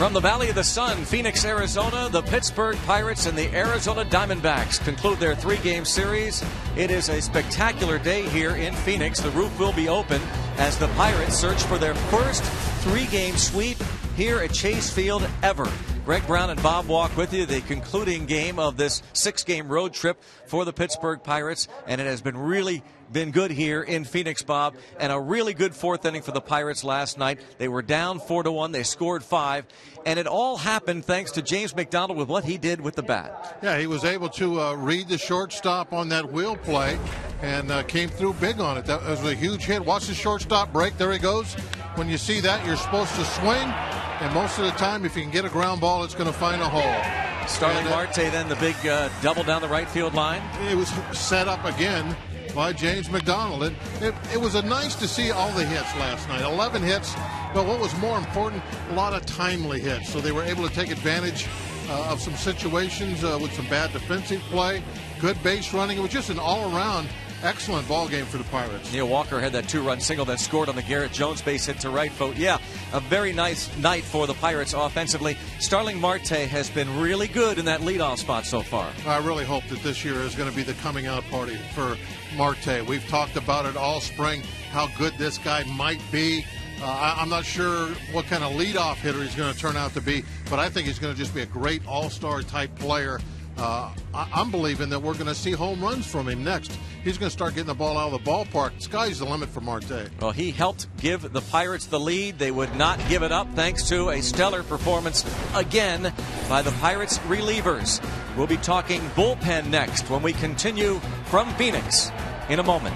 From the Valley of the Sun, Phoenix, Arizona, the Pittsburgh Pirates and the Arizona Diamondbacks conclude their three-game series. It is a spectacular day here in Phoenix. The roof will be open as the Pirates search for their first three-game sweep here at Chase Field ever. Greg Brown and Bob Walk with you, the concluding game of this six-game road trip for the Pittsburgh Pirates, and it has been good here in Phoenix, Bob, and a really good fourth inning for the Pirates last night. They were down 4-1, they scored 5, and it all happened thanks to James McDonald with what he did with the bat. Yeah, he was able to read the shortstop on that wheel play and came through big on it. That was a huge hit. Watch the shortstop break. There he goes. When you see that, you're supposed to swing, and most of the time, if you can get a ground ball, it's going to find a hole. Starling Marte then the big double down the right field line. It was set up again by James McDonald. It was nice to see all the hits last night. 11 hits, but what was more important, a lot of timely hits. So they were able to take advantage of some situations with some bad defensive play, good base running. It was just an all-around excellent ball game for the Pirates. Neil Walker had that two-run single that scored on the Garrett Jones base hit to right foot. Yeah, a very nice night for the Pirates offensively. Starling Marte has been really good in that leadoff spot so far. I really hope that this year is going to be the coming out party for Marte. We've talked about it all spring, how good this guy might be. I'm not sure what kind of leadoff hitter he's going to turn out to be, but I think he's going to just be a great all-star type player. I'm believing that we're going to see home runs from him next. He's going to start getting the ball out of the ballpark. Sky's the limit for Marte. Well, he helped give the Pirates the lead. They would not give it up thanks to a stellar performance again by the Pirates relievers. We'll be talking bullpen next when we continue from Phoenix in a moment.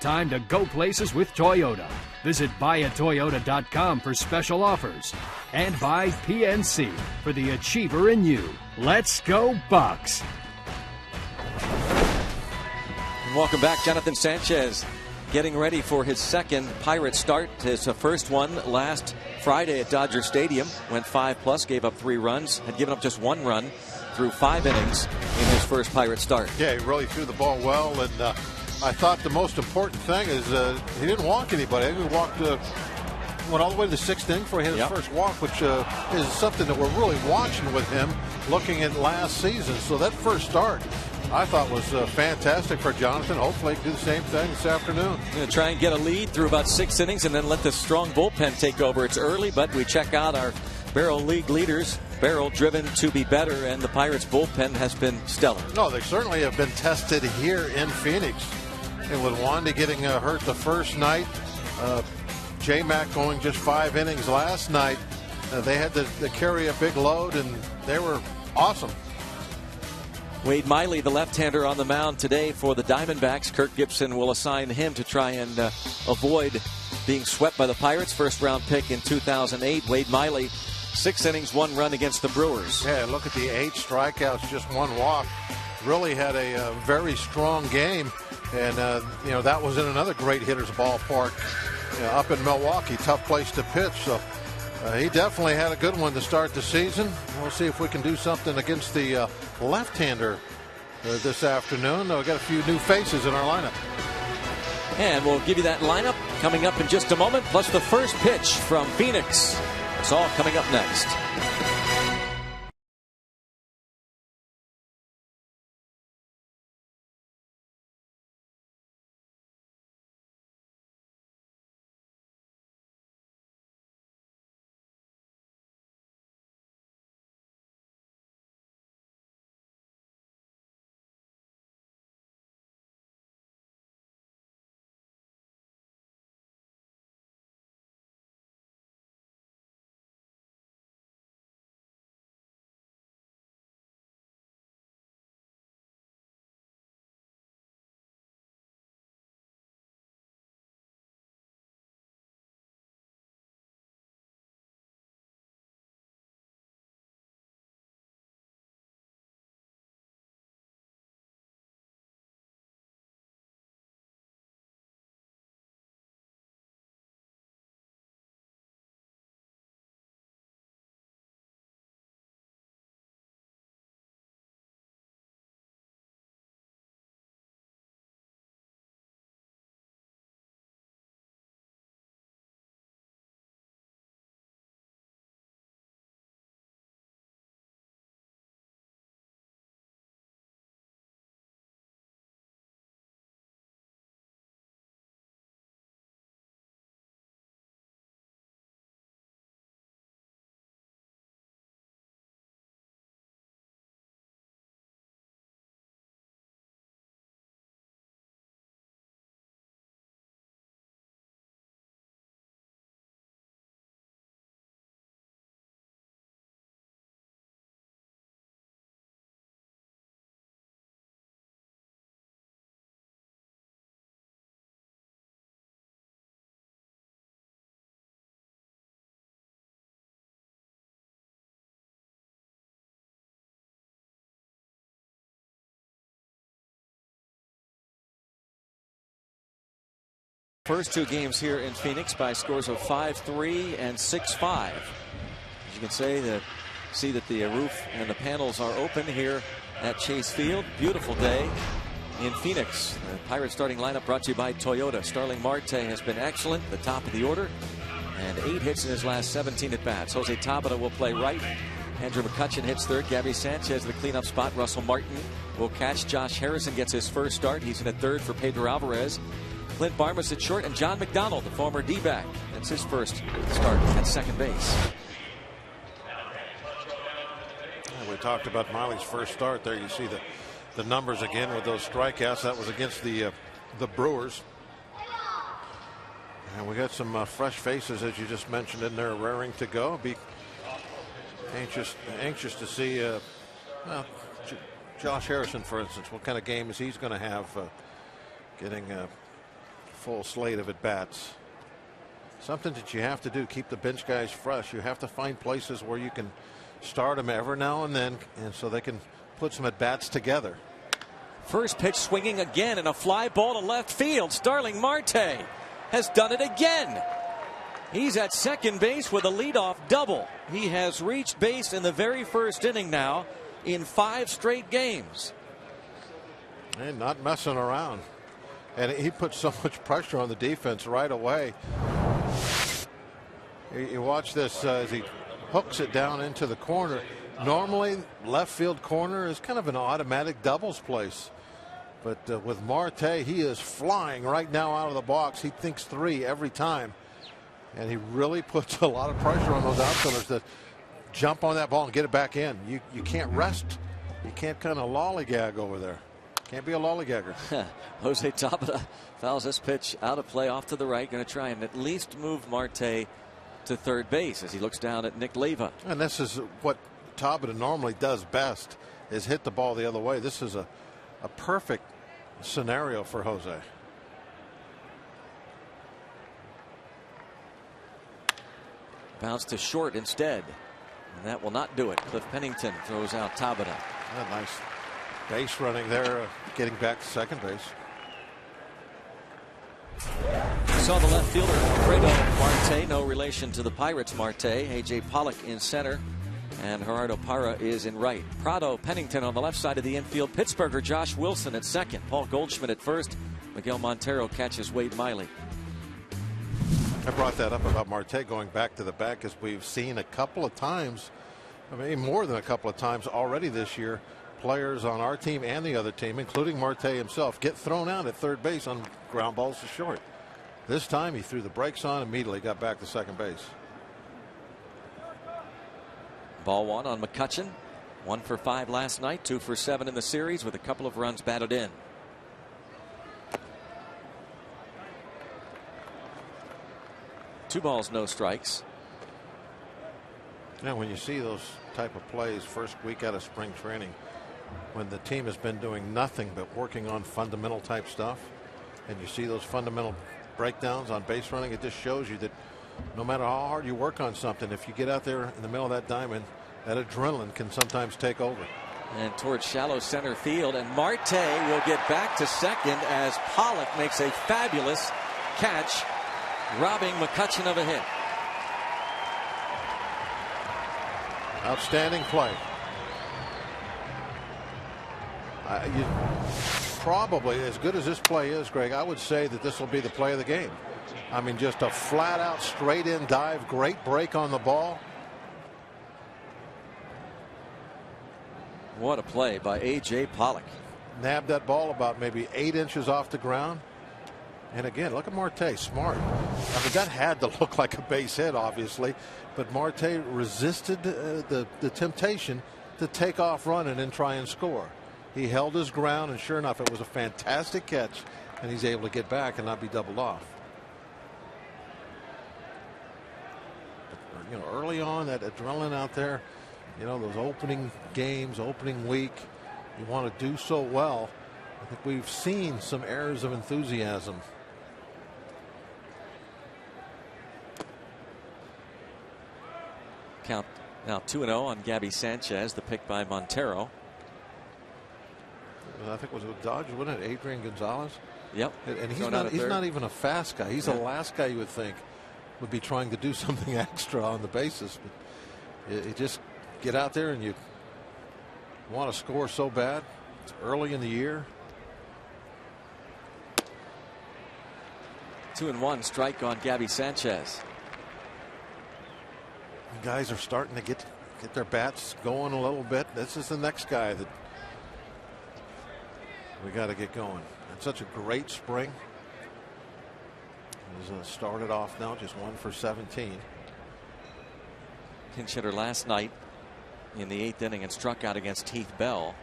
Time to go places with Toyota. Visit buyatoyota.com for special offers. And buy PNC for the achiever in you. Let's go Bucks. Welcome back, Jonathan Sanchez. getting ready for his second Pirate start. His first one last Friday at Dodger Stadium. Went 5+, gave up 3 runs, had given up just 1 run through 5 innings in his first Pirate start. Yeah, he really threw the ball well, and I thought the most important thing is he didn't walk anybody. He walked, went all the way to the 6th inning before he hit his first walk, which is something that we're really watching with him, looking at last season. So that first start, I thought, was fantastic for Jonathan. Hopefully he can do the same thing this afternoon. Going to try and get a lead through about 6 innings and then let the strong bullpen take over. It's early, but we check out our Barrel League leaders. Barrel driven to be better, and the Pirates bullpen has been stellar. No, they certainly have been tested here in Phoenix. And with Wanda getting hurt the first night, J-Mac going just 5 innings last night, they had to carry a big load, and they were awesome. Wade Miley, the left-hander, on the mound today for the Diamondbacks. Kirk Gibson will assign him to try and avoid being swept by the Pirates. First-round pick in 2008. Wade Miley, 6 innings, 1 run against the Brewers. Yeah, look at the 8 strikeouts, just 1 walk. Really had a very strong game, and that was in another great hitter's ballpark up in Milwaukee. Tough place to pitch, so he definitely had a good one to start the season. We'll see if we can do something against the left-hander this afternoon. We've got a few new faces in our lineup. And we'll give you that lineup coming up in just a moment, plus the first pitch from Phoenix. It's all coming up next. First 2 games here in Phoenix by scores of 5-3 and 6-5. As you can see that the roof and the panels are open here at Chase Field. Beautiful day in Phoenix. The Pirates starting lineup brought to you by Toyota. Starling Marte has been excellent, the top of the order, and 8 hits in his last 17 at-bats. Jose Tabata will play right. Andrew McCutchen hits third. Gabby Sanchez the cleanup spot. Russell Martin will catch. Josh Harrison gets his first start. He's in at third for Pedro Alvarez. Clint Barmas at short, and John McDonald, the former D-back. That's his first start at second base. We talked about Miley's first start there. You see the numbers again with those strikeouts. That was against the Brewers. And we got some fresh faces, as you just mentioned, in there raring to go. Be anxious to see Josh Harrison, for instance, what kind of games he's going to have, getting a full slate of at-bats. Something that you have to do, keep the bench guys fresh. You have to find places where you can start them every now and then, and so they can put some at-bats together. First pitch swinging again, and a fly ball to left field. Starling Marte has done it again. He's at second base with a leadoff double. He has reached base in the very first inning now in 5 straight games. And not messing around. And he put so much pressure on the defense right away. You watch this as he hooks it down into the corner. Normally, left field corner is kind of an automatic doubles place. But with Marte, he is flying right now out of the box. He thinks 3 every time. And he really puts a lot of pressure on those outfielders to jump on that ball and get it back in. You can't rest. You can't kind of lollygag over there. Can't be a lollygagger. Jose Tabata fouls this pitch out of play off to the right. Going to try and at least move Marte to third base as he looks down at Nick Leyva. And this is what Tabata normally does best, is hit the ball the other way. This is a perfect scenario for Jose. Bounce to short instead, and that will not do it. Cliff Pennington throws out Tabata. Nice base running there, getting back to second base. Saw the left fielder Fredo Marte, no relation to the Pirates Marte. A.J. Pollock in center, and Gerardo Parra is in right. Prado Pennington on the left side of the infield. Pittsburgher Josh Wilson at second. Paul Goldschmidt at first. Miguel Montero catches Wade Miley. I brought that up about Marte going back to the back, as we've seen a couple of times, I mean more than a couple of times already this year, players on our team and the other team, including Marte himself, get thrown out at third base on ground balls to short. This time he threw the brakes on, immediately got back to second base. Ball 1 on McCutchen. 1 for 5 last night, 2 for 7 in the series with a couple of runs batted in. Two balls, no strikes. Now when you see those type of plays first week out of spring training, when the team has been doing nothing but working on fundamental type stuff, and you see those fundamental breakdowns on base running, it just shows you that no matter how hard you work on something, if you get out there in the middle of that diamond, that adrenaline can sometimes take over. And towards shallow center field, and Marte will get back to second as Pollock makes a fabulous catch, robbing McCutchen of a hit. Outstanding play. You probably, as good as this play is, Greg, I would say that this will be the play of the game. I mean, just a flat out straight in dive, great break on the ball. What a play by A.J. Pollock. Nabbed that ball about maybe 8 inches off the ground. And again, look at Marte, smart. I mean, that had to look like a base hit, obviously, but Marte resisted the temptation to take off running and try and score. He held his ground, and sure enough, it was a fantastic catch, and he's able to get back and not be doubled off. But, you know, early on, that adrenaline out there, you know, those opening games, opening week, you want to do so well. I think we've seen some airs of enthusiasm. Count now 2-0 on Gabby Sanchez, the pick by Montero. I think was it Dodge, wasn't it? Adrian Gonzalez. Yep. And he's not even a fast guy. He's the last guy you would think would be trying to do something extra on the bases. But you just get out there and you want to score so bad. It's early in the year. 2-1 strike on Gabby Sanchez. Guys are starting to get their bats going a little bit. This is the next guy that we got to get going. It's such a great spring. He's started off now just 1 for 17. Pinch hitter last night in the 8th inning and struck out against Heath Bell.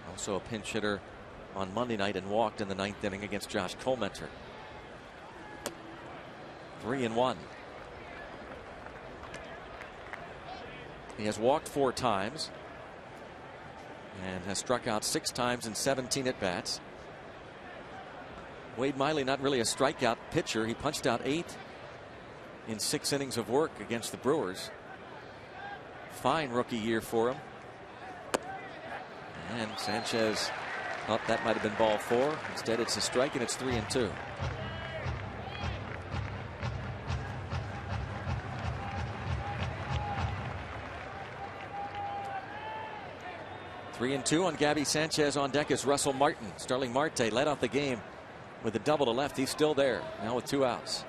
Also a pinch hitter on Monday night and walked in the 9th inning against Josh Colmenter. 3-1. He has walked 4 times and has struck out 6 times in 17 at bats. Wade Miley, not really a strikeout pitcher. He punched out 8 in 6 innings of work against the Brewers. Fine rookie year for him. And Sanchez thought that might have been ball 4. Instead, it's a strike, and it's 3-2. 3-2 on Gabby Sanchez. On deck is Russell Martin. Starling Marte led off the game with a double to left. He's still there now with 2 outs.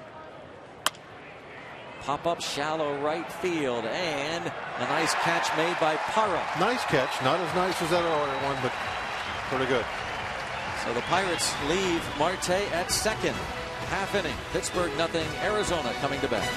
Pop up shallow right field, and a nice catch made by Parra. Nice catch, not as nice as that earlier one, but pretty good. So the Pirates leave Marte at second. Half inning. Pittsburgh nothing. Arizona coming to bat.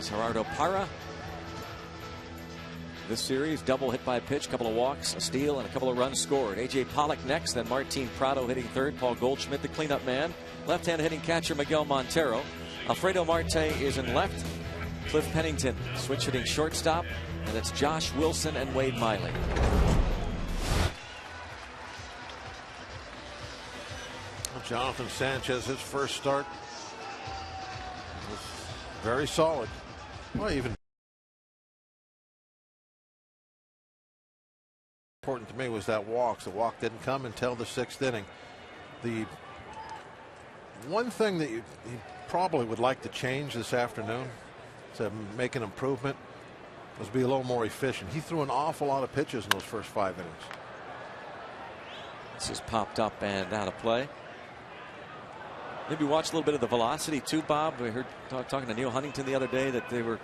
Gerardo Parra. This series, double hit by pitch, couple of walks, a steal, and a couple of runs scored. A.J. Pollock next, then Martin Prado hitting third, Paul Goldschmidt the cleanup man, left-hand hitting catcher Miguel Montero. Alfredo Marte is in left, Cliff Pennington switch hitting shortstop, and it's Josh Wilson and Wade Miley. Jonathan Sanchez, his first start was very solid. Well, even important to me was that walk. The walk didn't come until the 6th inning. The one thing that you probably would like to change this afternoon to make an improvement was be a little more efficient. He threw an awful lot of pitches in those first 5 innings. This is popped up and out of play. Maybe watch a little bit of the velocity too, Bob. We heard talking to Neil Huntington the other day that they were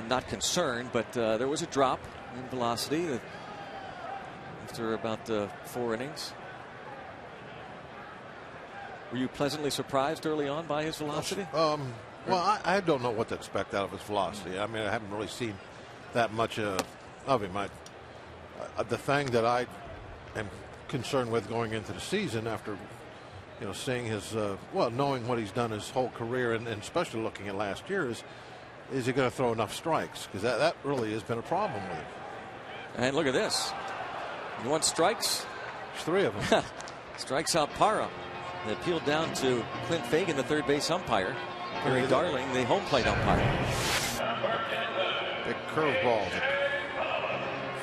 not concerned, but there was a drop in velocity after about 4 innings. Were you pleasantly surprised early on by his velocity? Well, I don't know what to expect out of his velocity. I mean, I haven't really seen that much of him. The thing that I am concerned with going into the season after seeing his knowing what he's done his whole career and especially looking at last year is he going to throw enough strikes? Because that really has been a problem with him. And look at this. You want strikes? There's 3 of them. Strikes out Parra. They peeled down to Clint Fagan, the third base umpire. Gary Darling, the home plate umpire. Big curveball that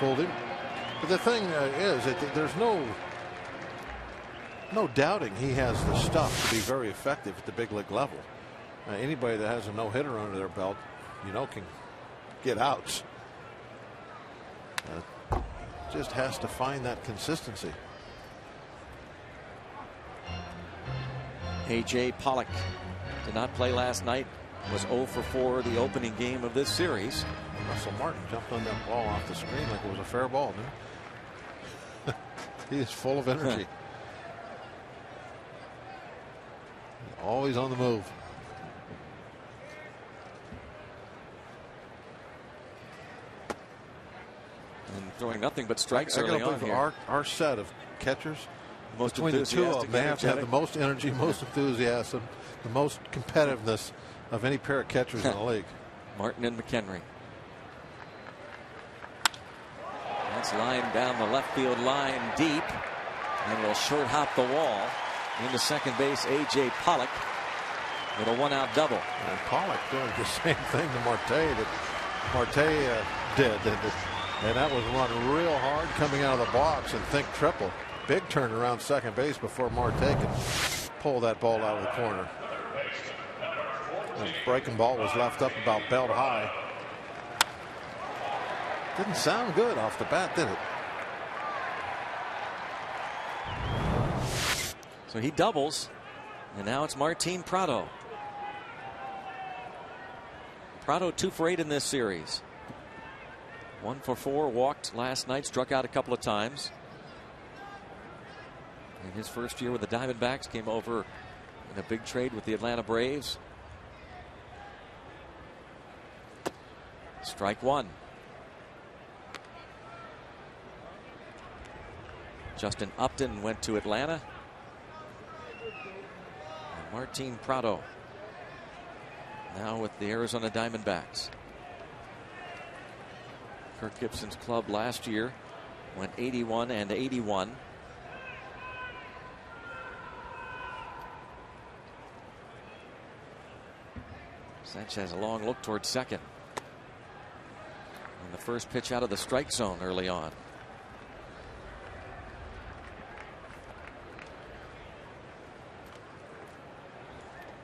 fooled him. But the thing is that there's no doubting he has the stuff to be very effective at the big league level. Anybody that has a no-hitter under their belt, can get outs. Just has to find that consistency. A.J. Pollock did not play last night. Was 0 for 4 the opening game of this series. Russell Martin jumped on that ball off the screen like it was a fair ball, didn't he? He is full of energy. Always on the move. And throwing nothing but strikes I early on believe here. Our set of catchers, Most between the two of them, they have to have the most energy, most enthusiasm, the most competitiveness of any pair of catchers in the league. Martin and McHenry. That's lined down the left field line deep and will short hop the wall into second base. A.J. Pollock with a 1-out double. And Pollock doing the same thing to Marte that Marte did. And that was run real hard coming out of the box and think triple. Big turn around second base before Marte could pull that ball out of the corner. The breaking ball was left up about belt high. Didn't sound good off the bat, did it? So he doubles, and now it's Martin Prado. Prado 2 for 8 in this series. 1 for 4, walked last night, struck out a couple of times. In his first year with the Diamondbacks, came over in a big trade with the Atlanta Braves. Strike one. Justin Upton went to Atlanta. And Martin Prado now with the Arizona Diamondbacks. Kirk Gibson's club last year went 81 and 81. Sanchez a long look towards second. And the first pitch out of the strike zone early on.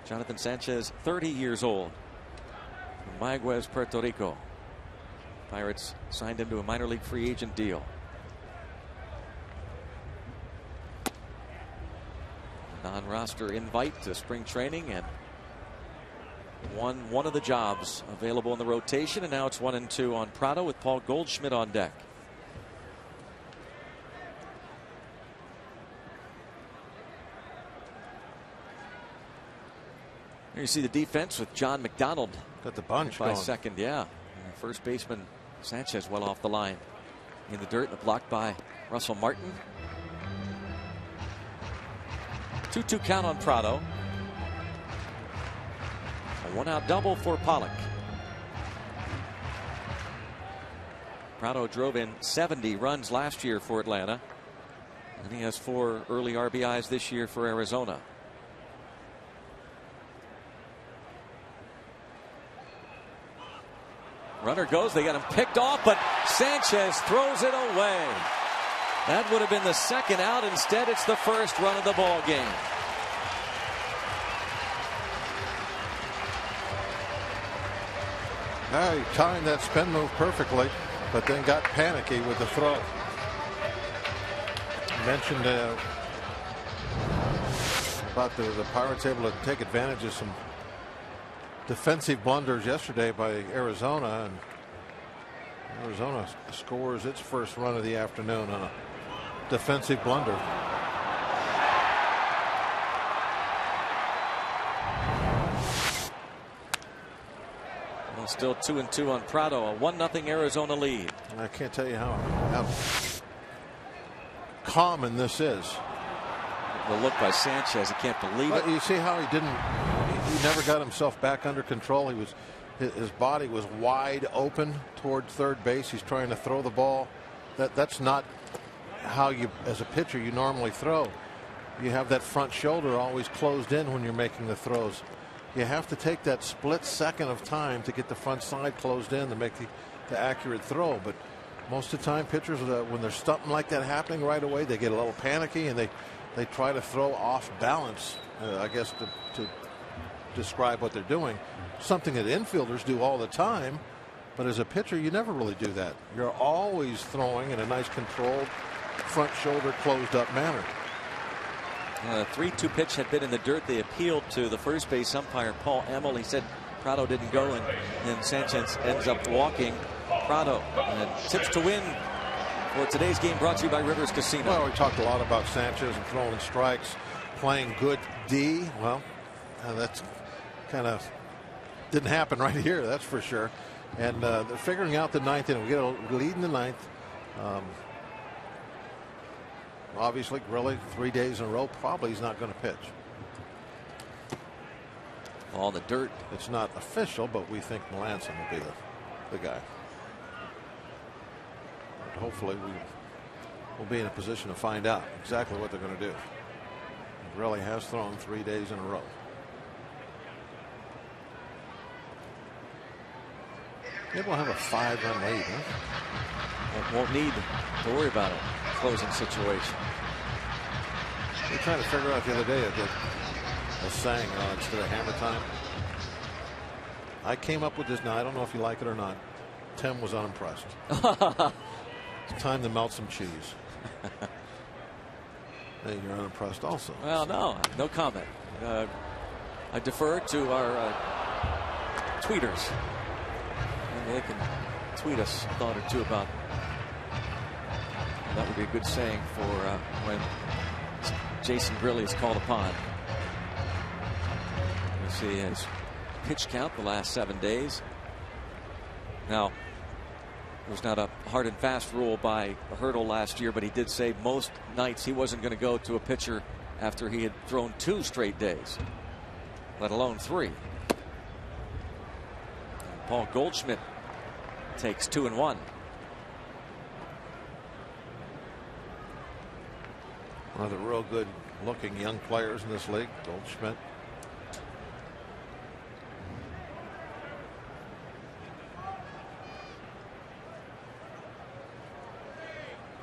Jonathan Sanchez, 30 years old, from Mayagüez, Puerto Rico. Pirates signed him to a minor league free agent deal. Non-roster invite to spring training, and one of the jobs available in the rotation, and now it's 1 and 2 on Prado with Paul Goldschmidt on deck. Here you see the defense with John McDonald. Got the bunch by going. second, yeah. And first baseman Sanchez well off the line. In the dirt, blocked by Russell Martin. 2-2 count on Prado. A 1-out double for Pollock. Prado drove in 70 runs last year for Atlanta, and he has 4 early RBIs this year for Arizona. Runner goes, they got him picked off, but Sanchez throws it away. That would have been the second out. Instead, it's the first run of the ball game. He timed that spin move perfectly, but then got panicky with the throw. Mentioned about the Pirates able to take advantage of some defensive blunders yesterday by Arizona, and Arizona scores its first run of the afternoon on a defensive blunder. Well, still 2 and 2 on Prado, a 1-0 Arizona lead. I can't tell you how common this is. The look by Sanchez, he can't believe it. You see how he never got himself back under control. His body was wide open toward third base. He's trying to throw the ball. That's not how you, as a pitcher, you normally throw. You have that front shoulder always closed in when you're making the throws. You have to take that split second of time to get the front side closed in to make the accurate throw. But most of the time, pitchers, when there's something like that happening right away, they get a little panicky and they try to throw off balance, I guess, to describe what they're doing. Something that infielders do all the time, but as a pitcher, you never really do that. You're always throwing in a nice controlled front shoulder closed up manner. The 3-2 pitch had been in the dirt. They appealed to the first base umpire, Paul Emmel. He said Prado didn't go, and Sanchez ends up walking Prado. And tips to win for today's game brought to you by Rivers Casino. Well, we talked a lot about Sanchez and throwing strikes, playing good D. Well, that's kind of didn't happen right here, that's for sure. And they're figuring out the ninth inning. We get a lead in the ninth. Obviously, Grilly 3 days in a row. Probably he's not going to pitch. All the dirt. It's not official, but we think Melanson will be the guy. But hopefully, we will be in a position to find out exactly what they're going to do. Grilly has thrown 3 days in a row. Maybe we'll have a 5-run lead, huh? Won't need to worry about a closing situation. We were trying to figure out the other day that a saying instead of hammer time. I came up with this. Now I don't know if you like it or not. Tim was unimpressed. It's time to melt some cheese. Hey, you're unimpressed also. Well, no comment. I defer to our tweeters. And they can tweet us a thought or two about. That would be a good saying for when Jason Grilli is called upon. You see his pitch count the last 7 days. Now, there's not a hard and fast rule by Hurdle last year, but he did say most nights he wasn't going to go to a pitcher after he had thrown 2 straight days, let alone 3. Paul Goldschmidt takes 2 and 1. One of the real good looking young players in this league, Goldschmidt.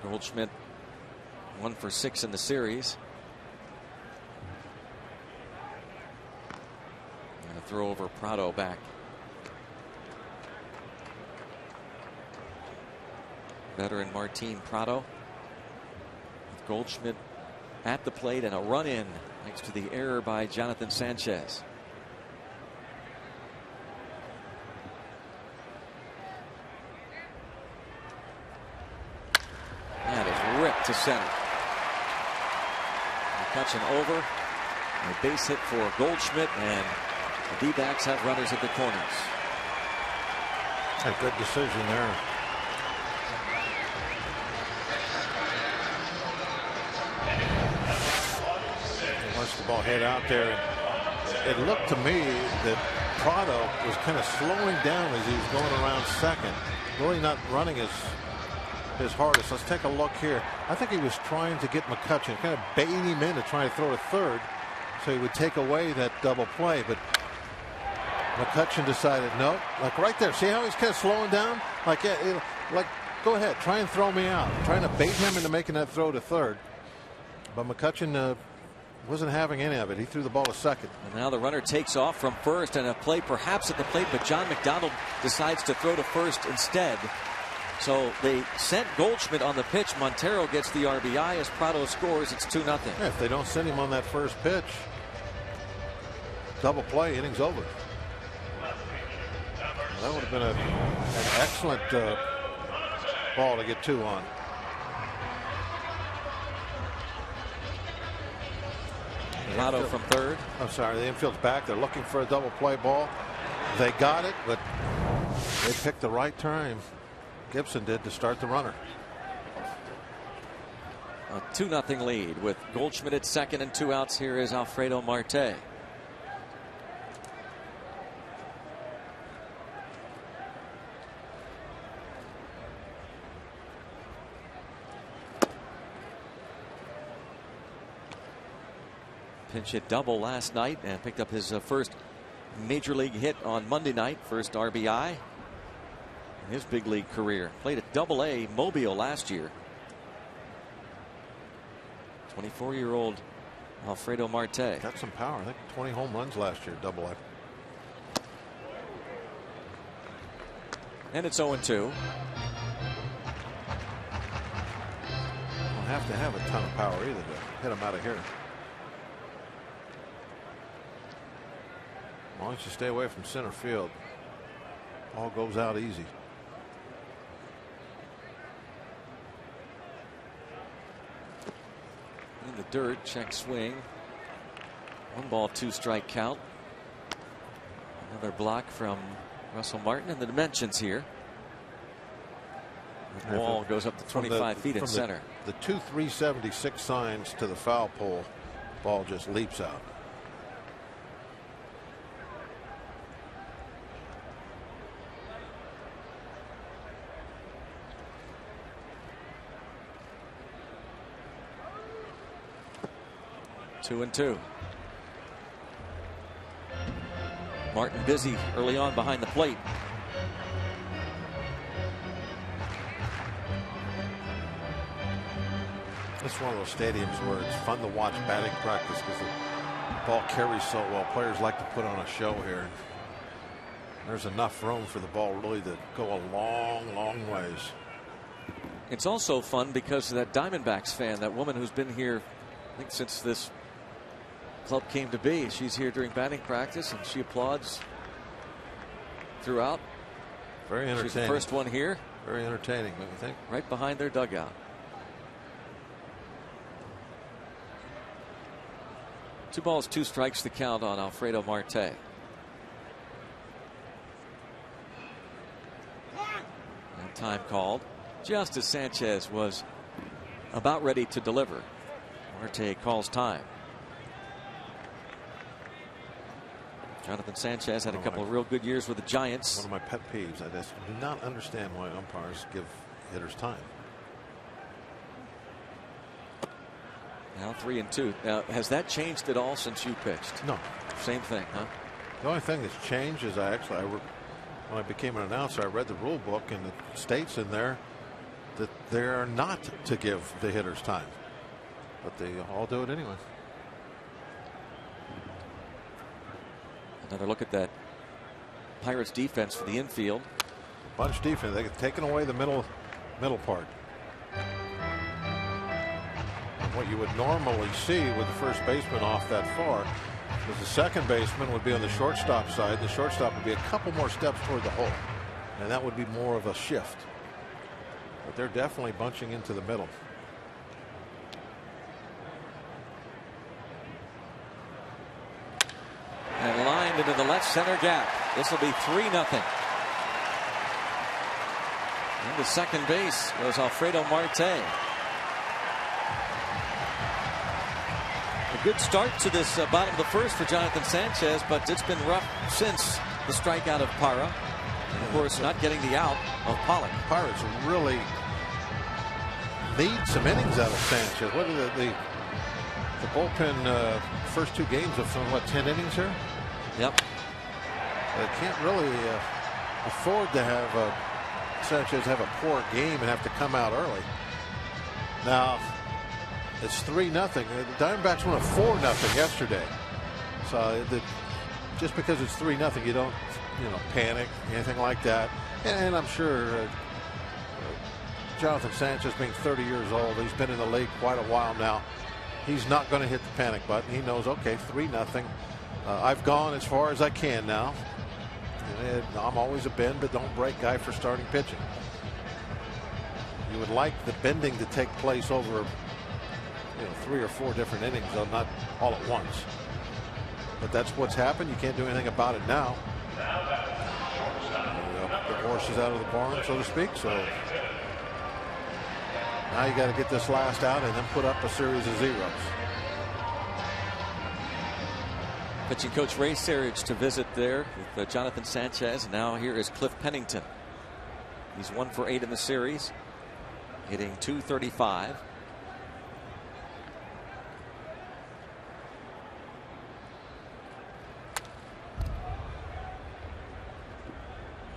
Goldschmidt 1 for 6 in the series. And a throw over Prado back. Veteran Martin Prado with Goldschmidt at the plate and a run in next to the error by Jonathan Sanchez. That is ripped to center. McCutchen over. A base hit for Goldschmidt, and the D-backs have runners at the corners. A good decision there. Once the ball hit out there, it looked to me that Prado was kind of slowing down as he was going around second, really not running his hardest. Let's take a look here. I think he was trying to get McCutchen, kind of baiting him in to try to throw a third so he would take away that double play, but McCutchen decided no. Like right there, see how he's kind of slowing down, like go ahead, try and throw me out, trying to bait him into making that throw to third, but McCutchen wasn't having any of it. He threw the ball to second. And now the runner takes off from first, and a play perhaps at the plate, but John McDonald decides to throw to first instead. So they sent Goldschmidt on the pitch. Montero gets the RBI as Prado scores. It's 2-0. Yeah, if they don't send him on that first pitch, double play, inning's over. That would have been an excellent ball to get 2 on. Prado from third. I'm sorry, the infield's back. They're looking for a double play ball. They got it, but they picked the right time. Gibson did to start the runner. A 2-0 lead with Goldschmidt at second and 2 outs. Here is Alfredo Marte. Pinch hit double last night and picked up his first major league hit on Monday night. First RBI in his big league career. Played at Double-A Mobile last year. 24-year-old Alfredo Marte. Got some power. I think 20 home runs last year, Double-A. And it's 0-2. Don't have to have a ton of power either to hit him out of here. As long as you stay away from center field, all goes out easy. In the dirt, check swing. 1-2 count. Another block from Russell Martin, and the dimensions here. The ball goes up to 25 feet in center. The 2 376 signs to the foul pole, ball just leaps out. Two and two. Martin busy early on behind the plate. It's one of those stadiums where it's fun to watch batting practice because the ball carries so well. Players like to put on a show here. There's enough room for the ball really to go a long, long ways. It's also fun because of that Diamondbacks fan, that woman who's been here, I think, since this club came to be. She's here during batting practice and she applauds throughout. Very entertaining. She's the first one here. Very entertaining, don't you think? Right behind their dugout. 2 balls, 2 strikes to count on Alfredo Marte. And time called. Just as Sanchez was about ready to deliver, Marte calls time. Jonathan Sanchez had a couple of real good years with the Giants. One of my pet peeves. I just do not understand why umpires give hitters time. Now 3 and 2. Now, has that changed at all since you pitched? No. Same thing, huh? The only thing that's changed is when I became an announcer, I read the rule book and it states in there that they are not to give the hitters time, but they all do it anyway. Another look at that Pirates defense for the infield. Bunch defense. They've taken away the middle part. What you would normally see with the first baseman off that far is the second baseman would be on the shortstop side. The shortstop would be a couple more steps toward the hole, and that would be more of a shift. But they're definitely bunching into the middle. And lined into the left center gap. This will be 3-0. Into second base goes Alfredo Marte. A good start to this bottom of the first for Jonathan Sanchez, but it's been rough since the strikeout of Parra. And of course, not getting the out of Pollock. Pirates really need some innings out of Sanchez. What are the bullpen first 2 games of 10 innings here? Yep. They can't really afford to have Sanchez have a poor game and have to come out early. Now it's 3-0. The Diamondbacks won a 4-0 yesterday. So just because it's 3-0, you don't panic, anything like that. And I'm sure Jonathan Sanchez, being 30 years old, he's been in the league quite a while now. He's not going to hit the panic button. He knows, okay, 3-0. I've gone as far as I can now. And I'm always a bend but don't break guy for starting pitching. You would like the bending to take place over 3 or 4 different innings, though not all at once. But that's what's happened. You can't do anything about it now. The horse is out of the barn, so to speak. So now you got to get this last out and then put up a series of zeros. Pitching coach Ray Sarich to visit there with Jonathan Sanchez. Now here is Cliff Pennington. He's 1 for 8 in the series, hitting .235.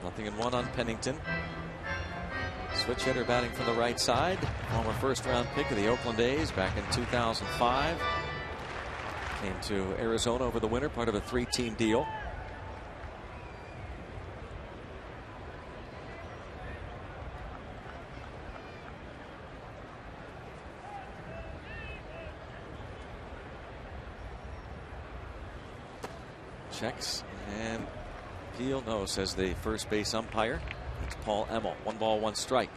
Nothing in 1 on Pennington. Switch hitter batting from the right side. Former first-round pick of the Oakland A's back in 2005. Came to Arizona over the winter, part of a 3-team deal. Checks and Peel no, says the first base umpire. It's Paul Emmel. 1 ball, 1 strike.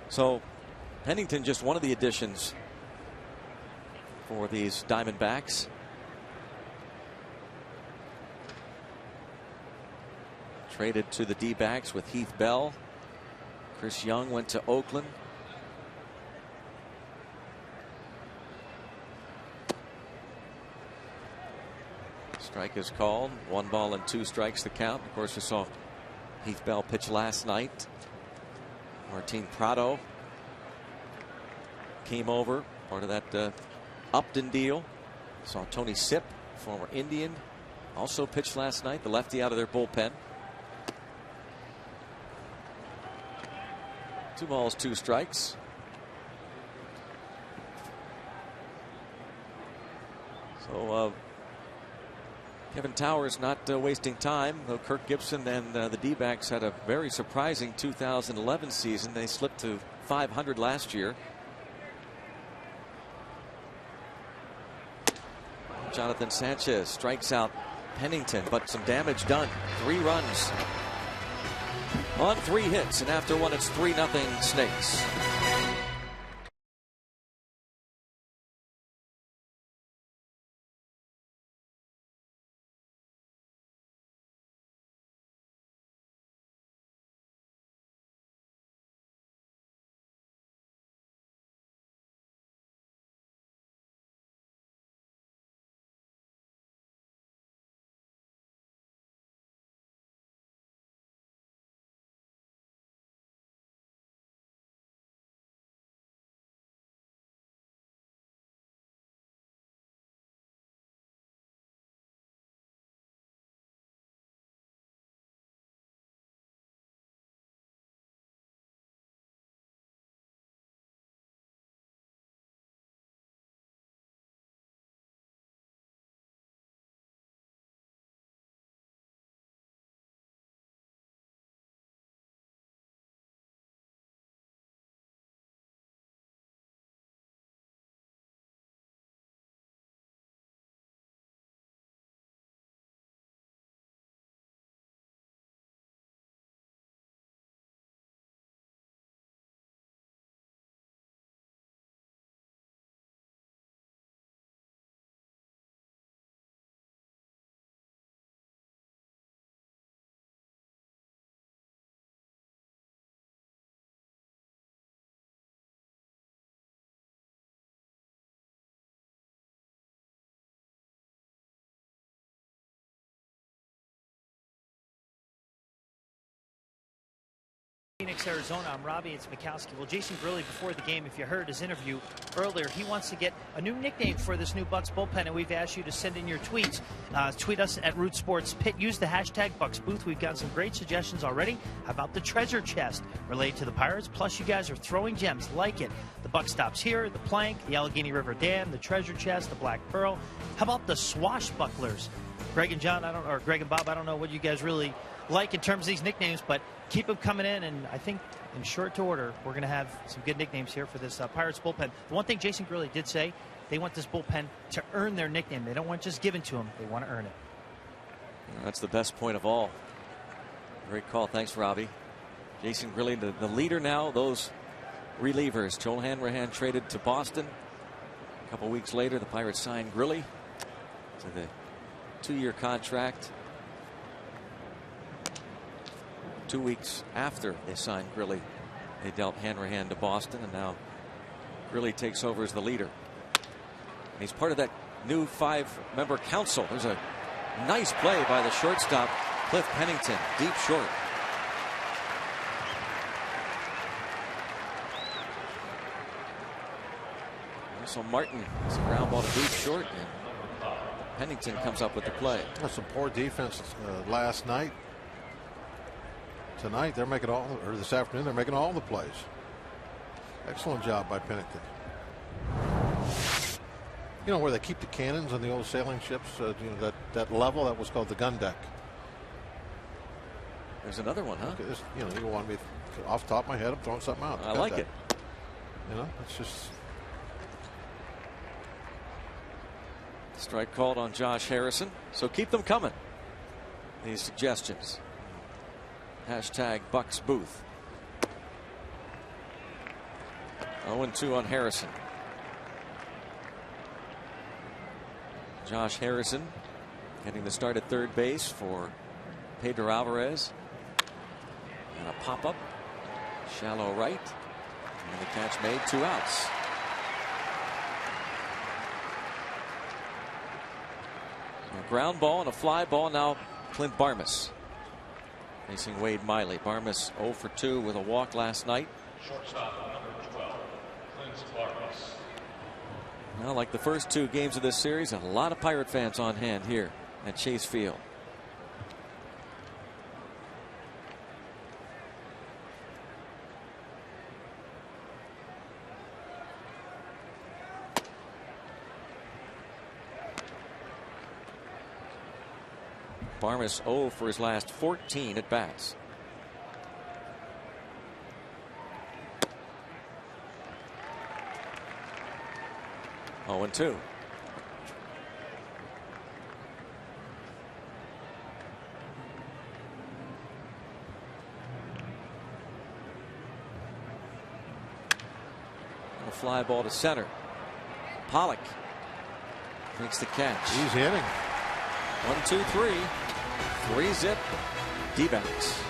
So Pennington just one of the additions for these Diamondbacks. Traded to the D-backs with Heath Bell Chris Young went to Oakland. Strike is called. 1 ball and 2 strikes the count. Of course, we saw Heath Bell pitch last night. Martin Prado came over, part of that Upton deal. Saw Tony Sipp, former Indian, also pitched last night, the lefty out of their bullpen. 2 balls, 2 strikes. So Kevin Towers not wasting time, though Kirk Gibson and the D-backs had a very surprising 2011 season. They slipped to 500 last year. Jonathan Sanchez strikes out Pennington, but some damage done. 3 runs on 3 hits, and after 1 it's 3-0 Snakes. Phoenix, Arizona. I'm Robbie. It's Mikowski. Well, Jason Grilli, before the game, if you heard his interview earlier, he wants to get a new nickname for this new Bucks bullpen, and we've asked you to send in your tweets. Tweet us at Root Sports Pit. Use the hashtag Bucks Booth. We've got some great suggestions already. How about the treasure chest related to the Pirates? Plus, you guys are throwing gems. Like it. The buck stops here, the plank, the Allegheny River Dam, the treasure chest, the Black Pearl. How about the swashbucklers? Greg and John, or Greg and Bob, I don't know what you guys really like in terms of these nicknames, but keep them coming in, and I think in short order we're going to have some good nicknames here for this Pirates bullpen. The one thing Jason Grilli did say, they want this bullpen to earn their nickname. They don't want just given to them. They want to earn it. That's the best point of all. Great call. Thanks, Robbie. Jason Grilli, the leader now. Those relievers. Joel Hanrahan traded to Boston. A couple weeks later, the Pirates signed Grilli to the 2-year contract. 2 weeks after they signed Grilli, they dealt Hanrahan to Boston, and now Grilli takes over as the leader. And he's part of that new 5-member council. There's a nice play by the shortstop, Cliff Pennington, deep short. Also Martin, it's a ground ball to deep short, and Pennington comes up with the play. That's some poor defense last night. Tonight they're making all, or this afternoon they're making all the plays. Excellent job by Pennington. You know where they keep the cannons on the old sailing ships? You know, that level that was called the gun deck. There's another one, huh? This, you know, you want me off the top of my head, I'm throwing something out. I like it. You know, it's just. Strike called on Josh Harrison. So keep them coming. These suggestions. Hashtag Bucks Booth. 0-2 on Harrison. Josh Harrison getting the start at third base for Pedro Alvarez. And a pop-up. Shallow right. And the catch made. 2 outs. A ground ball and a fly ball. Now Clint Barmas facing Wade Miley. Barmas 0 for 2 with a walk last night. Shortstop number 12, Clint Barmas. Now, like the first 2 games of this series, a lot of Pirate fans on hand here at Chase Field. Barmas 0 for his last 14 at bats. Oh, and 2. A fly ball to center. Pollock makes the catch. He's hitting. 1, 2, 3. 3-zip. D-backs.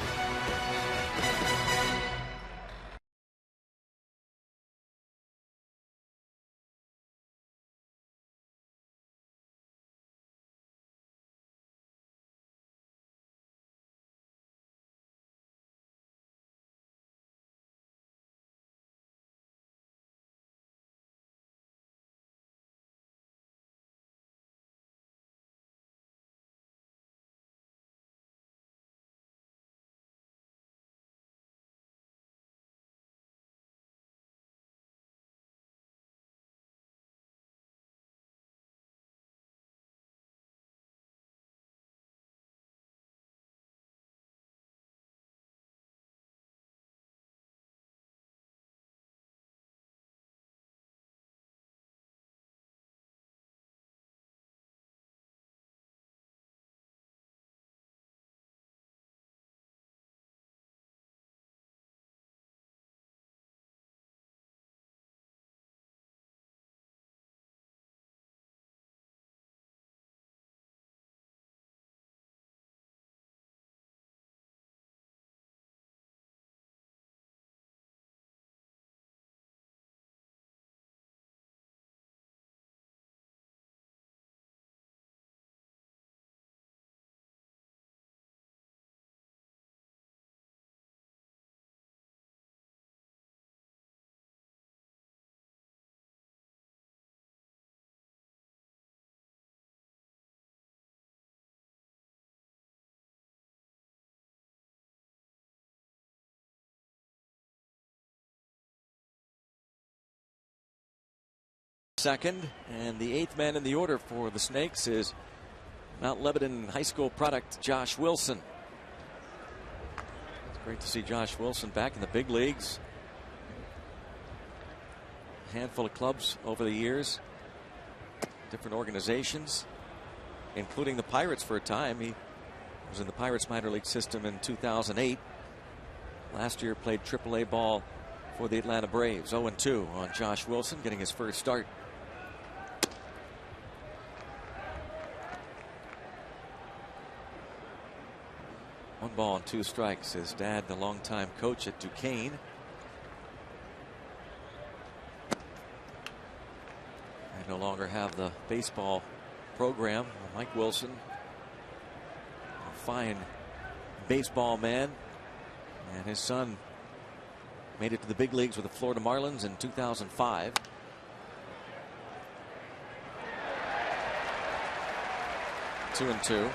Second, and the 8th man in the order for the Snakes is Mount Lebanon High School product Josh Wilson. It's great to see Josh Wilson back in the big leagues. A handful of clubs over the years, different organizations, including the Pirates for a time. He was in the Pirates minor league system in 2008. Last year played AAA ball for the Atlanta Braves. 0-2 on Josh Wilson, getting his first start. One ball and 2 strikes. His dad, the longtime coach at Duquesne. They no longer have the baseball program. Mike Wilson, a fine baseball man, and his son made it to the big leagues with the Florida Marlins in 2005. Two and 2.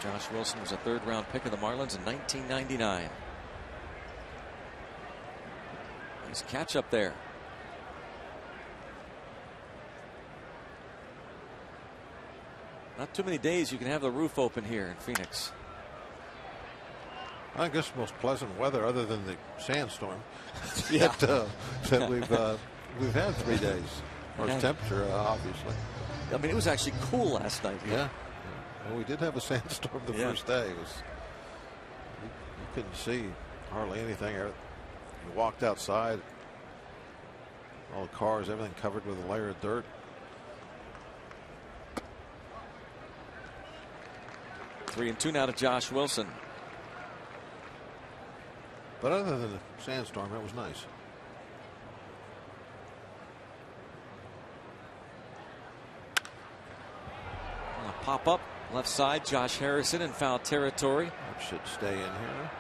Josh Wilson was a 3rd-round pick of the Marlins in 1999. Nice catch up there. Not too many days you can have the roof open here in Phoenix. I guess the most pleasant weather, other than the sandstorm, Yeah. that we've had 3 days. Or Yeah. temperature, obviously. I mean, it was actually cool last night here. Yeah. Well, we did have a sandstorm the Yeah. first day. It was, you couldn't see hardly anything. You walked outside, all the cars, everything covered with a layer of dirt. Three and two now to Josh Wilson. But other than the sandstorm, it was nice. Pop up left side. Josh Harrison in foul territory. That should stay in here.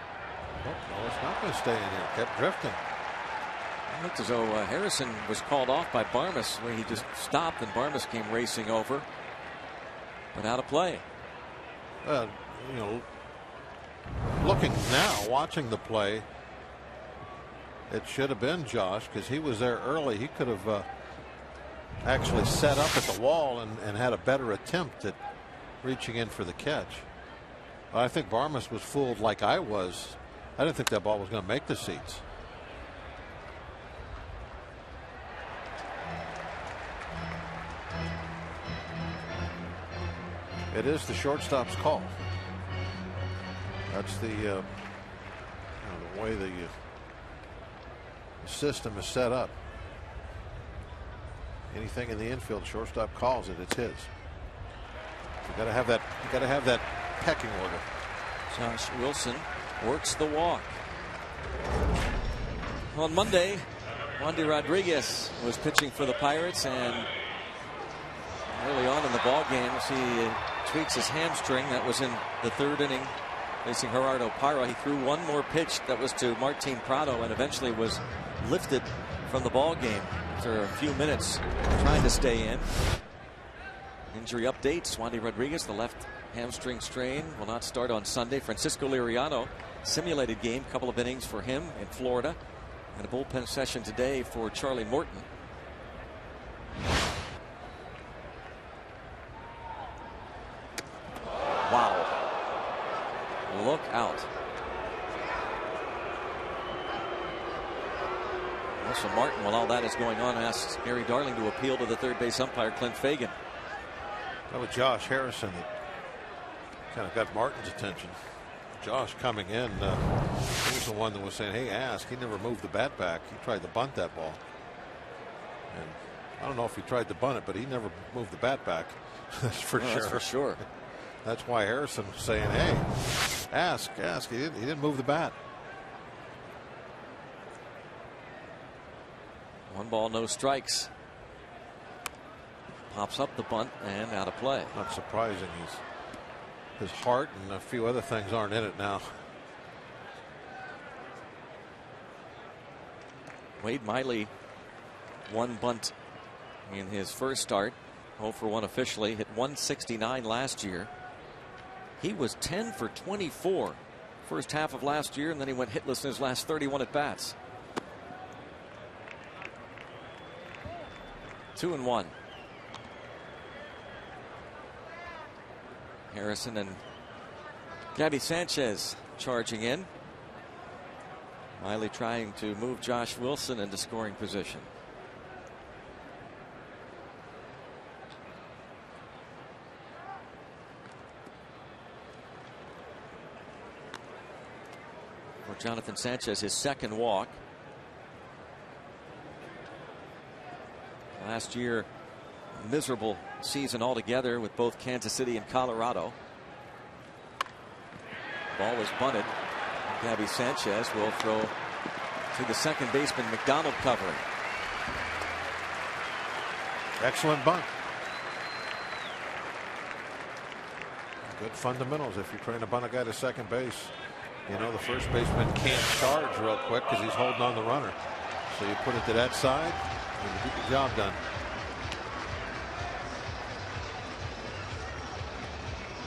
Oh, no, it's not going to stay in here. Kept drifting. It looked as though Harrison was called off by Barmas, where he just stopped and Barmas came racing over. But out of play. You know, looking now, watching the play, it should have been Josh because he was there early. He could have actually set up at the wall and had a better attempt at reaching in for the catch. I think Barmas was fooled like I was. I didn't think that ball was going to make the seats. It is the shortstop's call. That's the, the way the system is set up. Anything in the infield, shortstop calls it. It's his. You got to have that. You got to have that pecking order. Josh Wilson works the walk. On Monday, Wandy Rodriguez was pitching for the Pirates, and early on in the ball game, he tweaks his hamstring. That was in the third inning, facing Gerardo Parra. He threw one more pitch that was to Martin Prado, and eventually was lifted from the ball game after a few minutes trying to stay in. Injury updates: Wandy Rodriguez, the left hamstring strain, will not start on Sunday. Francisco Liriano, simulated game, couple of innings for him in Florida, and a bullpen session today for Charlie Morton. Wow. Look out. So Martin, while all that is going on, asks Gary Darling to appeal to the third base umpire, Clint Fagan. That was Josh Harrison that kind of got Martin's attention. Josh coming in, he was the one that was saying, hey, ask. He never moved the bat back. He tried to bunt that ball. And I don't know if he tried to bunt it, but he never moved the bat back. That's for sure. That's for sure. That's why Harrison was saying, hey, ask. He didn't move the bat. 1 ball, no strikes. Pops up the bunt and out of play. Not surprising. His heart and a few other things aren't in it now. Wade Miley, 1 bunt in his first start. 0 for 1 officially. Hit 169 last year. He was 10 for 24 first half of last year, and then he went hitless in his last 31 at bats. 2-1. Harrison and Gabby Sanchez charging in. Miley trying to move Josh Wilson into scoring position. For Jonathan Sanchez, his second walk. Last year, miserable season altogether with both Kansas City and Colorado. Ball is bunted. Gabby Sanchez will throw to the second baseman, McDonald, covering. Excellent bunt. Good fundamentals if you're trying to bunt a guy to second base. You know, the first baseman can't charge real quick because he's holding on the runner. So you put it to that side and you get the job done.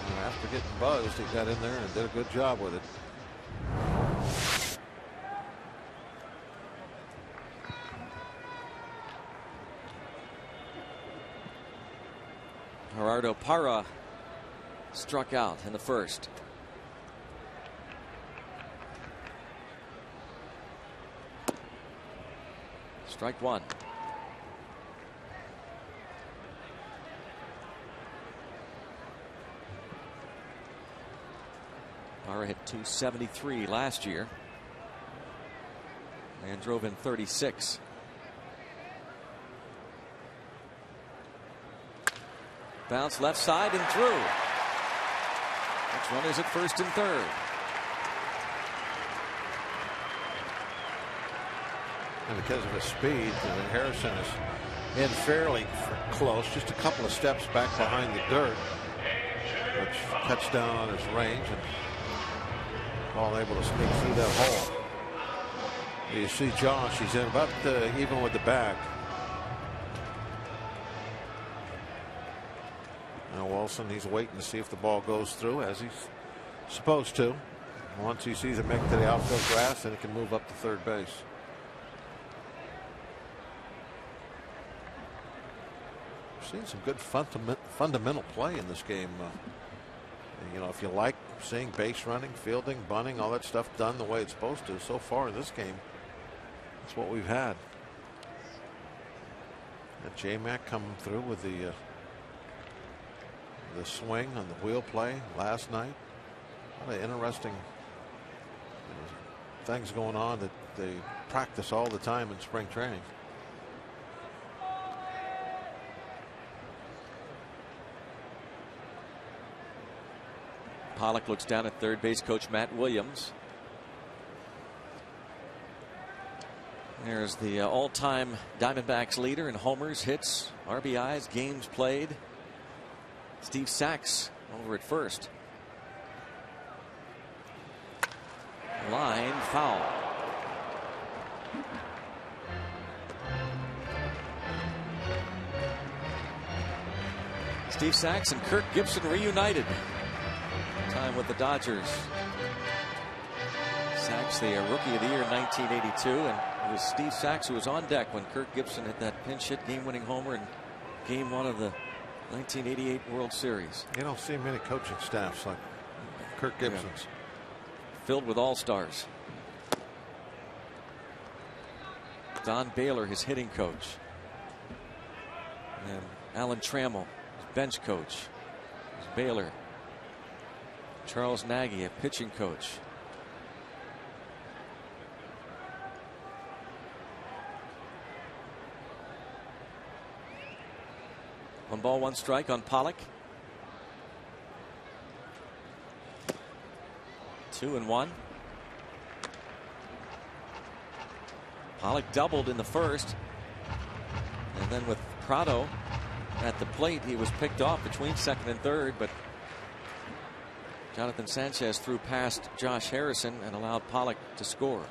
And after getting buzzed, he got in there and did a good job with it. Gerardo Parra struck out in the first. Strike 1. Parra hit .273 last year and drove in 36. Bounce left side and through. Next runners at first and third. and because of his speed, Harrison is in fairly close, just a couple of steps back behind the dirt, which cuts down on his range, and Paul able to sneak through that hole. You see Josh, he's in about even with the bag. Now Wilson, he's waiting to see if the ball goes through, as he's supposed to. Once he sees it make to the outfield grass, then he can move up to third base. We're seeing some good fundamental play in this game. You know, if you like seeing base running, fielding, bunting, all that stuff done the way it's supposed to, so far in this game, that's what we've had. And J-Mac coming through with the swing on the wheel play last night. A lot of interesting things going on that they practice all the time in spring training. Pollock looks down at third base coach Matt Williams. There's the all-time Diamondbacks leader in homers, hits, RBIs, games played. Steve Sachs over at first. Line foul. Steve Sachs and Kirk Gibson reunited. Time with the Dodgers. Sachs, the Rookie of the Year in 1982, and it was Steve Sachs who was on deck when Kirk Gibson hit that pinch hit game-winning homer in Game 1 of the 1988 World Series. You don't see many coaching staffs like Kirk Gibson's. Yeah. Filled with all-stars. Don Baylor, his hitting coach. And Alan Trammell, his bench coach. Baylor. Charles Nagy, a pitching coach. One ball, one strike on Pollock. 2-1. Pollock doubled in the first, and then with Prado at the plate, he was picked off between second and third, but Jonathan Sanchez threw past Josh Harrison and allowed Pollock to score.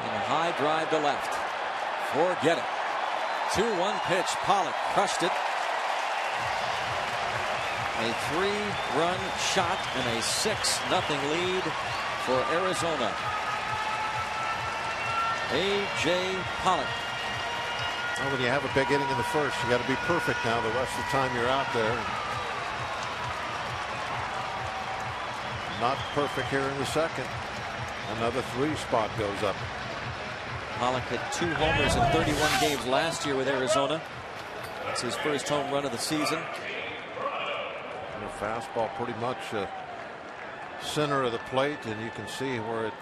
And a high drive to left. Forget it. 2-1 pitch. Pollock crushed it. A 3-run shot and a 6-0 lead for Arizona. A.J. Pollock. Well, when you have a big inning in the first, you got to be perfect now the rest of the time you're out there. Not perfect here in the second. Another 3 spot goes up. Pollock had 2 homers in 31 games last year with Arizona. That's his first home run of the season. And a fastball pretty much center of the plate, and you can see where it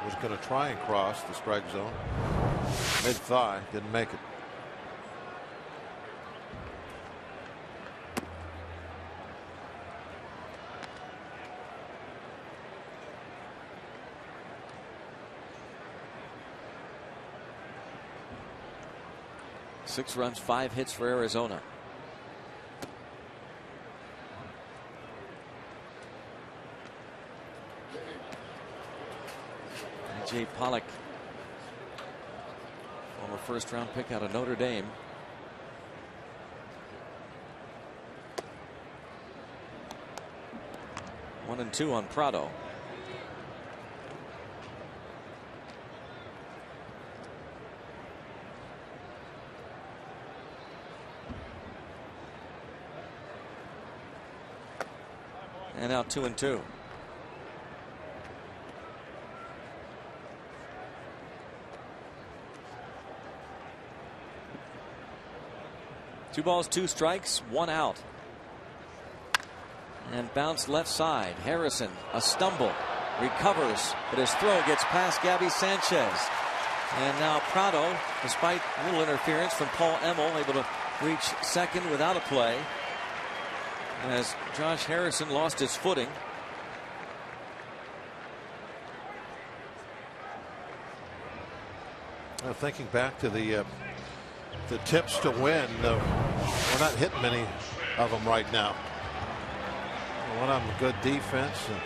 was going to try and cross the strike zone. Mid-thigh, didn't make it. Six runs, 5 hits for Arizona. A.J. Pollock, former first-round pick out of Notre Dame. One and 2 on Prado. And now 2-2. Two balls, 2 strikes, 1 out. And bounce left side. Harrison, a stumble, recovers, but his throw gets past Gabby Sanchez. And now Prado, despite a little interference from Paul Emmel, able to reach second without a play. as Josh Harrison lost his footing. Thinking back to the tips to win, we're not hitting many of them right now. One of them good defense. And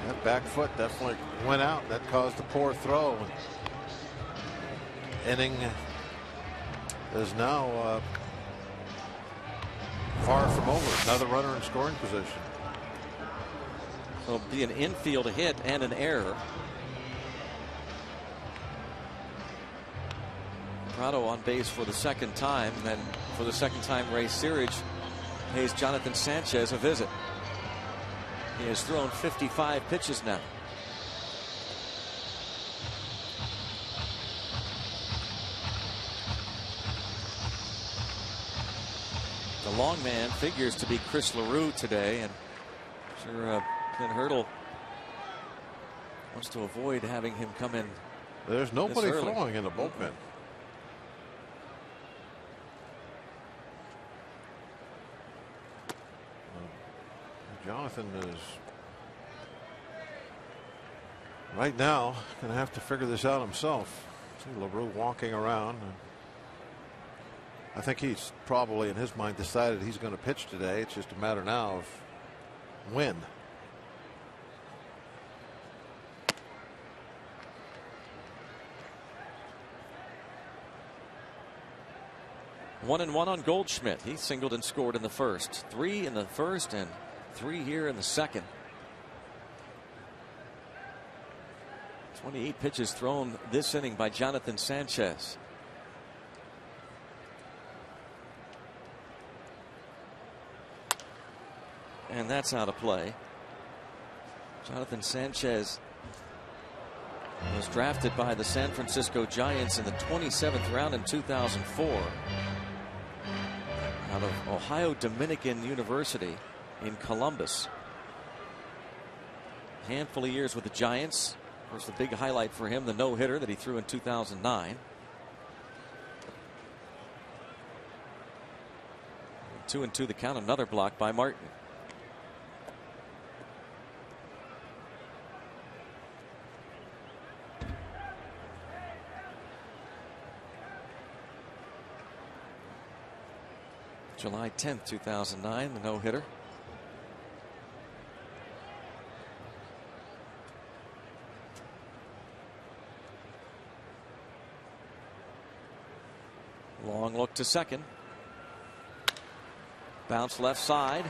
that back foot definitely went out. That caused a poor throw. Inning is now far from over. Another runner in scoring position. It'll be an infield hit and an error. Prado on base for the second time, and then for the second time Ray Searage pays Jonathan Sanchez a visit. He has thrown 55 pitches now. The long man figures to be Chris LaRue today, and sure Clint Hurdle wants to avoid having him come in. There's nobody throwing in the bullpen. Jonathan is right now going to have to figure this out himself. See LaRue walking around. I think he's probably in his mind decided he's going to pitch today. It's just a matter now of when. One and one on Goldschmidt. He singled and scored in the first. 3 in the first and 3 here in the second. 28 pitches thrown this inning by Jonathan Sanchez. And that's out of play. Jonathan Sanchez was drafted by the San Francisco Giants in the 27th round in 2004. Out of Ohio Dominican University in Columbus. Handful of years with the Giants. Of course, the big highlight for him, the no-hitter that he threw in 2009. 2-2 the count. Another block by Martin. July 10th, 2009, the no-hitter. Long look to second. Bounce left side.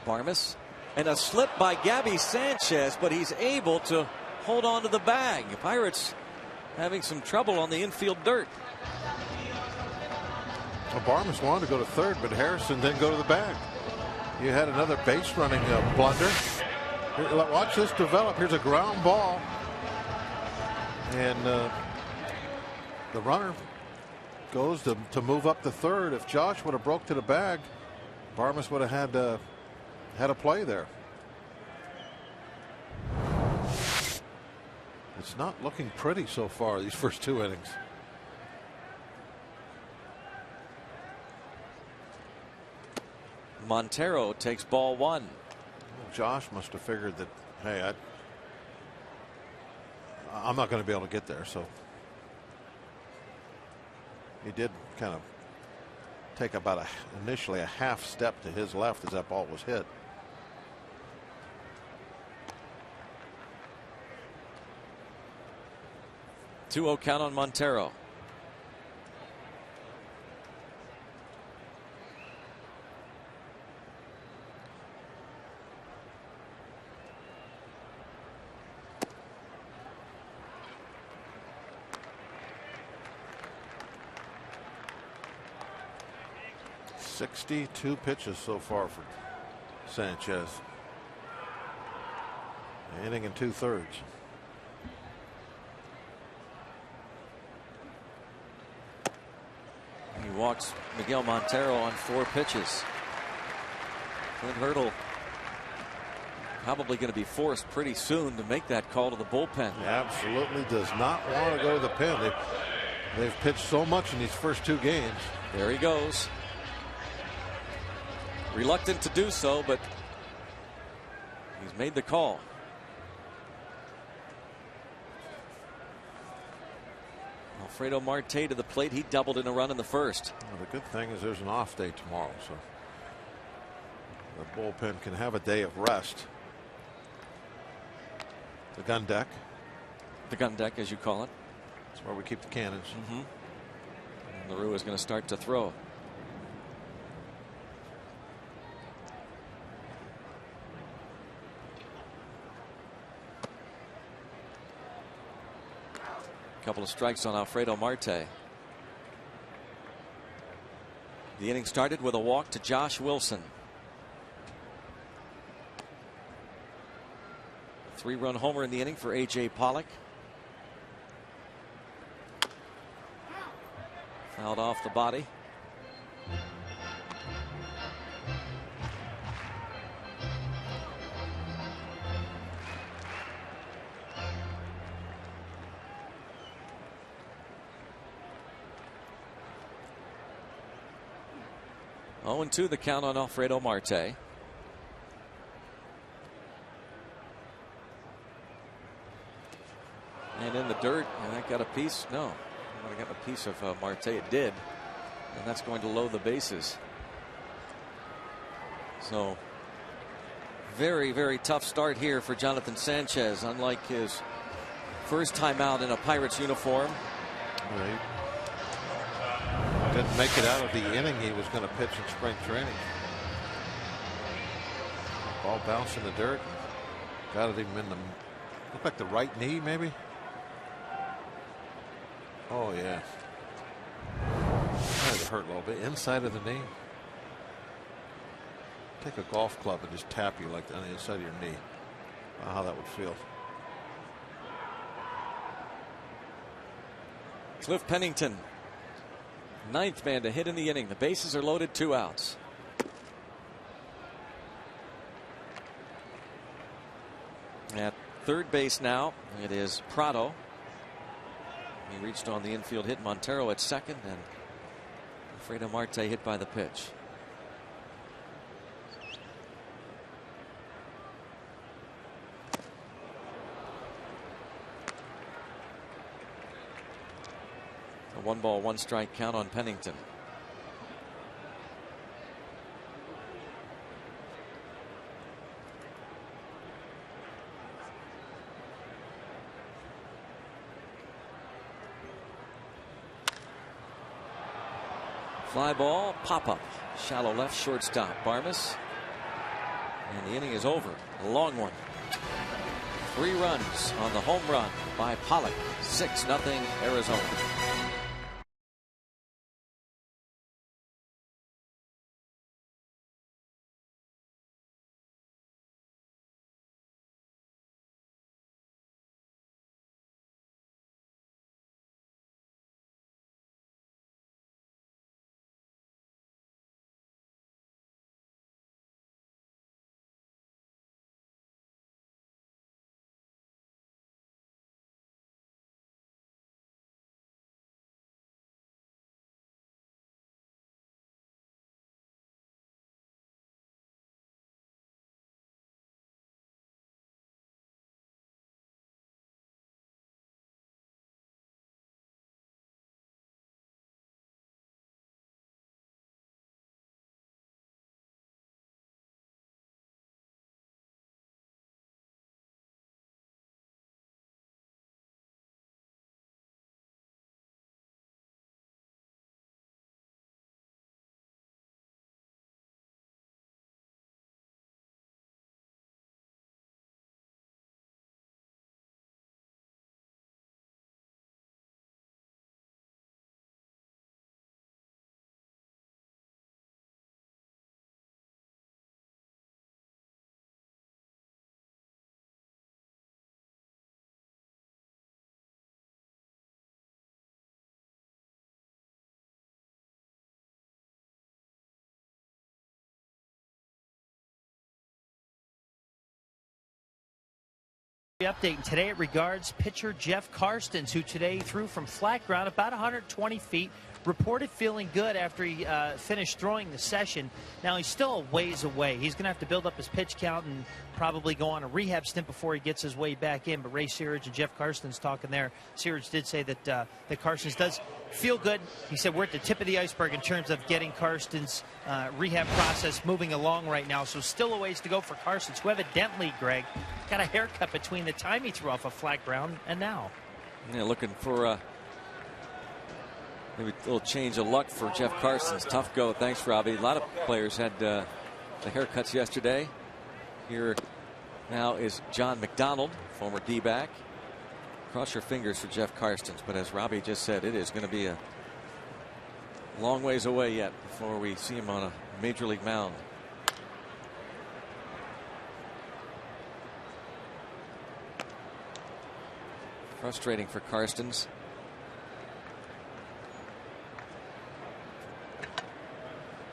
Barmes. And a slip by Gabby Sanchez, but he's able to hold on to the bag. Pirates having some trouble on the infield dirt. Well, Barmes wanted to go to third, but Harrison didn't go to the bag. You had another base running blunder. Watch this develop. Here's a ground ball. And the runner goes to move up to third. If Josh would have broke to the bag, Barmes would have had a play there. It's not looking pretty so far these first 2 innings. Montero takes ball 1. Josh must have figured that, hey, I'm not going to be able to get there, so he did kind of take about initially a half step to his left as that ball was hit. Two-0 count on Montero. .62 pitches so far for Sanchez. Inning and 2/3. He walks Miguel Montero on 4 pitches. Clint Hurdle probably going to be forced pretty soon to make that call to the bullpen. He absolutely does not want to go to the pen. They've pitched so much in these first 2 games. There he goes. Reluctant to do so, but he's made the call. Alfredo Marte to the plate. He doubled in a run in the first. Well, the good thing is there's an off day tomorrow, so the bullpen can have a day of rest. The gun deck. The gun deck, as you call it. That's where we keep the cannons. And LaRue is going to start to throw. Couple of strikes on Alfredo Marte. The inning started with a walk to Josh Wilson. 3-run homer in the inning for A.J. Pollock. Fouled off the body. Oh, 0-2 the count on Alfredo Marte. And in the dirt, and that got a piece. No, it would have gotten a piece of Marte. It did, and that's going to load the bases. So, very, very tough start here for Jonathan Sanchez. Unlike his first time out in a Pirates uniform. Right. Didn't make it out of the inning he was going to pitch in spring training. Ball bounced in the dirt. Got it him in the, looked like the right knee maybe. Oh yeah. That hurt a little bit. Inside of the knee. Take a golf club and just tap you like on the inside of your knee. How that would feel. Cliff Pennington, 9th man to hit in the inning. The bases are loaded, 2 outs. At third base now, it is Prado. He reached on the infield hit. Montero at second, and Alfredo Marte hit by the pitch. A 1-ball, 1-strike count on Pennington. Fly ball, pop up, shallow left, shortstop Barmes, and the inning is over. A long one. 3 runs on the home run by Pollock. 6-0 Arizona. Update today it regards pitcher Jeff Karstens, who today threw from flat ground about 120 feet reported feeling good after he finished throwing the session. Now he's still a ways away. He's going to have to build up his pitch count and probably go on a rehab stint before he gets his way back in. But Ray Searage and Jeff Karstens talking there. Searage did say that that Karstens does feel good. He said we're at the tip of the iceberg in terms of getting Karstens' rehab process moving along right now. So still a ways to go for Karstens, who evidently, Greg, got a haircut between the time he threw off a flat ground and now. Yeah, looking for maybe a little change of luck for Jeff Karstens. Tough go. Thanks, Robbie. A lot of players had the haircuts yesterday. Here now is John McDonald, former D-back. Cross your fingers for Jeff Karstens, but as Robbie just said, it is going to be a long ways away yet before we see him on a major league mound. Frustrating for Karstens.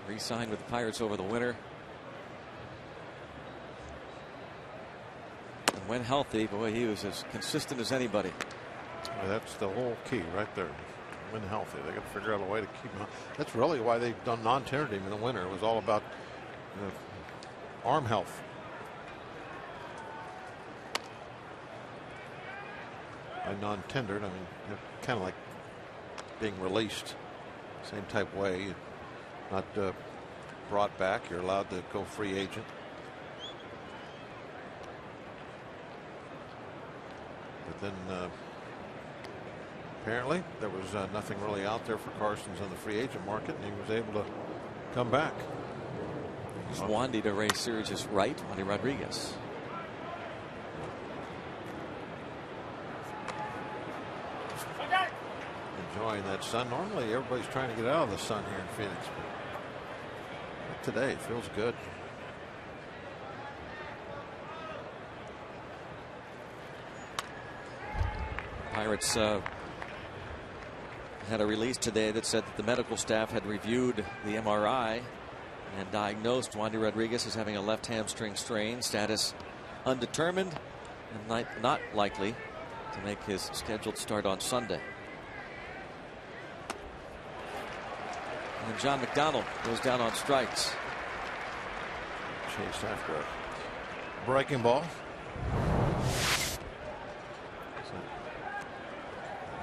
Re-signed with the Pirates over the winter. And when healthy, boy, he was as consistent as anybody. Well, that's the whole key right there. When healthy, they got to figure out a way to keep him. That's really why they've done non-tendered him in the winter. It was all about arm health. By non-tendered, I mean kind of like being released, same type way. Not brought back. You're allowed to go free agent. But then apparently there was nothing really out there for Karstens on the free agent market, and he was able to come back. It's Wandy to Ray Searage's right, Wandy Rodriguez. Enjoying that sun. Normally everybody's trying to get out of the sun here in Phoenix, but today it feels good. Pirates had a release today that said that the medical staff had reviewed the MRI and diagnosed Wandy Rodriguez as having a left hamstring strain, status undetermined and not likely to make his scheduled start on Sunday. And John McDonald goes down on strikes. Chased after a breaking ball.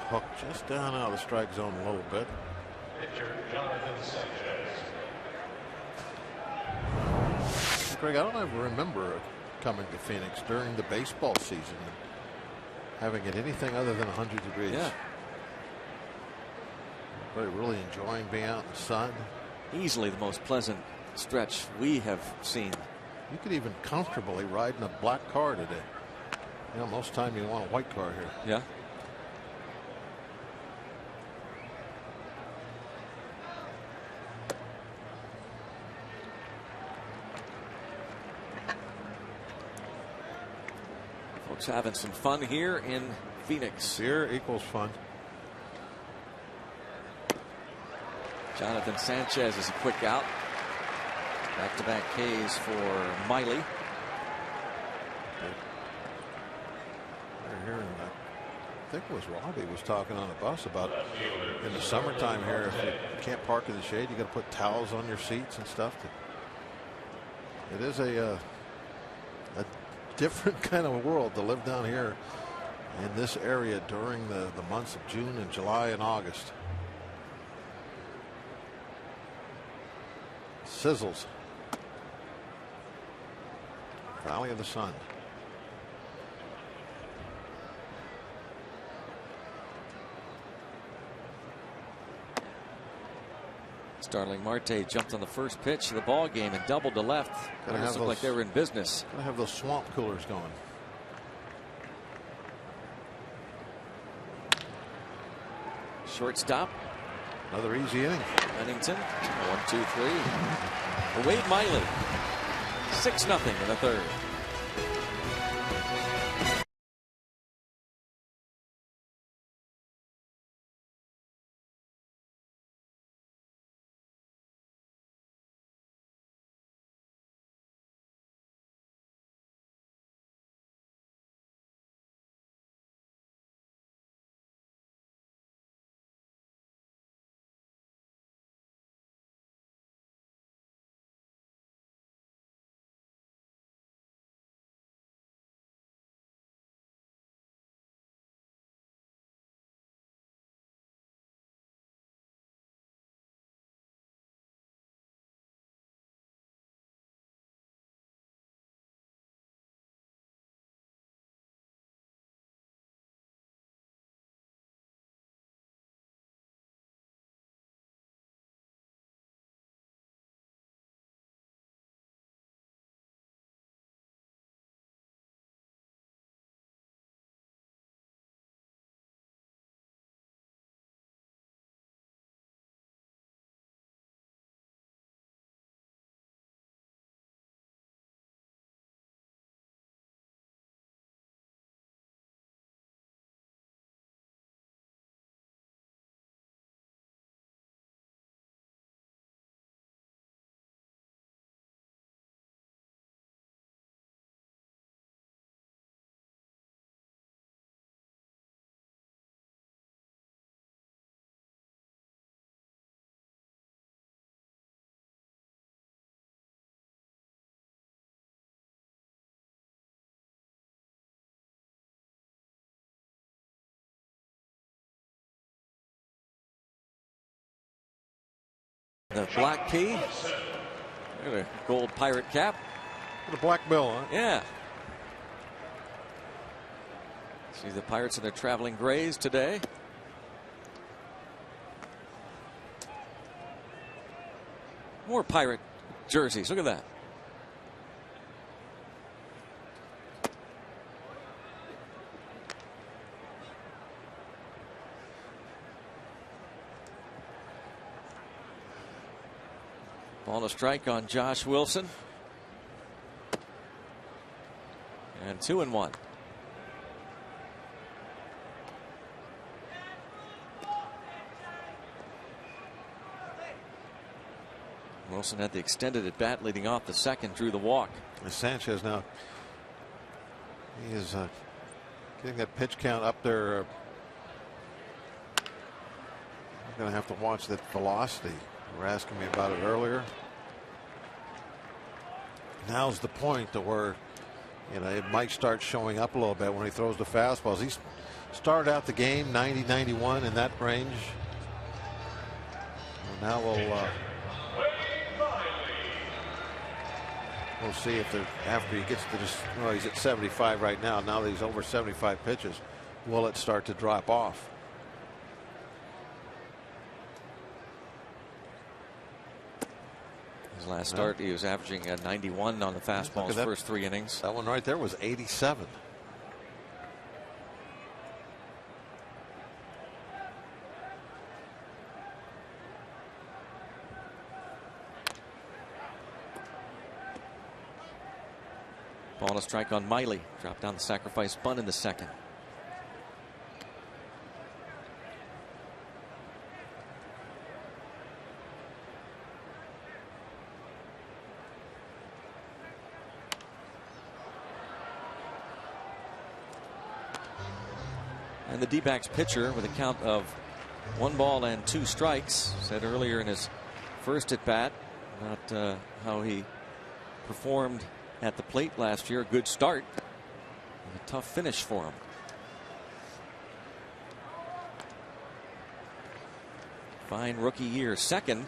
Hook just down out of the strike zone a little bit. Greg, I don't ever remember coming to Phoenix during the baseball season and having it anything other than 100 degrees. Yeah. But really enjoying being out in the sun. Easily the most pleasant stretch we have seen. You could even comfortably ride in a black car today. You know, most time you want a white car here. Yeah. Folks having some fun here in Phoenix. Fear equals fun. Jonathan Sanchez is a quick out. Back-to-back Ks for Miley. They're hearing that. I think it was Robbie was talking on the bus about in the summertime here, if you can't park in the shade, you got to put towels on your seats and stuff. It is a different kind of world to live down here in this area during the months of June and July and August. Sizzles. Valley of the Sun. Starling Marte jumped on the first pitch of the ball game and doubled to left. It looked like they were in business. Gotta have those swamp coolers going. Shortstop. Another easy inning. Bennington. 1-2-3. Wade Miley. 6-0 in the third. The black key. Look at a gold pirate cap. The black bill, huh? Yeah. See the Pirates in their traveling grays today. More pirate jerseys. Look at that. Ball to strike on Josh Wilson. And 2-1. Wilson had the extended at bat leading off the second, drew the walk. Sanchez now, he is getting that pitch count up there. I'm going to have to watch that velocity. You were asking me about it earlier. Now's the point to where, you know, it might start showing up a little bit when he throws the fastballs. He started out the game 90, 91 in that range. Well, now we'll see if after he gets to this, well, he's at 75 right now. Now that he's over 75 pitches, will it start to drop off? His last start, he was averaging a 91 on the fastball his first 3 innings. That one right there was 87. Ball to strike on Miley. Dropped down the sacrifice bunt in the second. And the D-backs pitcher, with a count of 1 ball and 2 strikes, said earlier in his first at bat about how he performed at the plate last year. A good start, and a tough finish for him. Fine rookie year, second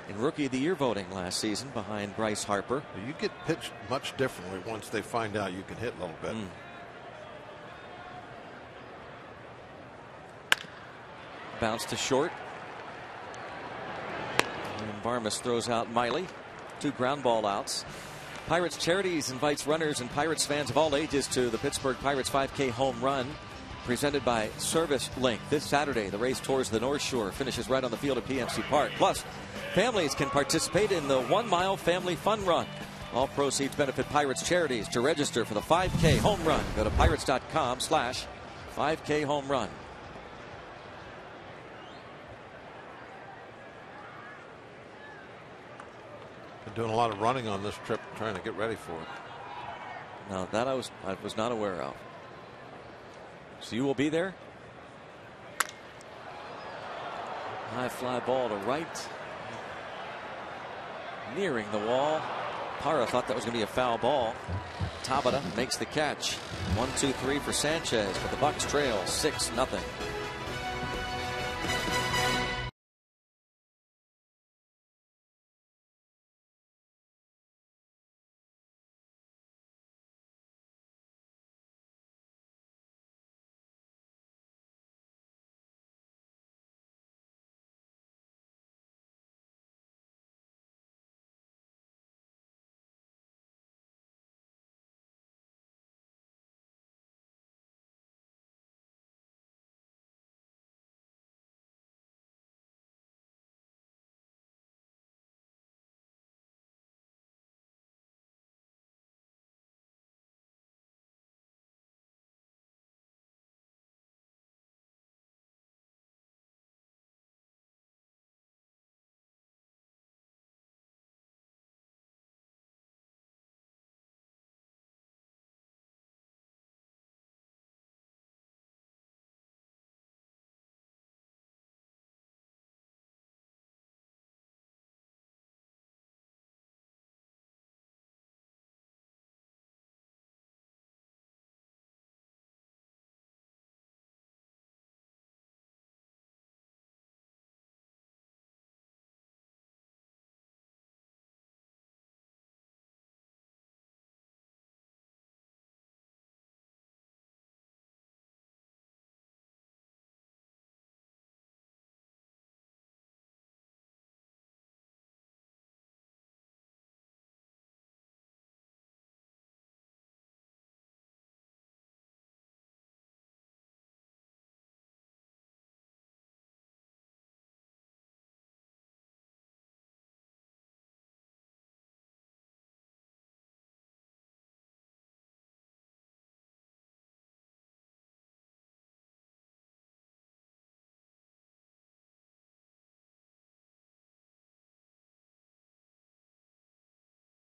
in rookie of the year voting last season behind Bryce Harper. You get pitched much differently once they find out you can hit a little bit. Bounce to short. And Barmas throws out Miley. 2 ground ball outs. Pirates Charities invites runners and Pirates fans of all ages to the Pittsburgh Pirates 5K home run, presented by Service Link. This Saturday, the race tours the North Shore finishes right on the field at PNC Park. Plus, families can participate in the 1 mile family fun run. All proceeds benefit Pirates Charities. To register for the 5K home run, go to pirates.com/5K home run. Been doing a lot of running on this trip, trying to get ready for it. Now that I was not aware of. So you will be there. High fly ball to right, nearing the wall. Parra thought that was going to be a foul ball. Tabata makes the catch. 1-2-3 for Sanchez, but the Bucks trail 6-0.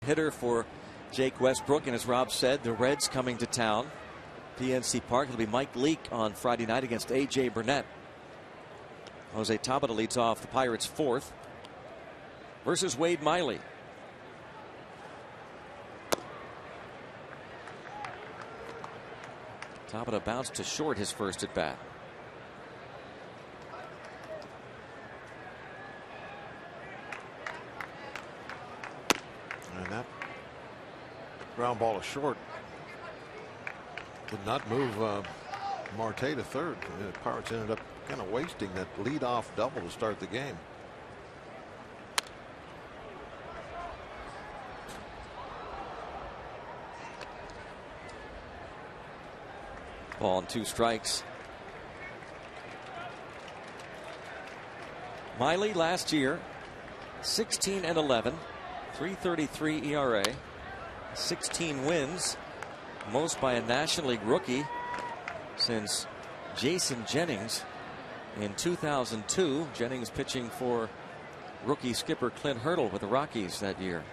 hitter for Jake Westbrook. And as Rob said, the Reds coming to town. PNC Park. It'll be Mike Leake on Friday night against A.J. Burnett. Jose Tabata leads off the Pirates' fourth versus Wade Miley. Tabata bounced to short his first at bat. And that ground ball to short did not move Marte to third. The Pirates ended up kind of wasting that leadoff double to start the game. Ball and 2 strikes. Miley last year 16-11, 3.33 ERA, 16 wins, most by a National League rookie since Jason Jennings in 2002. Jennings pitching for rookie skipper Clint Hurdle with the Rockies that year.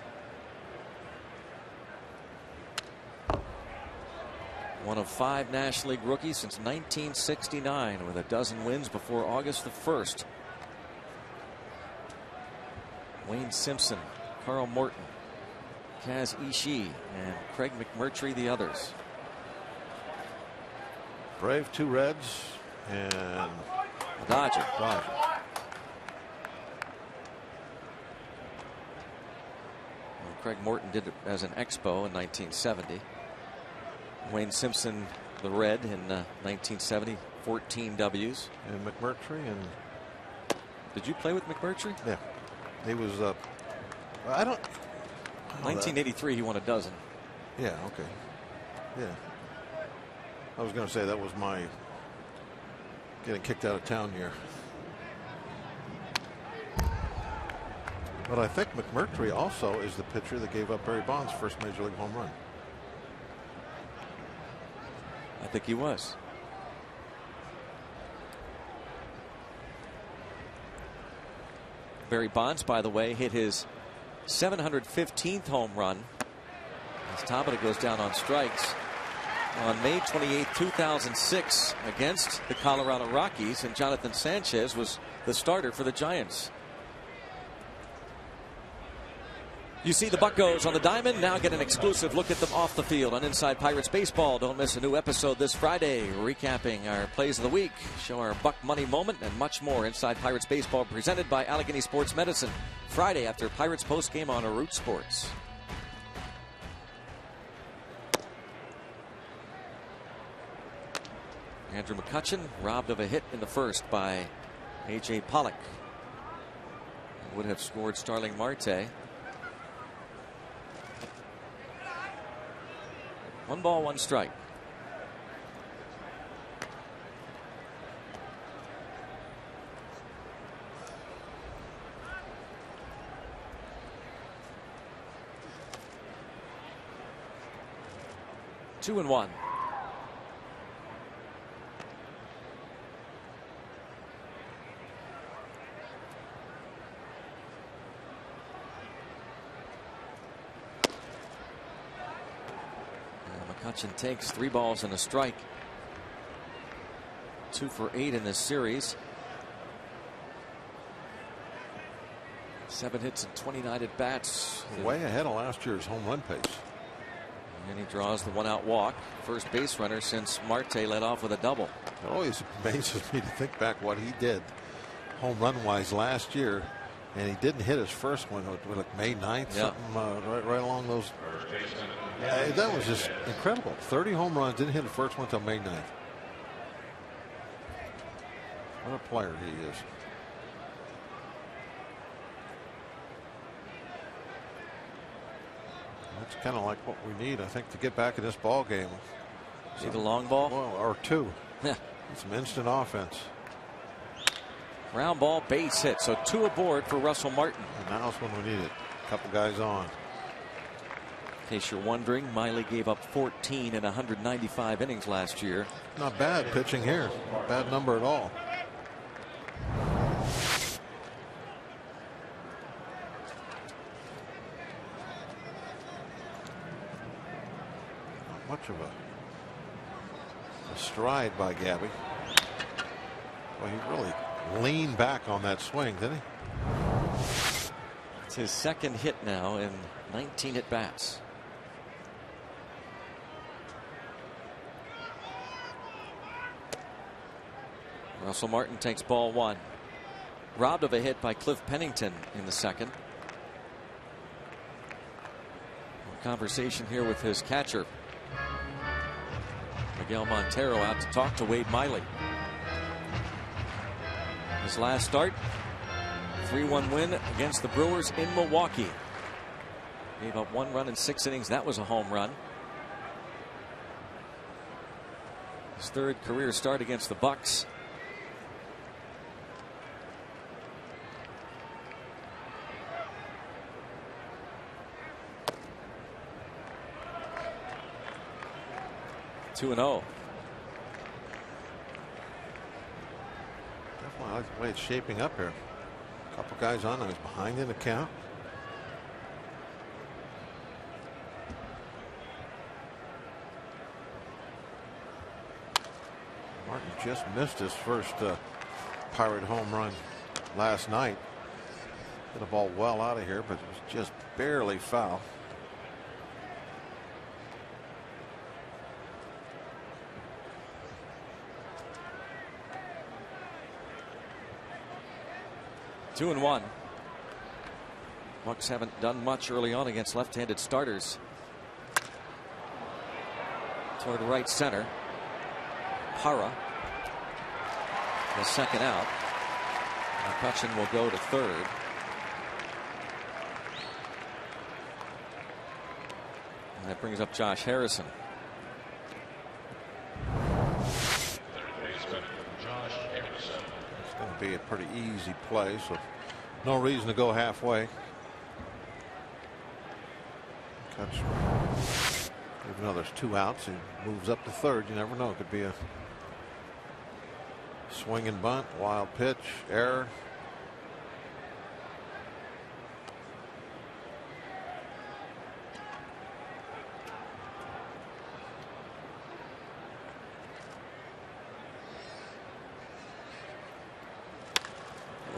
One of 5 National League rookies since 1969 with a dozen wins before August the 1st. Wayne Simpson, Carl Morton, Kaz Ishii, and Craig McMurtry the others. Brave, 2 Reds, and a Dodger. Well, Craig Morton did it as an Expo in 1970. Wayne Simpson, the Red, in 1970, 14 W's. And McMurtry. And did you play with McMurtry? Yeah, he was. I don't. 1983, he won a dozen. Yeah. Okay. Yeah. I was going to say that was my getting kicked out of town year. But I think McMurtry also is the pitcher that gave up Barry Bonds' first major league home run. I think he was. Barry Bonds, by the way, hit his 715th home run as Tabata goes down on strikes on May 28, 2006 against the Colorado Rockies, and Jonathan Sanchez was the starter for the Giants. You see the Buccos on the diamond. Now get an exclusive look at them off the field on Inside Pirates Baseball. Don't miss a new episode this Friday, recapping our plays of the week, show our Buck Money moment, and much more. Inside Pirates Baseball presented by Allegheny Sports Medicine. Friday after Pirates postgame on Root Sports. Andrew McCutchen robbed of a hit in the first by A.J. Pollock. Would have scored Starling Marte. 1 ball, 1 strike. Two and 1. McCutchen takes 3 balls and a strike. 2 for 8 in this series. 7 hits and 29 at bats. Way ahead of last year's home run pace. And he draws the 1-out walk. First base runner since Marte led off with a double. It always amazes me to think back what he did home run wise last year. And he didn't hit his first one like May 9th, something right along those. That was just incredible. 30 home runs, didn't hit the first one until May 9th. What a player he is. That's kind of like what we need, I think, to get back in this ball game. See the long ball? Well, or 2. Yeah. Some instant offense. Ground ball, base hit. So 2 aboard for Russell Martin. And now's when we need it. A couple guys on. In case you're wondering, Miley gave up 14 in 195 innings last year. Not bad pitching here. Not bad number at all. Much of a stride by Gabby. Well, he really leaned back on that swing, didn't he? It's his second hit now in 19 at bats. Russell Martin takes ball one. Robbed of a hit by Cliff Pennington in the second. A conversation here with his catcher, Miguel Montero, out to talk to Wade Miley. His last start, 3-1 win against the Brewers in Milwaukee. Gave up 1 run in 6 innings. That was a home run. His 3rd career start against the Bucks. Two and 0. Definitely like the way it's shaping up here. A couple guys on him. He's behind in the count. Martin just missed his first Pirate home run last night. Hit a ball well out of here, but it was just barely foul. Two and 1. Bucks haven't done much early on against left-handed starters. Toward right center. Para. The second out. McCutchen will go to third. And that brings up Josh Harrison. It's going to be a pretty easy play, so no reason to go halfway. Even though there's 2 outs, he moves up to third. You never know. It could be a swing and bunt, wild pitch, error.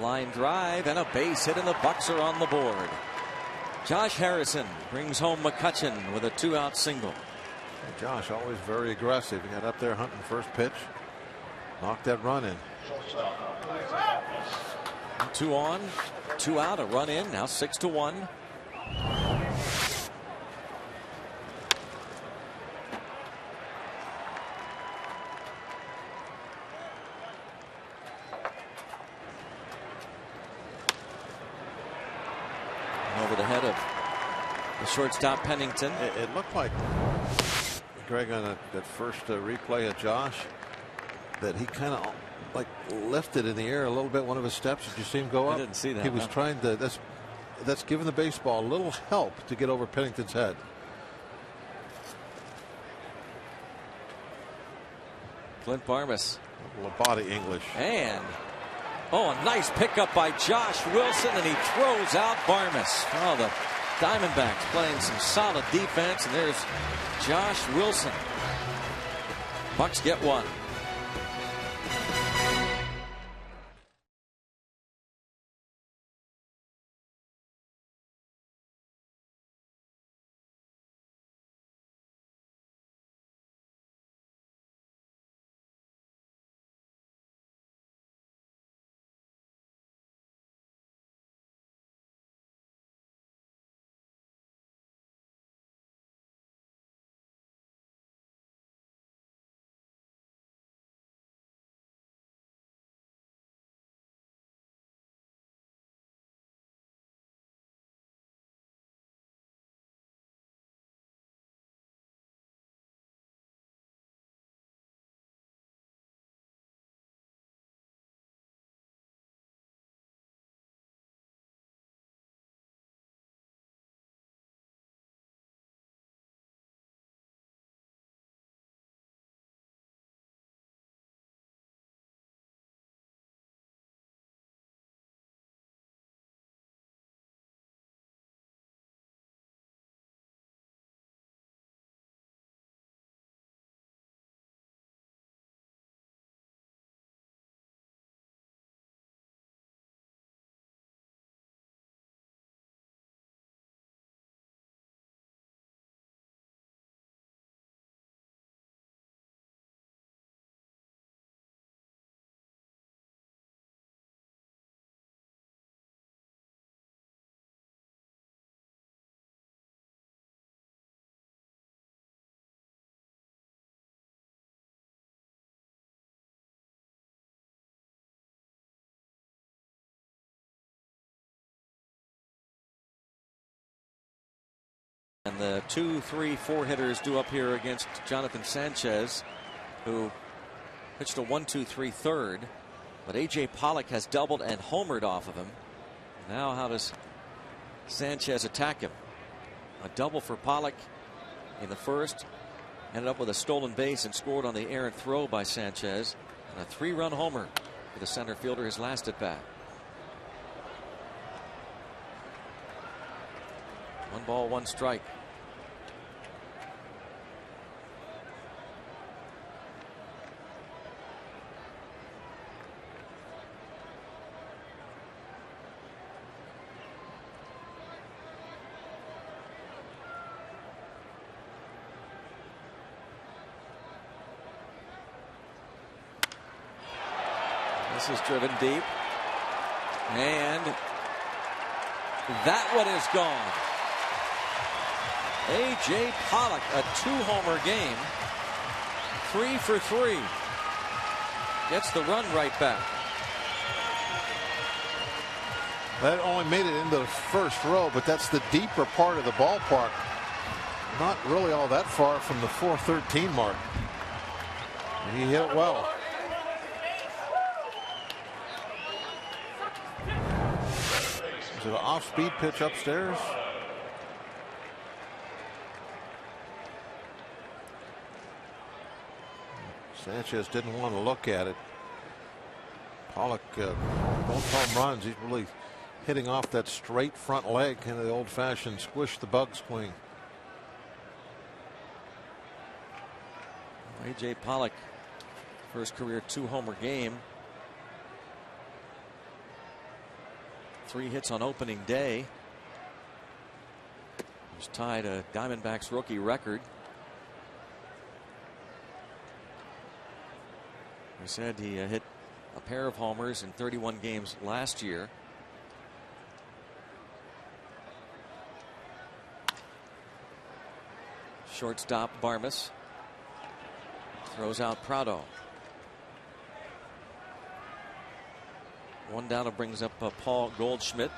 Line drive and a base hit, and the Bucks are on the board. Josh Harrison brings home McCutchen with a 2-out single. Josh always very aggressive. He got up there hunting first pitch, knocked that run in. 2 on, 2 out, a run in. Now 6-1. Over the head of the shortstop Pennington. It looked like, Greg, on that first replay of Josh, that he kind of like lifted in the air a little bit, one of his steps. Did you see him go up? I didn't see that. He was trying to, that's giving the baseball a little help to get over Pennington's head. Clint Barmas. Labate English. And oh, a nice pickup by Josh Wilson, and he throws out Barmas. Oh, the Diamondbacks playing some solid defense, and there's Josh Wilson. Bucks get 1. And the 2, 3, 4 hitters due up here against Jonathan Sanchez, who pitched a 1-2-3 third. But A.J. Pollock has doubled and homered off of him. Now how does Sanchez attack him? A double for Pollock in the first. Ended up with a stolen base and scored on the errant throw by Sanchez. And a 3-run homer for the center fielder his last at bat. 1 ball, 1 strike. This is driven deep. And that one is gone. A.J. Pollock, a 2-homer game. 3 for 3. Gets the run right back. That only made it into the first row, but that's the deeper part of the ballpark. Not really all that far from the 413 mark. And he hit it well. Is it an off-speed pitch upstairs? Sanchez didn't want to look at it. Pollock, both home runs. He's really hitting off that straight front leg, kind of the old-fashioned squish the bug swing. A.J. Pollock, first career 2-homer game. 3 hits on opening day. He's tied a Diamondbacks rookie record. We said he hit a pair of homers in 31 games last year. Shortstop Barmes throws out Prado. 1 down, and brings up Paul Goldschmidt.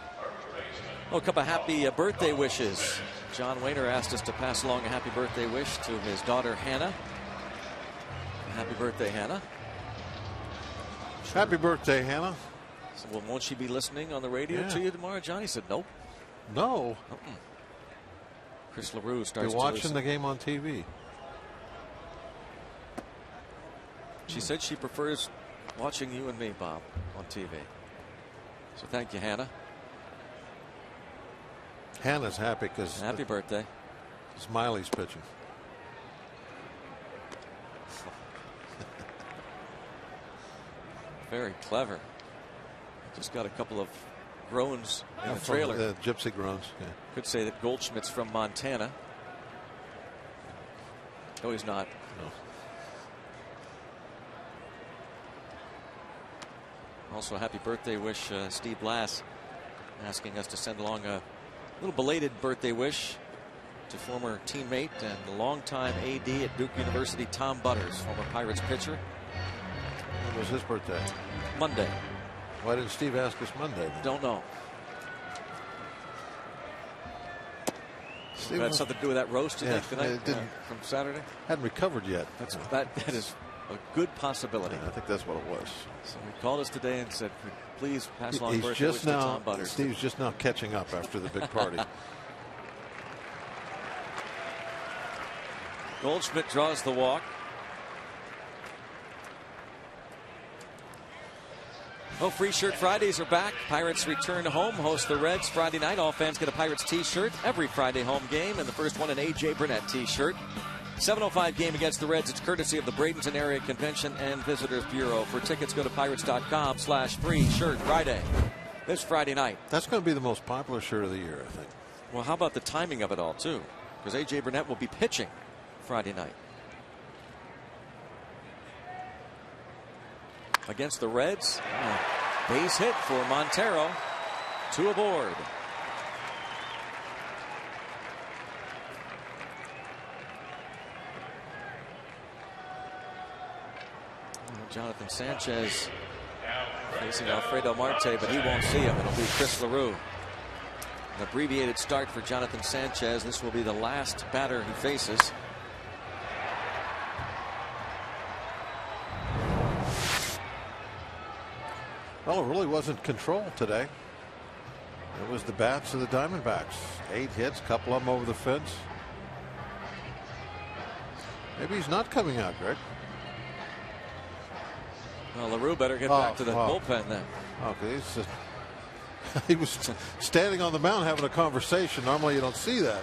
Oh, a couple of happy birthday wishes. John Wayner asked us to pass along a happy birthday wish to his daughter Hannah. Happy birthday, Hannah. Happy birthday, Hannah. So, well, won't she be listening on the radio to you tomorrow, John? He said nope. No. Chris LaRue starts You're watching the game on TV. She said she prefers watching you and me, Bob, on TV. So thank you, Hannah. Hannah's happy because happy birthday. Smiley's pitching. Very clever. Just got a couple of groans in the trailer. The gypsy groans. Yeah. Could say that Goldschmidt's from Montana. No, he's not. No. Also, happy birthday wish, Steve Blass, asking us to send along a little belated birthday wish to former teammate and longtime AD at Duke University, Tom Butters, former Pirates pitcher. When was his birthday? Monday. Why didn't Steve ask us Monday then? Don't know. Steve had something to do with that roast tonight from Saturday? Hadn't recovered yet. That is a good possibility. Yeah, I think that's what it was. So he called us today and said, please pass along birthday wish to Tom Butters. Steve's just now catching up after the big party. Goldschmidt draws the walk. Oh, Free Shirt Fridays are back. Pirates return home, host the Reds Friday night. All fans get a Pirates t-shirt every Friday home game, and the first one an A.J. Burnett t-shirt. 7:05 game against the Reds. It's courtesy of the Bradenton Area Convention and Visitors Bureau. For tickets, go to pirates.com/Free Shirt Friday. This Friday night. That's going to be the most popular shirt of the year, I think. Well, how about the timing of it all, too? Because A.J. Burnett will be pitching Friday night against the Reds. Base hit for Montero. 2 aboard. Jonathan Sanchez facing Alfredo Marte, but he won't see him. It'll be Chris LaRue. An abbreviated start for Jonathan Sanchez. This will be the last batter he faces. Well, it really wasn't controlled today. It was the bats of the Diamondbacks. 8 hits, couple of them over the fence. Maybe he's not coming out, Greg. Well, LaRue better get back to the bullpen then. Okay, he was standing on the mound having a conversation. Normally you don't see that.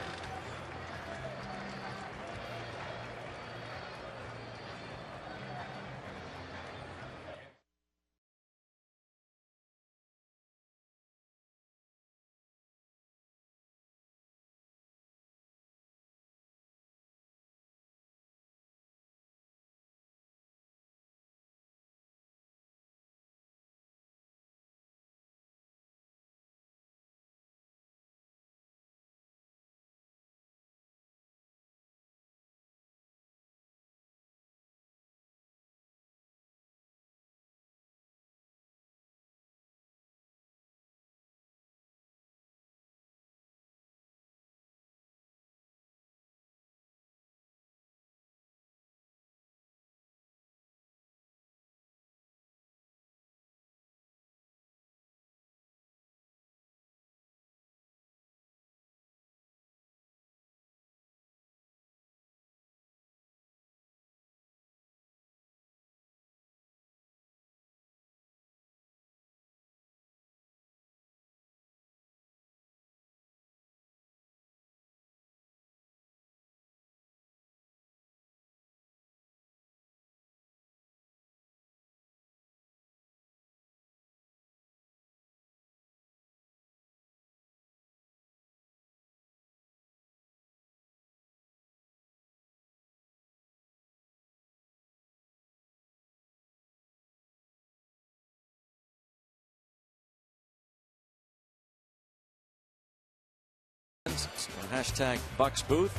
Hashtag Bucks Booth.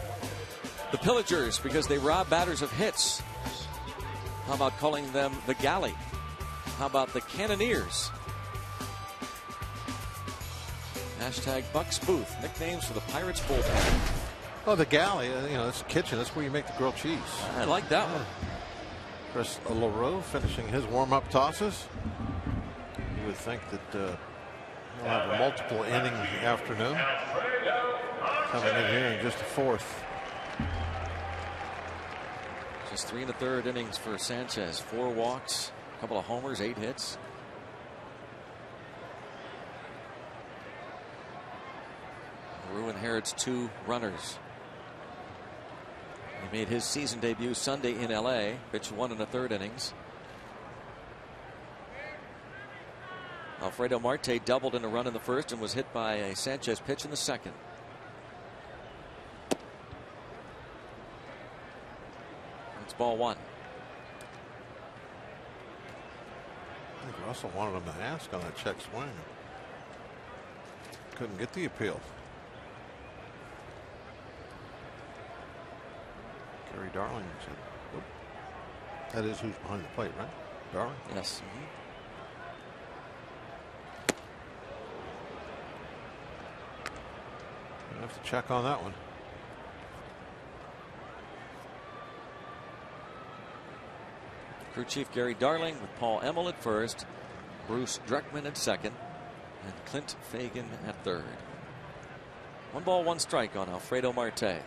The Pillagers, because they rob batters of hits. How about calling them the Galley? How about the Cannoneers? Hashtag Bucks Booth. Nicknames for the Pirates bullpen. Oh, the Galley, it's the kitchen. That's where you make the grilled cheese. I like that one. Chris LaRue finishing his warm-up tosses. You would think that he'll have a multiple inning afternoon. Coming in here in just the 4th. Just 3 1/3 innings for Sanchez. 4 walks, a couple of homers, 8 hits. LaRue inherits 2 runners. He made his season debut Sunday in LA. Pitched 1 1/3 innings. Alfredo Marte doubled in a run in the first and was hit by a Sanchez pitch in the second. It's ball 1. I think Russell wanted him to ask on that check swing. Couldn't get the appeal. Gary Darling said, "Nope." That is who's behind the plate, right? Darling? Yes. I have to check on that one. Crew chief Gary Darling with Paul Emmel at first, Bruce Dreckman at second, and Clint Fagan at third. 1 ball, 1 strike on Alfredo Marte. And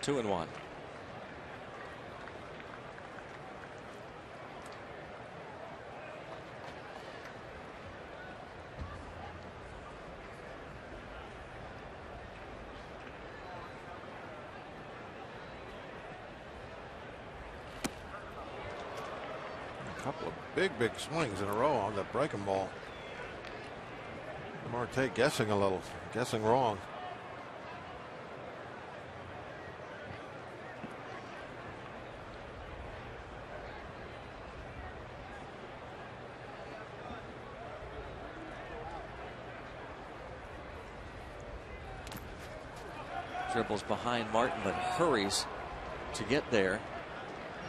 2-1. A couple of big swings in a row on that breaking ball. Marte guessing a little, guessing wrong. Dribbles behind Martin, but hurries to get there.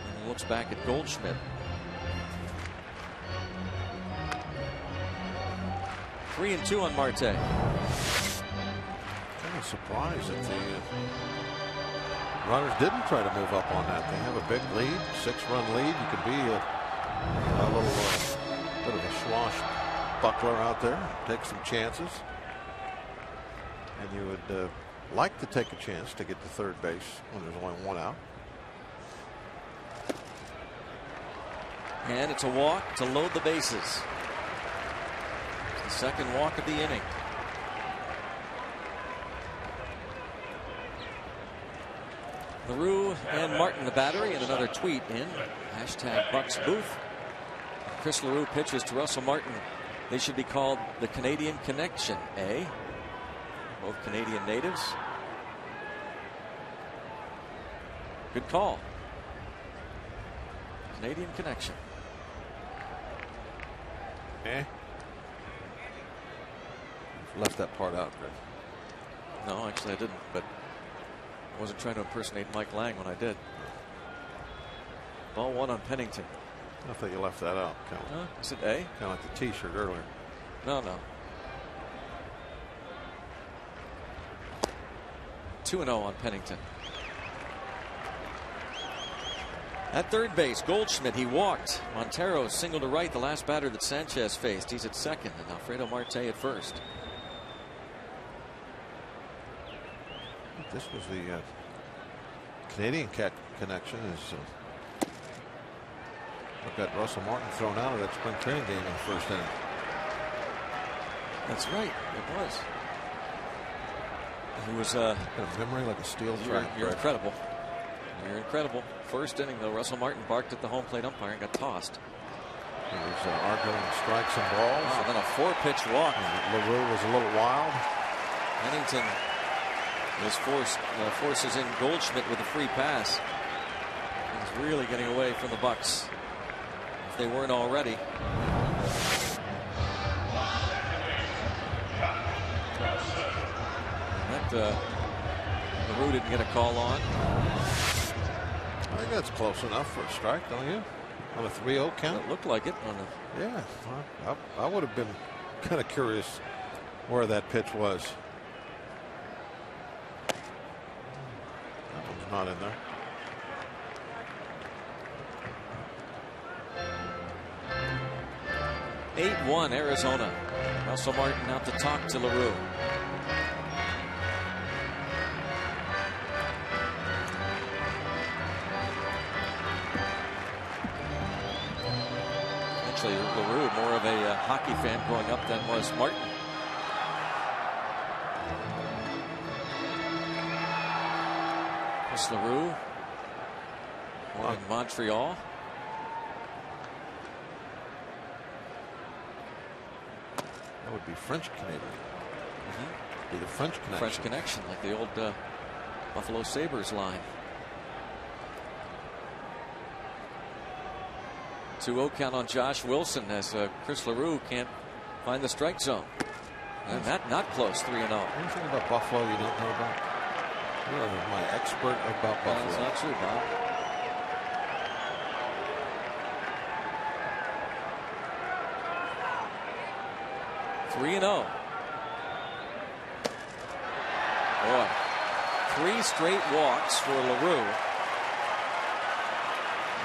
And looks back at Goldschmidt. 3-2 on Marte. Kind of surprised that the runners didn't try to move up on that. They have a big lead, 6-run lead. You could be a little bit of a swashbuckler out there, take some chances. And you would like to take a chance to get to third base when there's only one out. And it's a walk to load the bases. The second walk of the inning. LaRue and Martin the battery, and another tweet in #BucksBooth. Chris LaRue pitches to Russell Martin. They should be called the Canadian Connection, eh? Both Canadian natives. Good call. Canadian Connection. Eh? Left that part out, Greg. No, actually I didn't, but I wasn't trying to impersonate Mike Lang when I did. Ball 1 on Pennington. I thought you left that out. Is it A? Kind of like the T-shirt earlier. No. 2-0 on Pennington. At third base, Goldschmidt, he walked. Montero single to right, the last batter that Sanchez faced. He's at second, and Alfredo Marte at first. This was the Canadian Connection. I've got Russell Martin thrown out of that spring training game in the first inning. That's right, it was. He was got a memory like a steel trap. You're incredible. You're incredible. First inning, though, Russell Martin barked at the home plate umpire and got tossed. He was arguing strikes and balls. And then a 4-pitch walk. LaRue was a little wild. Pennington forces in Goldschmidt with a free pass. He's really getting away from the Bucks, if they weren't already. That LaRue didn't get a call on. I think that's close enough for a strike, don't you? On a 3-0 count? It looked like it. Yeah, I would have been kind of curious where that pitch was. That one's not in there. 8-1 Arizona. Russell Martin out to talk to LaRue. Actually, LaRue more of a hockey fan growing up than was Martin. Chris LaRue, born in Montreal. That would be French Canadian. Be the French Connection. French Connection, like the old Buffalo Sabres line. 2-0 count on Josh Wilson as Chris LaRue can't find the strike zone. And that not close, 3-0. Anything about Buffalo you don't know about? You're my expert about Buffalo. That's not true, Bob. Boy, 3 straight walks for LaRue.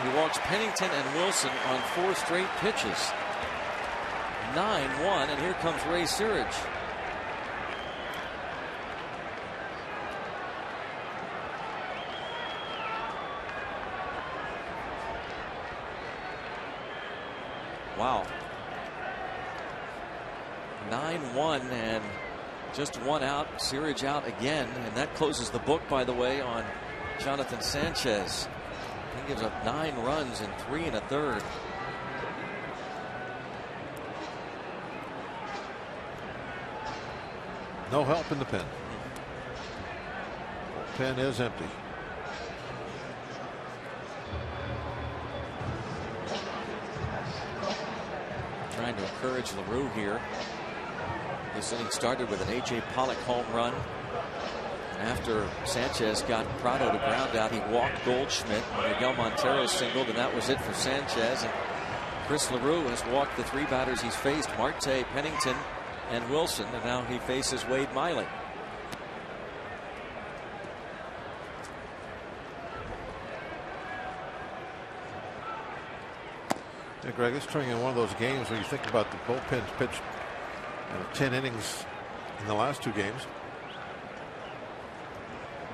He walks Pennington and Wilson on 4 straight pitches. 9-1, and here comes Ray Searage. Wow. 9-1 and just 1 out. Searage out again, and that closes the book, by the way, on Jonathan Sanchez. He gives up 9 runs in 3 1/3. No help in the pen. Pen is empty. Trying to encourage LaRue here. This inning started with an A.J. Pollock home run. And after Sanchez got Prado to ground out, he walked Goldschmidt. Miguel Montero singled, and that was it for Sanchez. And Chris LaRue has walked the 3 batters he's faced: Marte, Pennington, and Wilson, and now he faces Wade Miley. Yeah, Greg, it's turning into one of those games where you think about the bullpen's pitched 10 innings in the last 2 games.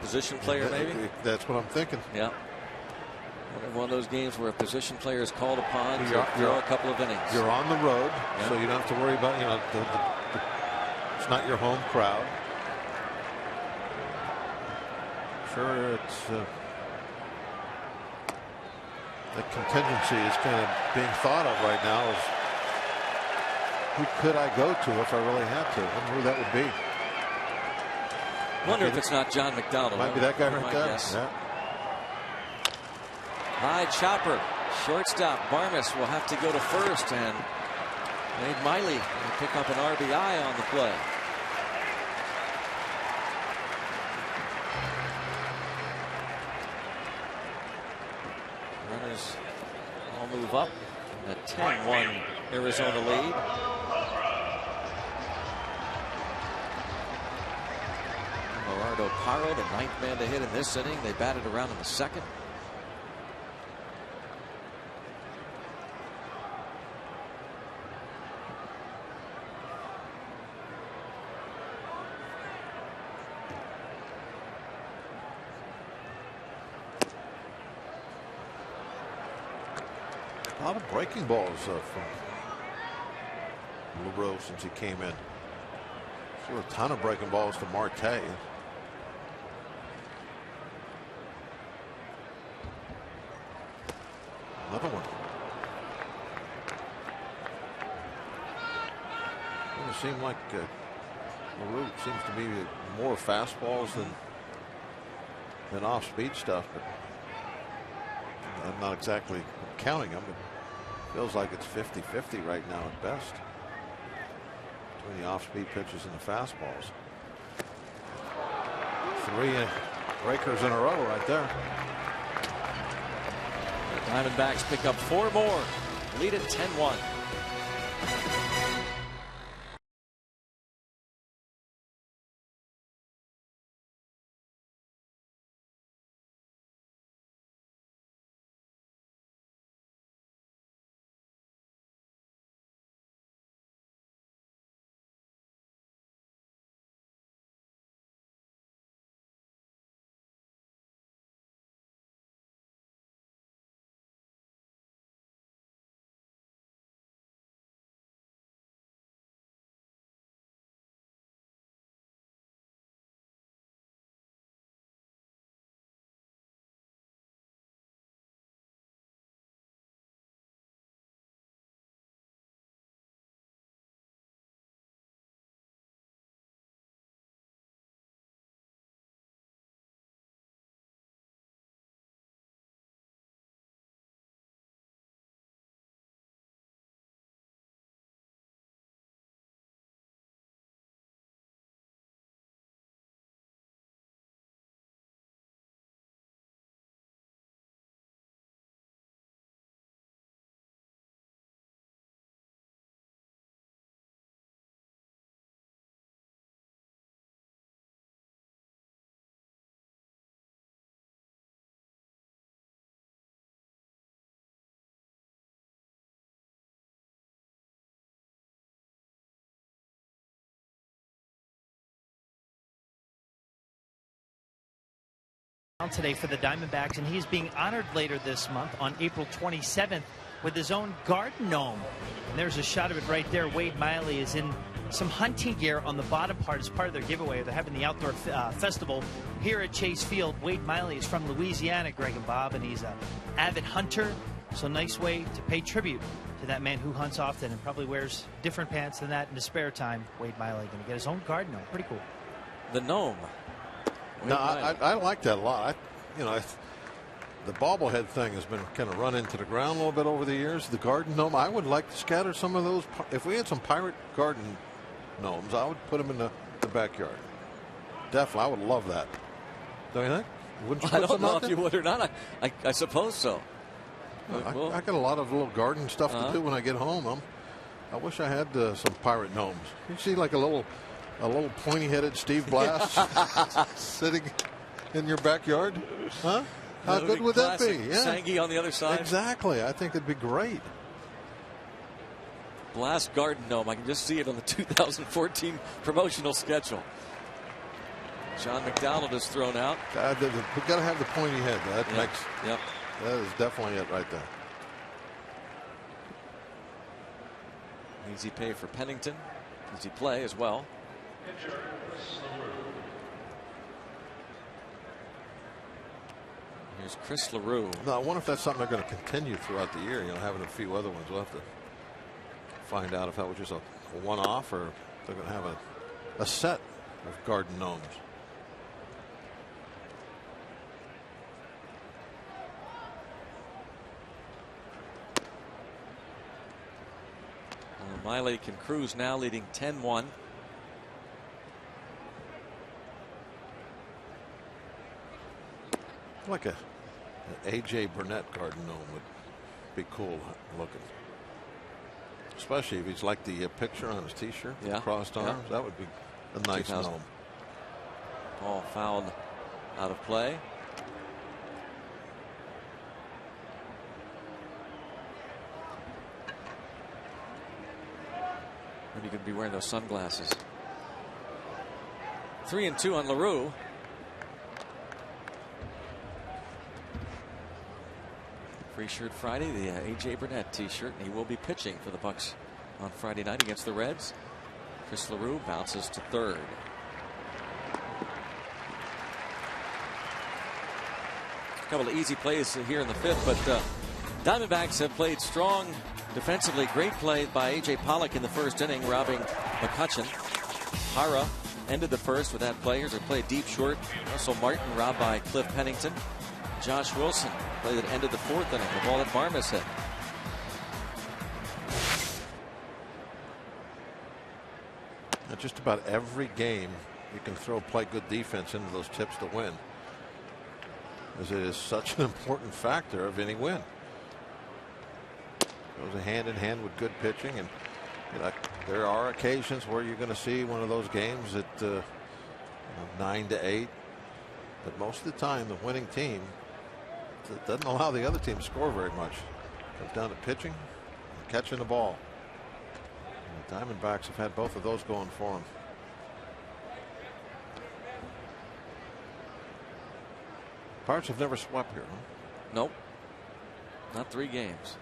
Position player, maybe? That's what I'm thinking. Yeah. One of those games where a position player is called upon to throw a couple of innings. You're on the road, so you don't have to worry about, it's not your home crowd. Sure, it's the contingency is kind of being thought of right now is who could I go to if I really had to? I wonder who that would be. Wonder if it's not John McDonald. Might be that guy right there. Yeah. High chopper, shortstop. Barmes will have to go to first, and Wade Miley will pick up an RBI on the play. Runners all move up. A 10-1 Arizona lead. Gerardo Parra, the 9th man to hit in this inning. They batted around in the 2nd. A lot of breaking balls from LeBron since he came in. Threw a ton of breaking balls to Marte. Another one. It seemed like LaRue seems to be more fastballs than off-speed stuff, but I'm not exactly counting them, but feels like it's 50-50 right now at best between the off-speed pitches and the fastballs. 3 breakers in a row right there. The Diamondbacks pick up 4 more, lead at 10-1. Today for the Diamondbacks, and he's being honored later this month on April 27th with his own garden gnome. And there's a shot of it right there. Wade Miley is in some hunting gear on the bottom part as part of their giveaway. They're having the outdoor festival here at Chase Field. Wade Miley is from Louisiana, Greg and Bob, and he's an avid hunter. So nice way to pay tribute to that man who hunts often and probably wears different pants than that in his spare time. Wade Miley going to get his own garden gnome. Pretty cool. The gnome. No, I like that a lot. The bobblehead thing has been kind of run into the ground a little bit over the years. The garden gnome, I would like to scatter some of those. If we had some pirate garden gnomes, I would put them in the backyard. Definitely, I would love that. Don't you think? Wouldn't you put I don't some know out if you would or not. I suppose so. I got a lot of little garden stuff to do when I get home. I wish I had some pirate gnomes. You see like a little pointy-headed Steve Blass sitting in your backyard, huh? How good would that be? Yeah. Sangy on the other side. Exactly. I think it'd be great. Blast Garden Gnome. I can just see it on the 2014 promotional schedule. John McDonald is thrown out. We've got to have the pointy head. That is definitely it right there. Easy pay for Pennington. Easy play as well. Here's Chris LaRue. Now, I wonder if that's something they're going to continue throughout the year. Having a few other ones. We'll have to find out if that was just a one-off or they're going to have a set of garden gnomes. Miley can cruise now, leading 10-1. Like an AJ Burnett garden gnome would be cool looking. Especially if he's like the picture on his t-shirt, crossed arms. That would be a nice gnome. Ball fouled out of play. Maybe you could be wearing those sunglasses. 3-2 on LaRue. Free Shirt Friday, the AJ Burnett t-shirt, and he will be pitching for the Bucks on Friday night against the Reds. Chris LaRue bounces to third. A couple of easy plays here in the fifth, but Diamondbacks have played strong defensively. Great play by A.J. Pollock in the first inning, robbing McCutchen. Hara ended the first with that play. Here's a play deep short. Russell Martin robbed by Cliff Pennington. Josh Wilson, play that ended the fourth inning. The ball that Barmes hit. Just about every game you can play good defense into those tips to win, as it is such an important factor of any win. Goes hand in hand with good pitching, and there are occasions where you're going to see one of those games at 9-8, but most of the time the winning team doesn't allow the other team to score very much. Comes down to pitching and catching the ball. And the Diamondbacks have had both of those going for them. Pirates have never swept here, huh? Nope. Not 3 games.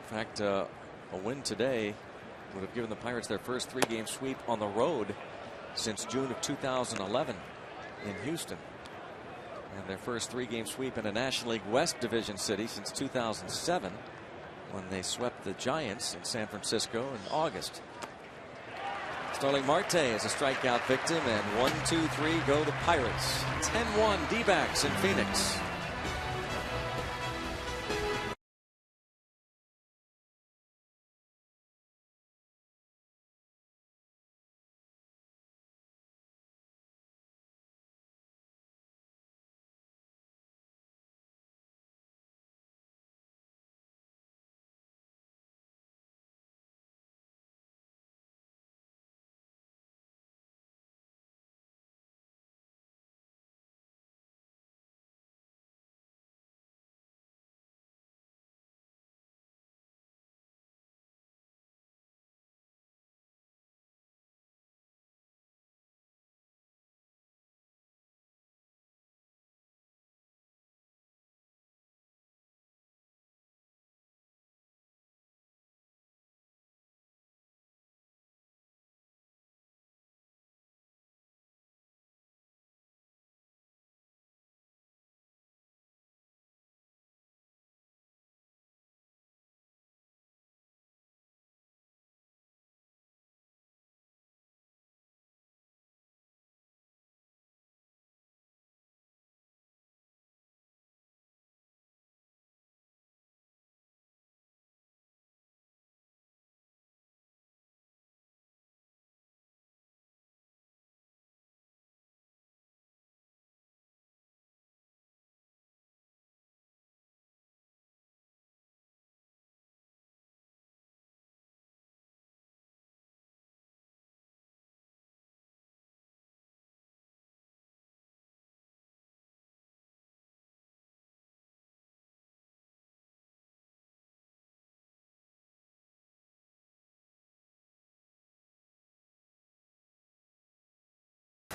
In fact, a win today would have given the Pirates their first 3-game sweep on the road since June of 2011 in Houston, and their first 3-game sweep in a National League West division city since 2007 when they swept the Giants in San Francisco in August. Starling Marte is a strikeout victim, and 1, 2, 3 go the Pirates. 10-1 D-backs in Phoenix.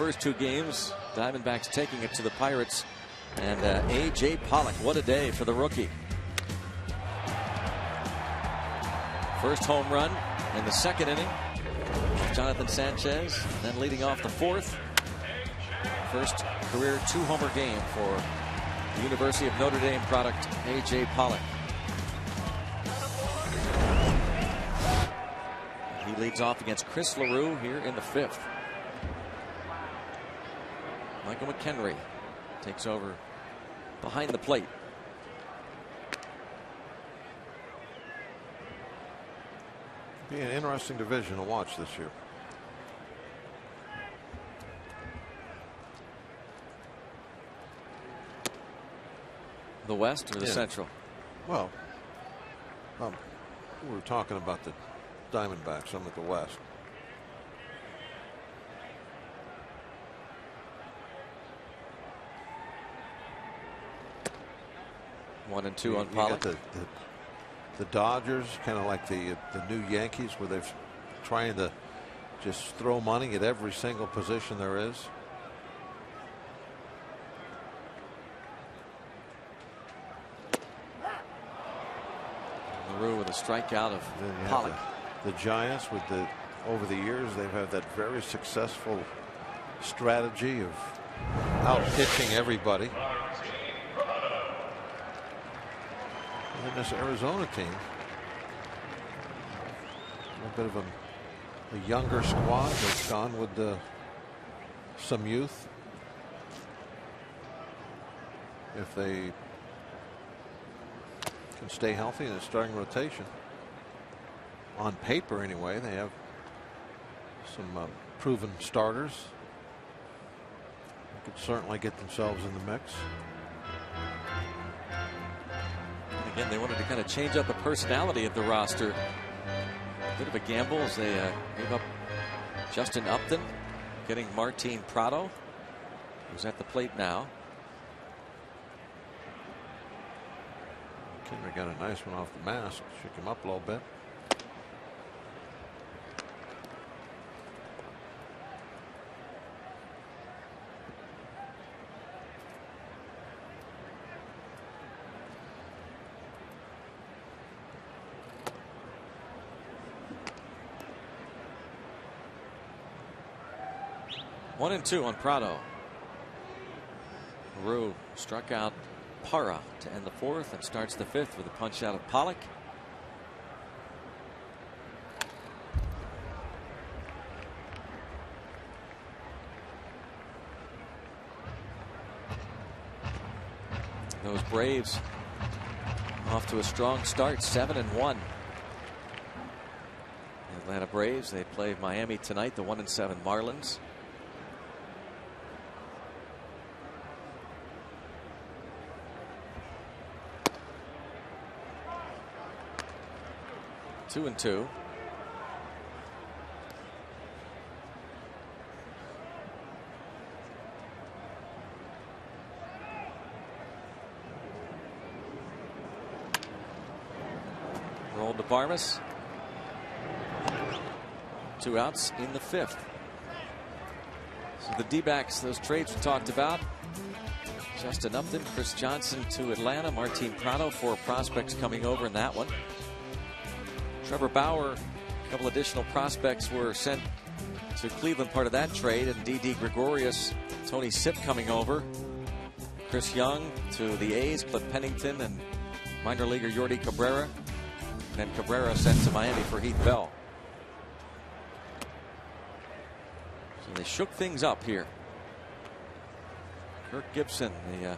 first 2 games. Diamondbacks taking it to the Pirates. And A.J. Pollock, what a day for the rookie. First home run in the 2nd inning. Jonathan Sanchez, then leading off the 4th. First career 2-homer game for the University of Notre Dame product, A.J. Pollock. He leads off against Chris LaRue here in the 5th. Michael McHenry takes over behind the plate. Be an interesting division to watch this year. The West or the Central? Well, we were talking about the Diamondbacks. I'm at the West. One and two on Pollock. You got the Dodgers, kind of like the new Yankees, where they're trying to just throw money at every single position there is. LaRue with a strikeout of Pollock. The Giants, over the years, they've had that very successful strategy of out pitching everybody. And then this Arizona team, a bit of a younger squad that's gone with some youth. If they can stay healthy in the starting rotation, on paper anyway, they have some proven starters. They could certainly get themselves in the mix. And again, they wanted to kind of change up the personality of the roster. A bit of a gamble as they gave up Justin Upton, getting Martin Prado, who's at the plate now. Henry got a nice one off the mask, shook him up a little bit. One and two on Prado. LaRue struck out Parra to end the 4th and starts the 5th with a punch out of Pollock. Those Braves off to a strong start, 7-1. The Atlanta Braves, they play Miami tonight, the 1-7 Marlins. Two and two. Rolled to Barmes. 2 outs in the 5th. So the D-backs, those trades we talked about. Justin Upton, Chris Johnson to Atlanta, Martin Prado, 4 prospects coming over in that one. Trevor Bauer, a couple additional prospects were sent to Cleveland, part of that trade, and D.D. Gregorius, Tony Sipp coming over. Chris Young to the A's, Cliff Pennington, and minor leaguer Yordi Cabrera. And Cabrera sent to Miami for Heath Bell. So they shook things up here. Kirk Gibson, the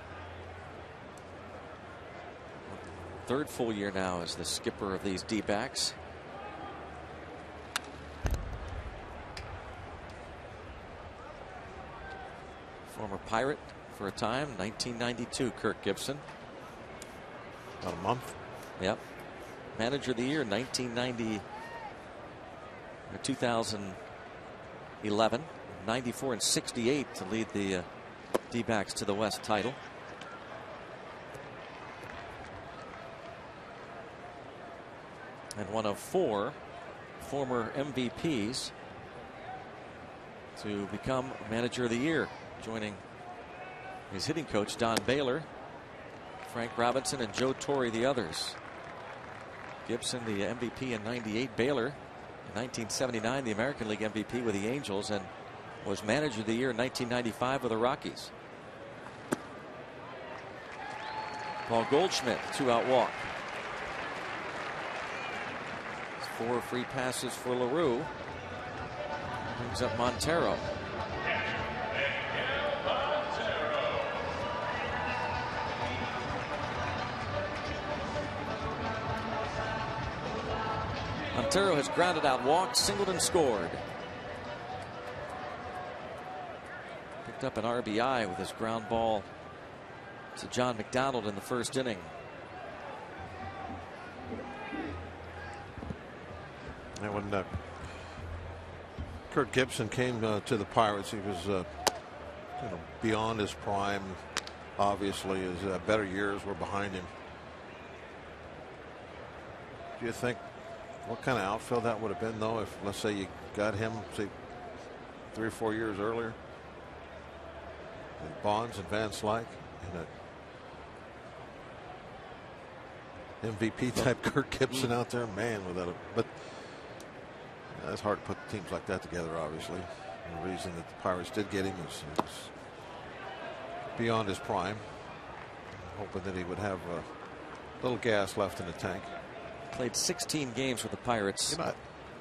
3rd full year now as the skipper of these D-backs. Former Pirate for a time, 1992, Kirk Gibson. About a month. Yep. Manager of the year, 1990, 2011, 94 and 68 to lead the D-backs to the West title. And one of 4 former MVPs to become Manager of the Year, joining his hitting coach Don Baylor, Frank Robinson, and Joe Torre, the others. Gibson, the MVP in '98, Baylor in 1979, the American League MVP with the Angels, and was Manager of the Year in 1995 with the Rockies. Paul Goldschmidt, 2-out walk. 4 free passes for LaRue. Brings up Montero. Montero has grounded out, walked, singled, and scored. Picked up an RBI with his ground ball to John McDonald in the first inning. And when Kurt Gibson came to the Pirates, he was beyond his prime. Obviously, his better years were behind him. Do you think what kind of outfield that would have been, though, if, let's say, you got him, say, 3 or 4 years earlier? Bonds and Van Slyke and MVP type Kurt Gibson out there, man, but it's hard to put teams like that together, obviously. And the reason that the Pirates did get him is beyond his prime. Hoping that he would have a little gas left in the tank. Played 16 games with the Pirates.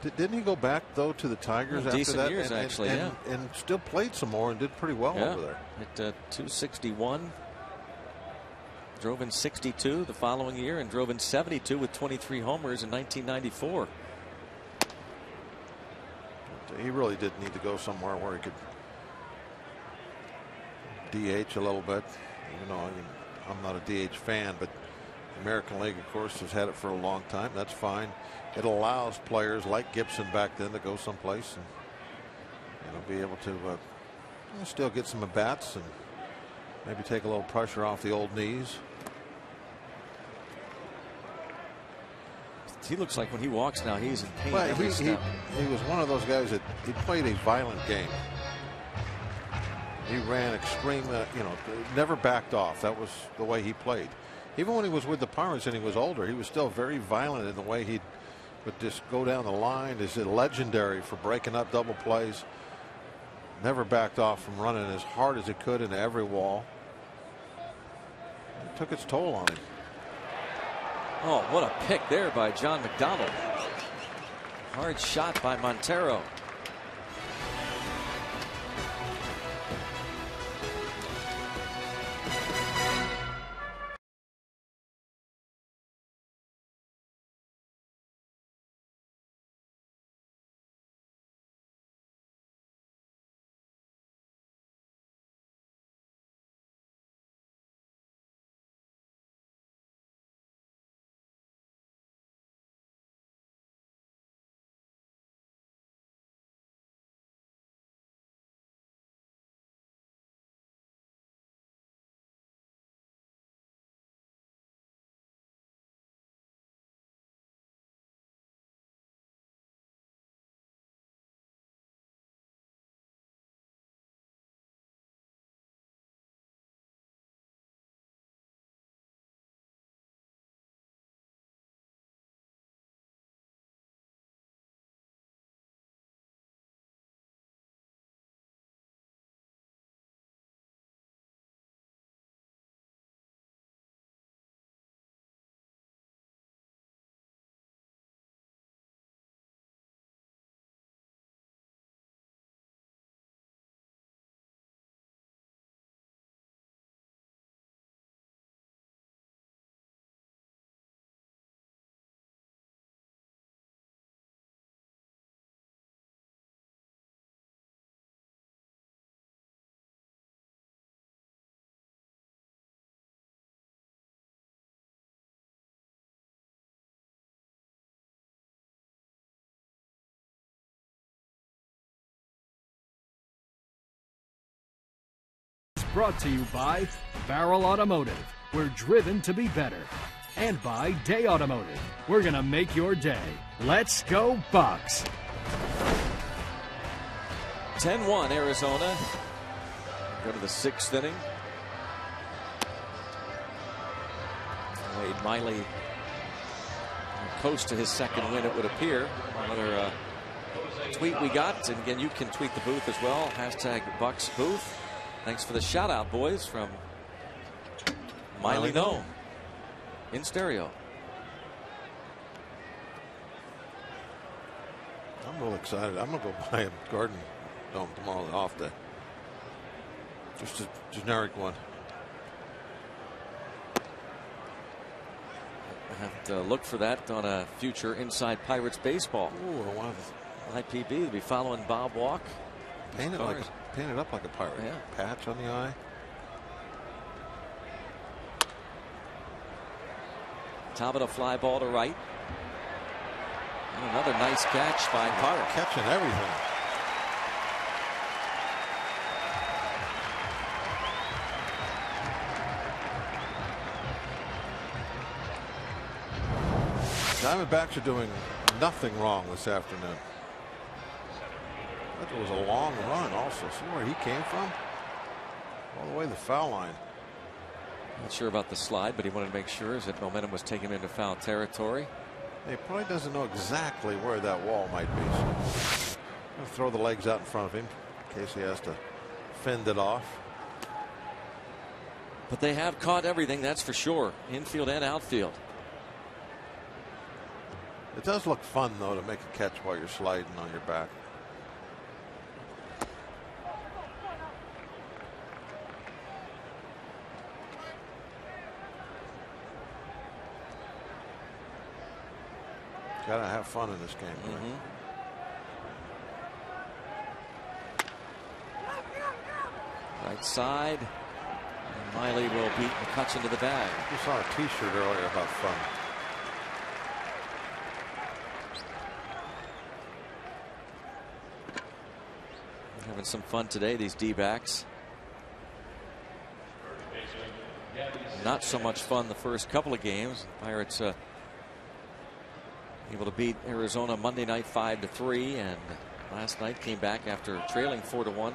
Didn't he go back, though, to the Tigers after decent that? Years, actually, yeah. And still played some more and did pretty well over there. At 261. Drove in 62 the following year and drove in 72 with 23 homers in 1994. He really did need to go somewhere where he could DH a little bit. Even though I'm not a DH fan, but the American League, of course, has had it for a long time. That's fine. It allows players like Gibson back then to go someplace and be able to still get some at bats and maybe take a little pressure off the old knees. He looks like when he walks now, he's in pain. Well, he was one of those guys that he played a violent game. He ran extreme, never backed off. That was the way he played. Even when he was with the Pirates and he was older, he was still very violent in the way he would just go down the line. Is legendary for breaking up double plays. Never backed off from running as hard as he could into every wall. It took its toll on him. Oh, what a pick there by John McDonald. Hard shot by Montero. Brought to you by Barrel Automotive. We're driven to be better. And by Day Automotive. We're going to make your day. Let's go Bucks. 10-1 Arizona. Go to the 6th inning. Wade Miley close to his 2nd win, it would appear. Another tweet we got, and again, you can tweet the booth as well. Hashtag Bucks Booth. Thanks for the shout out, boys, from Miley No in stereo. I'm real excited. I'm going to go buy a garden dome tomorrow, off day. Just a generic one. I have to look for that on a future Inside Pirates Baseball. Ooh, I want IPB to be following Bob Walk. paint it up like a pirate. Yeah. Patch on the eye. Top of a fly ball to right. And another nice catch by Parra. Catching everything. Diamondbacks are doing nothing wrong this afternoon. That was a long run also. See where he came from? All the way to the foul line. Not sure about the slide, but he wanted to make sure as that momentum was taken into foul territory. He probably doesn't know exactly where that wall might be. So I'm going to throw the legs out in front of him in case he has to fend it off. But they have caught everything, that's for sure. Infield and outfield. It does look fun, though, to make a catch while you're sliding on your back. Gotta have fun in this game. Right side. And Miley will beat McCutchen to the bag. You saw a T-shirt earlier about fun. Having some fun today, these D-backs. Not so much fun the first couple of games. Pirates able to beat Arizona Monday night 5-3, and last night came back after trailing 4-1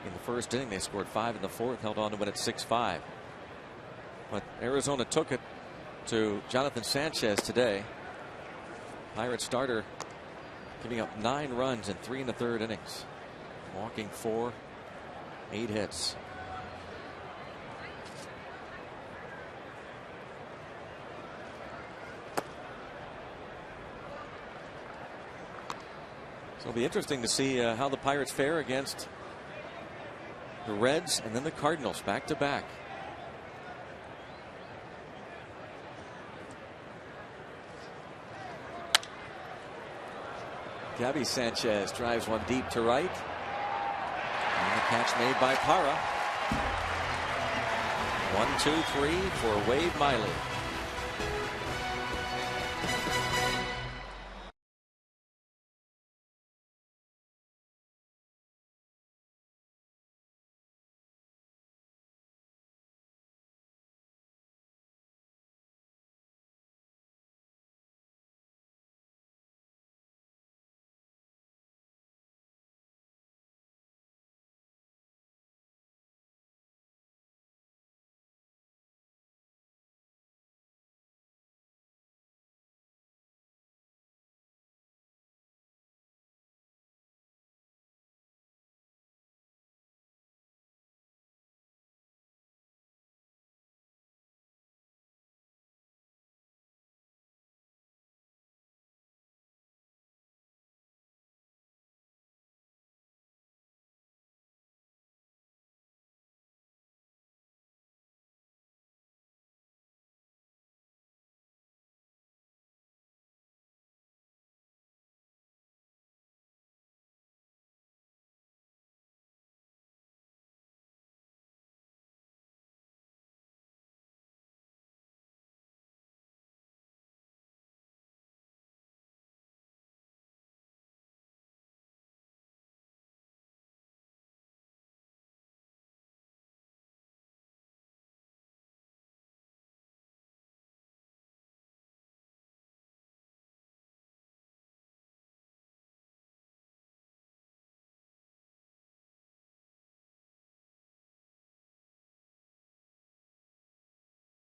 in the first inning. They scored 5 in the 4th, held on to win at 6-5. But Arizona took it to Jonathan Sanchez today. Pirate starter giving up 9 runs in 3 1/3 innings. Walking 4, 8 hits. So it'll be interesting to see how the Pirates fare against the Reds and then the Cardinals back to back. Gabby Sanchez drives one deep to right. And the catch made by Parra. 1-2-3 for Wade Miley.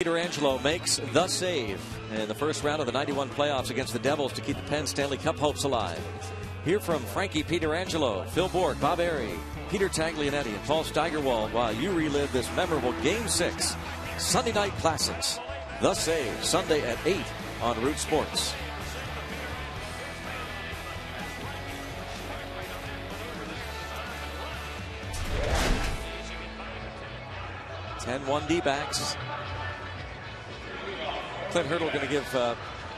Angelo makes the save in the first round of the 91 playoffs against the Devils to keep the Penn Stanley Cup hopes alive. Hear from Frankie Pietrangelo, Phil Bourque, Bob Arie, Peter Taglianetti, and Paul Steigerwald while you relive this memorable Game 6 Sunday Night Classics. The Save, Sunday at 8 on Root Sports. (10-1) D-backs. Clint Hurdle going to give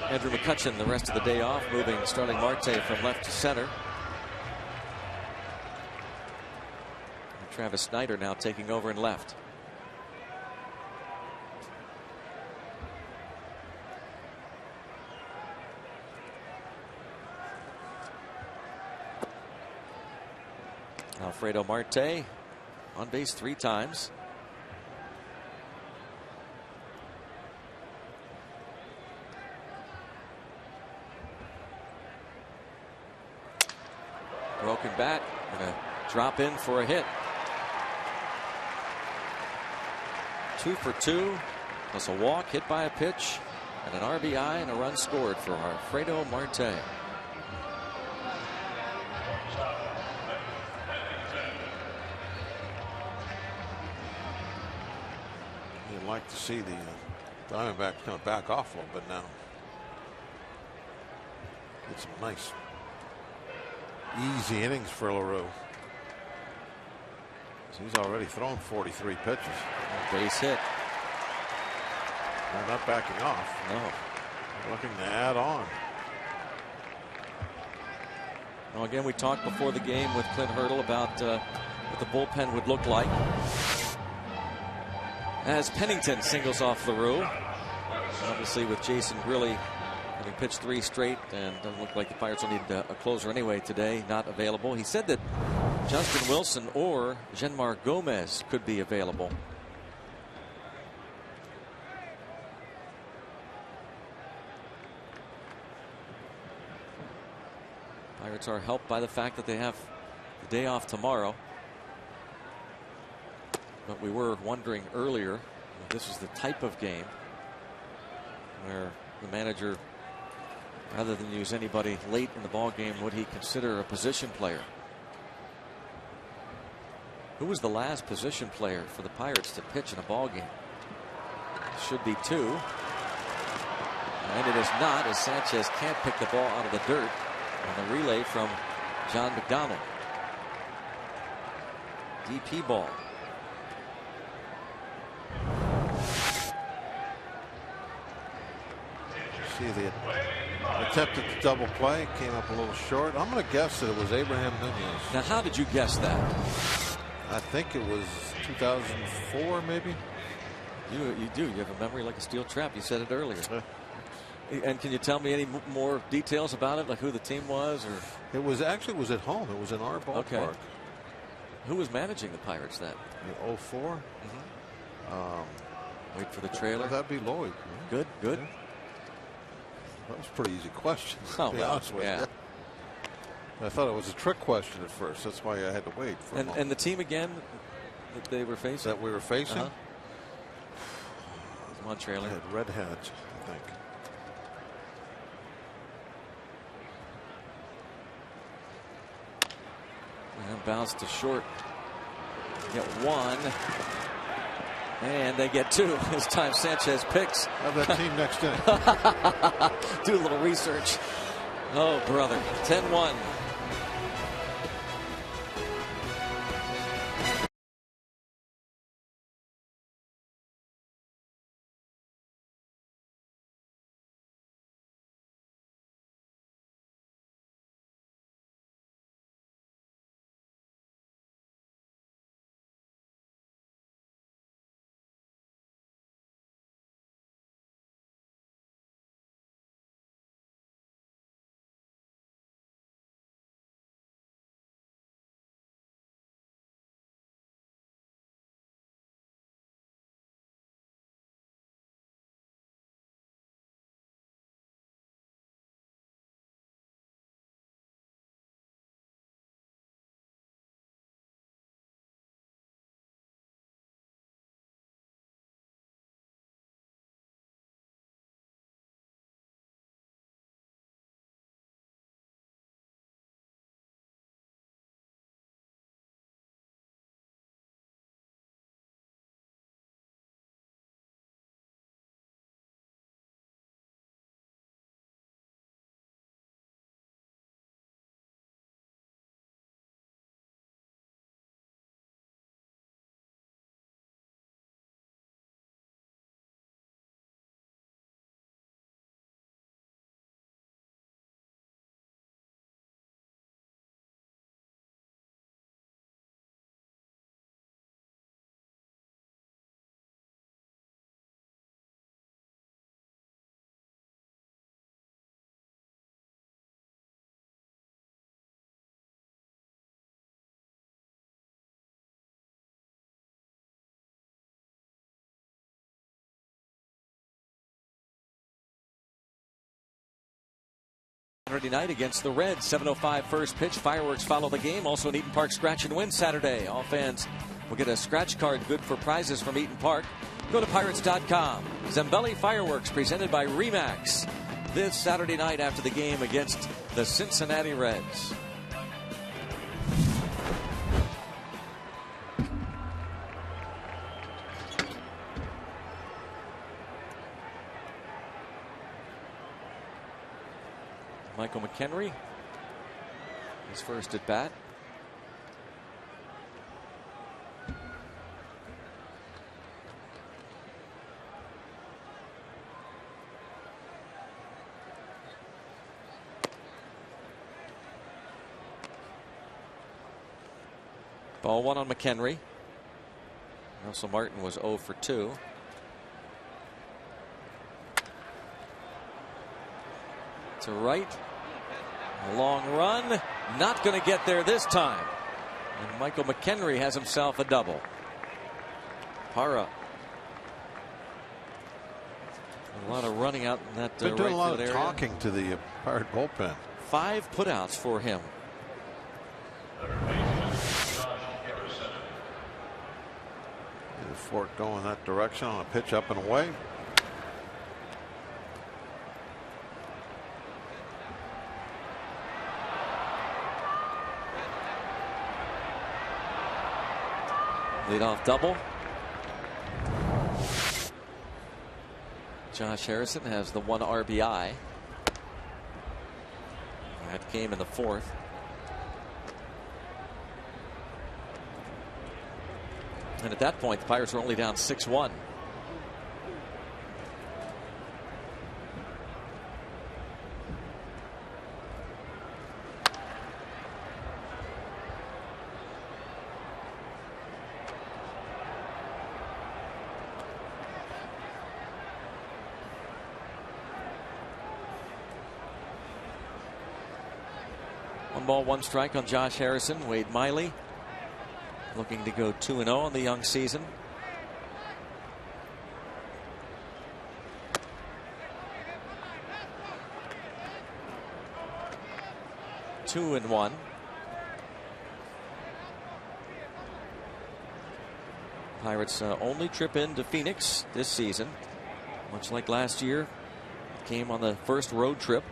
Andrew McCutcheon the rest of the day off, moving Starling Marte from left to center. And Travis Snyder now taking over in left. Alfredo Marte on base 3 times. Broken bat, gonna drop in for a hit. 2 for 2, plus a walk, hit by a pitch, and an RBI and a run scored for Alfredo Marte. You'd like to see the Diamondbacks kind of back off a little bit now. Get some nice easy innings for LaRue. So he's already thrown 43 pitches. Base hit. They're not backing off. No. They're looking to add on. Well, again, we talked before the game with Clint Hurdle about what the bullpen would look like as Pennington singles off LaRue. Obviously, with Jason Grilli having pitched 3 straight, and doesn't look like the Pirates will need a closer anyway today, not available. He said that Justin Wilson or Genmar Gomez could be available. Pirates are helped by the fact that they have the day off tomorrow. But we were wondering earlier if this is the type of game where the manager, rather than use anybody late in the ball game, would he consider a position player? Who was the last position player for the Pirates to pitch in a ball game? Should be 2. And it is not, as Sanchez can't pick the ball out of the dirt on the relay from John McDonald. DP ball. See the attempt at the double play came up a little short. I'm going to guess that it was Abraham Nunez. Now, how did you guess that? I think it was 2004, maybe. You do. You have a memory like a steel trap. You said it earlier. And can you tell me any more details about it, like who the team was, or? It was at home. It was in our ballpark. Okay. Who was managing the Pirates then? In 04. Wait for the trailer. That'd be Lloyd. Good. Good. Yeah. That was a pretty easy question, to be honest with you. I thought it was a trick question at first. That's why I had to wait for a moment. And the team again that they were facing? That we were facing? Come on, trailer. They had Red Hats, I think. And bounce to short. Get 1. And they get 2 this time. Sanchez picks. Have that team next inning. Do a little research. Oh, brother. 10-1. Saturday night against the Reds. 7:05 first pitch. Fireworks follow the game. Also an Eaton Park Scratch and Win Saturday. All fans will get a scratch card good for prizes from Eaton Park. Go to Pirates.com. Zambelli Fireworks presented by Remax. This Saturday night after the game against the Cincinnati Reds. Michael McHenry, his first at bat. Ball one on McHenry. Russell Martin was 0 for 2. To right. A long run. Not going to get there this time. And Michael McHenry has himself a double. Parra. A lot of running out in that Been doing right a lot field of area. talking to the Pirate bullpen. 5 putouts for him. The fork going that direction on a pitch up and away. Leadoff double. Josh Harrison has the 1 RBI. That came in the 4th. And at that point, the Pirates were only down 6-1. One ball, one strike on Josh Harrison. Wade Miley looking to go 2-0 on the young season. Two and 1. Pirates only trip into Phoenix this season, much like last year. Came on the first road trip.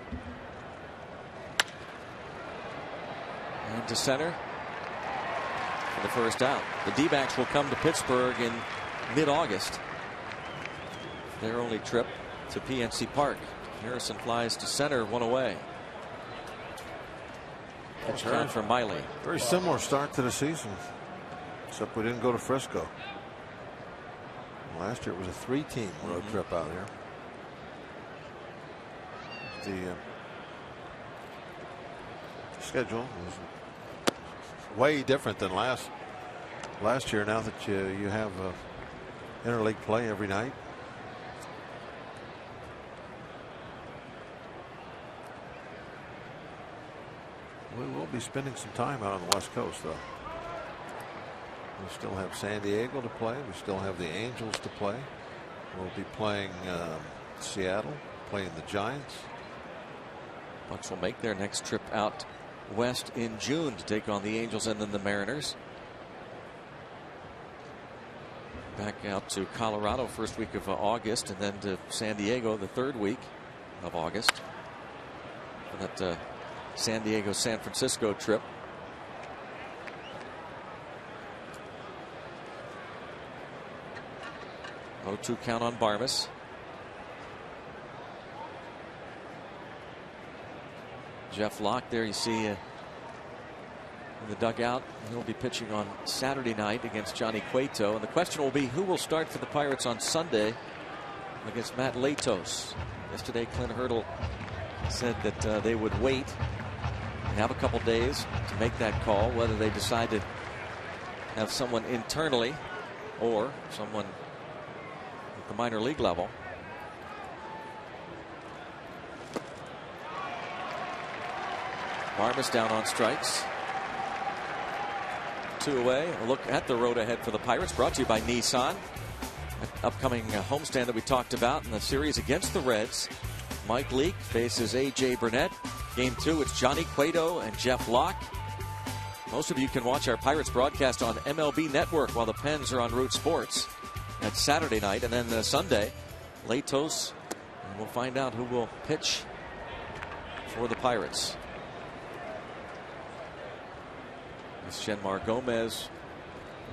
And to center for the first out. The D-backs will come to Pittsburgh in mid-August. Their only trip to PNC Park. Harrison flies to center, 1 away. Pitch count for Miley. Very similar start to the season, except we didn't go to Frisco. Last year it was a 3-team road trip out here. The schedule is way different than last year. Now that you have interleague play every night. We will be spending some time out on the West Coast, though. We still have San Diego to play. We still have the Angels to play. We'll be playing Seattle, playing the Giants. Bucks will make their next trip out west in June to take on the Angels and then the Mariners. Back out to Colorado first week of August, and then to San Diego the 3rd week of August. For that San Diego San Francisco trip. Oh, 2 count on Barmes. Jeff Locke there you see in the dugout. He'll be pitching on Saturday night against Johnny Cueto, and the question will be who will start for the Pirates on Sunday against Matt Latos. Yesterday Clint Hurdle said that they would wait and have a couple days to make that call, whether they decide to have someone internally or someone at the minor league level. Barmes down on strikes. 2 away. A look at the road ahead for the Pirates, brought to you by Nissan. An upcoming homestand that we talked about in the series against the Reds. Mike Leake faces A.J. Burnett. Game 2, it's Johnny Cueto and Jeff Locke. Most of you can watch our Pirates broadcast on MLB Network while the Pens are on Root Sports. That's Saturday night, and then Sunday, Latos, and we'll find out who will pitch for the Pirates. This Shenmar Gomez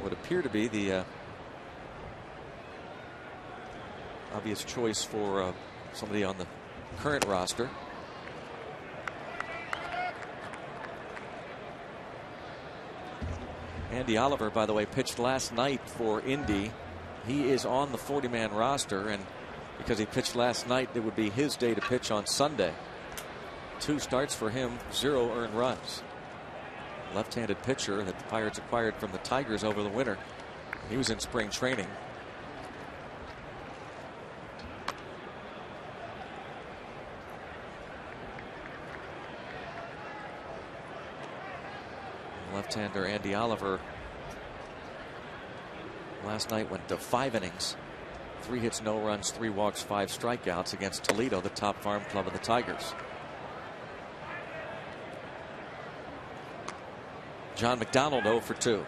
would appear to be the obvious choice for somebody on the current roster. Andy Oliver, by the way, pitched last night for Indy. He is on the 40-man roster, and because he pitched last night, it would be his day to pitch on Sunday. 2 starts for him, 0 earned runs. Left-handed pitcher that the Pirates acquired from the Tigers over the winter. He was in spring training. Left-hander Andy Oliver last night went to 5 innings, 3 hits, no runs, 3 walks, 5 strikeouts against Toledo, the top farm club of the Tigers. John McDonald 0 for 2.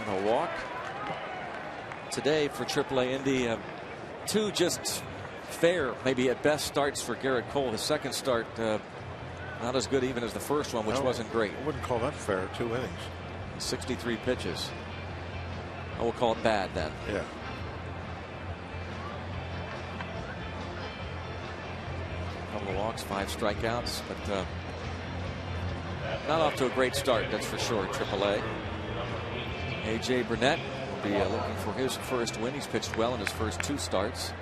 And a walk today for AAA Indy. 2 just fair, maybe at best, starts for Garrett Cole. His second start not as good even as the first one, which wasn't great. I wouldn't call that fair. 2 innings. 63 pitches. I will call it bad then. Yeah. Couple of walks, 5 strikeouts, but not off to a great start, that's for sure. AAA. AJ Burnett will be looking for his first win. He's pitched well in his first 2 starts.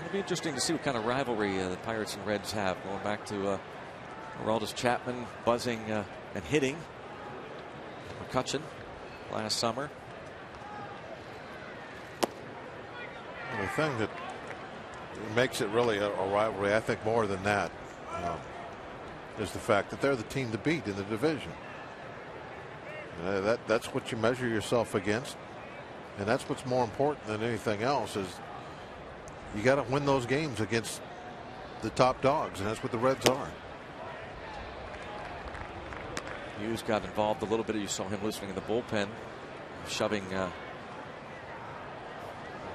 It'll be interesting to see what kind of rivalry the Pirates and Reds have, going back to Aroldis Chapman buzzing and hitting McCutcheon last summer. Well, the thing that makes it really a rivalry, I think more than that, is the fact that they're the team to beat in the division. That's what you measure yourself against, and that's what's more important than anything else. Is you got to win those games against the top dogs, and that's what the Reds are. Hughes got involved a little bit. You saw him loosening in the bullpen, shoving I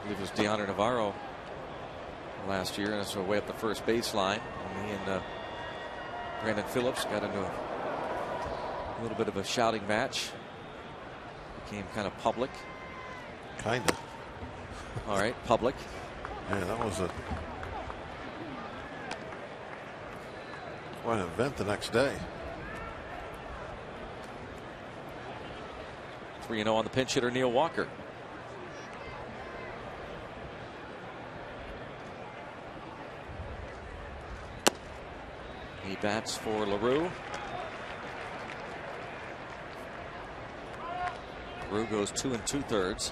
believe it was Deoner Navarro last year, and so way up the first baseline. And he and Brandon Phillips got into a little bit of a shouting match. Became kind of public. Kinda. All right, public. Yeah, that was quite an event the next day. 3-0 on the pinch hitter Neil Walker. He bats for LaRue. LaRue goes 2 2/3.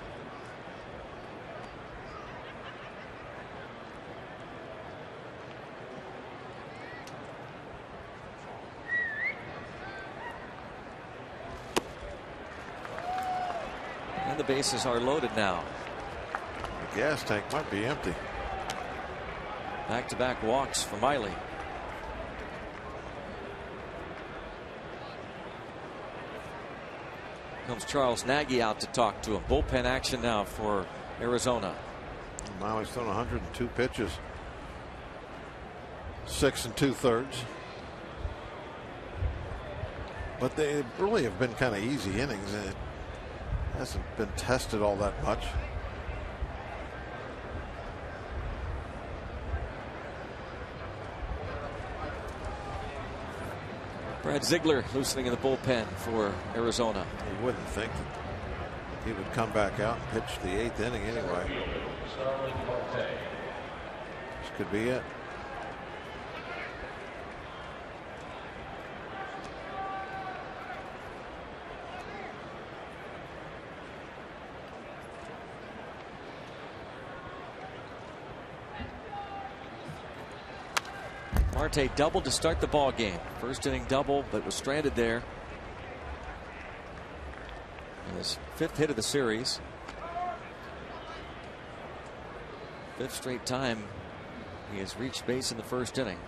And the bases are loaded now. The gas tank might be empty. Back-to-back walks for Miley. Comes Charles Nagy out to talk to him. Bullpen action now for Arizona. Miley's thrown 102 pitches. 6 2/3. But they really have been kind of easy innings, and it hasn't been tested all that much. Brad Ziegler loosening in the bullpen for Arizona. You wouldn't think that he would come back out and pitch the 8th inning anyway. This could be it. Marte doubled to start the ball game. First inning double, but was stranded there. His 5th hit of the series. 5th straight time he has reached base in the first inning.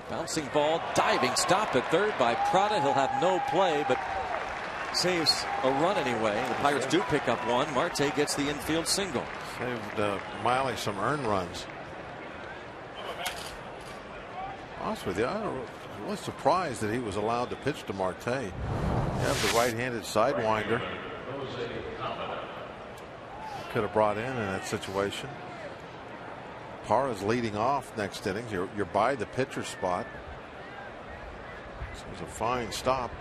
Bouncing ball, diving stop at third by Prada. He'll have no play, but saves a run anyway. The Pirates do pick up one. Marte gets the infield single. Saved Miley some earned runs. Honest with you, I was surprised that he was allowed to pitch to Marte. You have the right-handed sidewinder. Could have brought in that situation. Parra's leading off next innings. You're by the pitcher spot. This was a fine stop.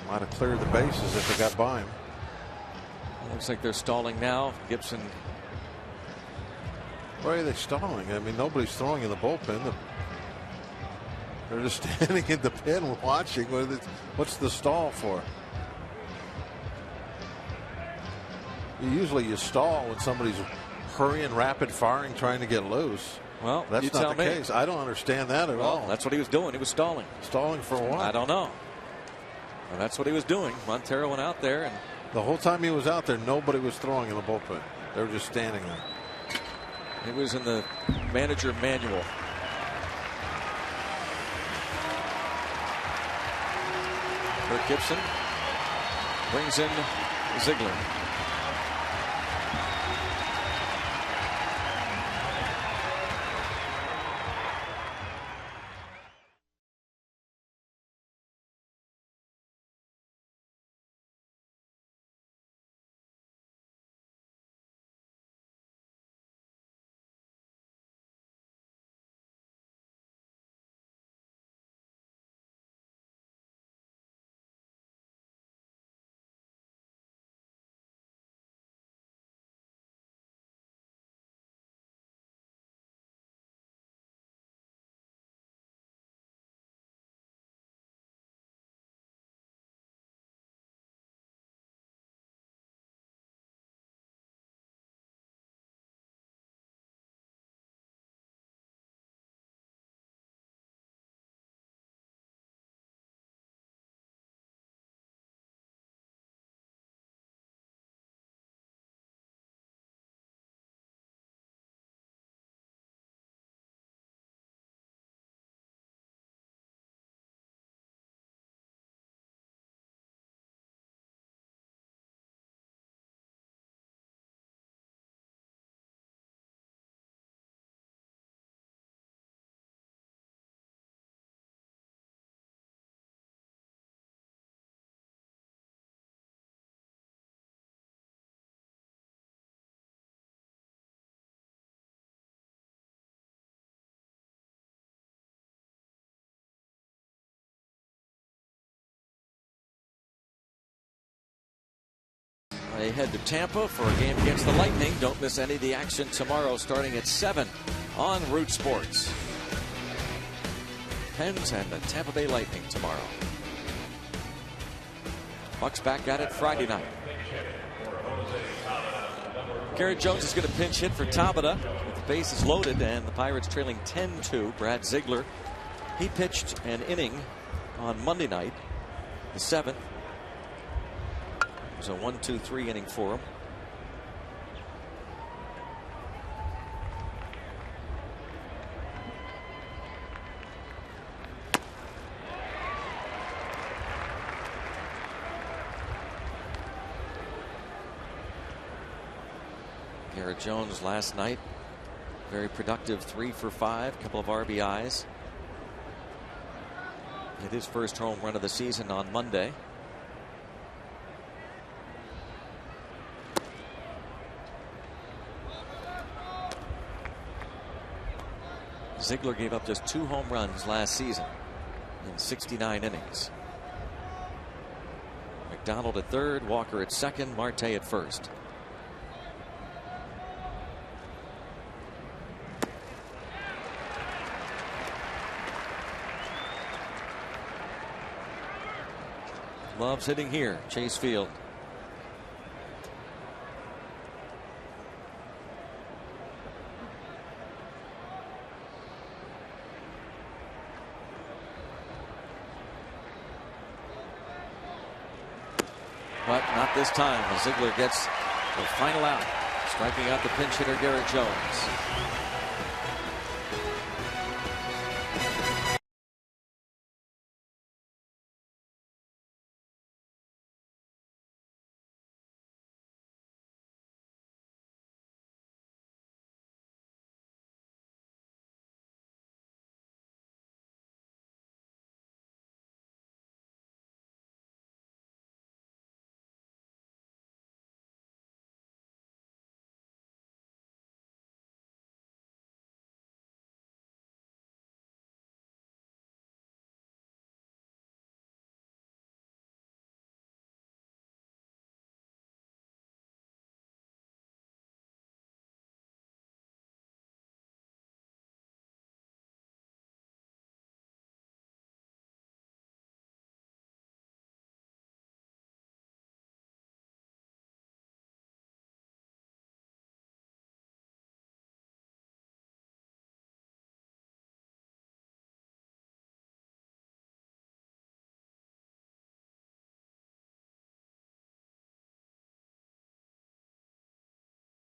Might have cleared the bases if it got by him. Looks like they're stalling now. Gibson. Why are they stalling? I mean, nobody's throwing in the bullpen. They're just standing in the pen watching. What's the stall for? Usually you stall when somebody's hurrying, rapid firing, trying to get loose. Well, that's not the case. I don't understand that at all. That's what he was doing. He was stalling. Stalling for what? I don't know. Well, that's what he was doing. Montero went out there, and the whole time he was out there, nobody was throwing in the bullpen. They were just standing there. It was in the manager manual. Kirk Gibson brings in Ziegler. They head to Tampa for a game against the Lightning. Don't miss any of the action tomorrow starting at 7 on Root Sports. Pens and the Tampa Bay Lightning tomorrow. Bucks back at it Friday night. Garrett Jones is going to pinch hit for Tabata with the bases loaded and the Pirates trailing 10-2. Brad Ziegler, he pitched an inning on Monday night, the 7th. It was a 1-2-3 inning for him. Garrett Jones last night, very productive, 3 for 5, couple of RBIs. Hit his first home run of the season on Monday. Ziegler gave up just 2 home runs last season in 69 innings. McDonald at third, Walker at second, Marte at first. loves hitting here. Chase Field. But not this time. Ziegler gets the final out, striking out the pinch hitter Garrett Jones.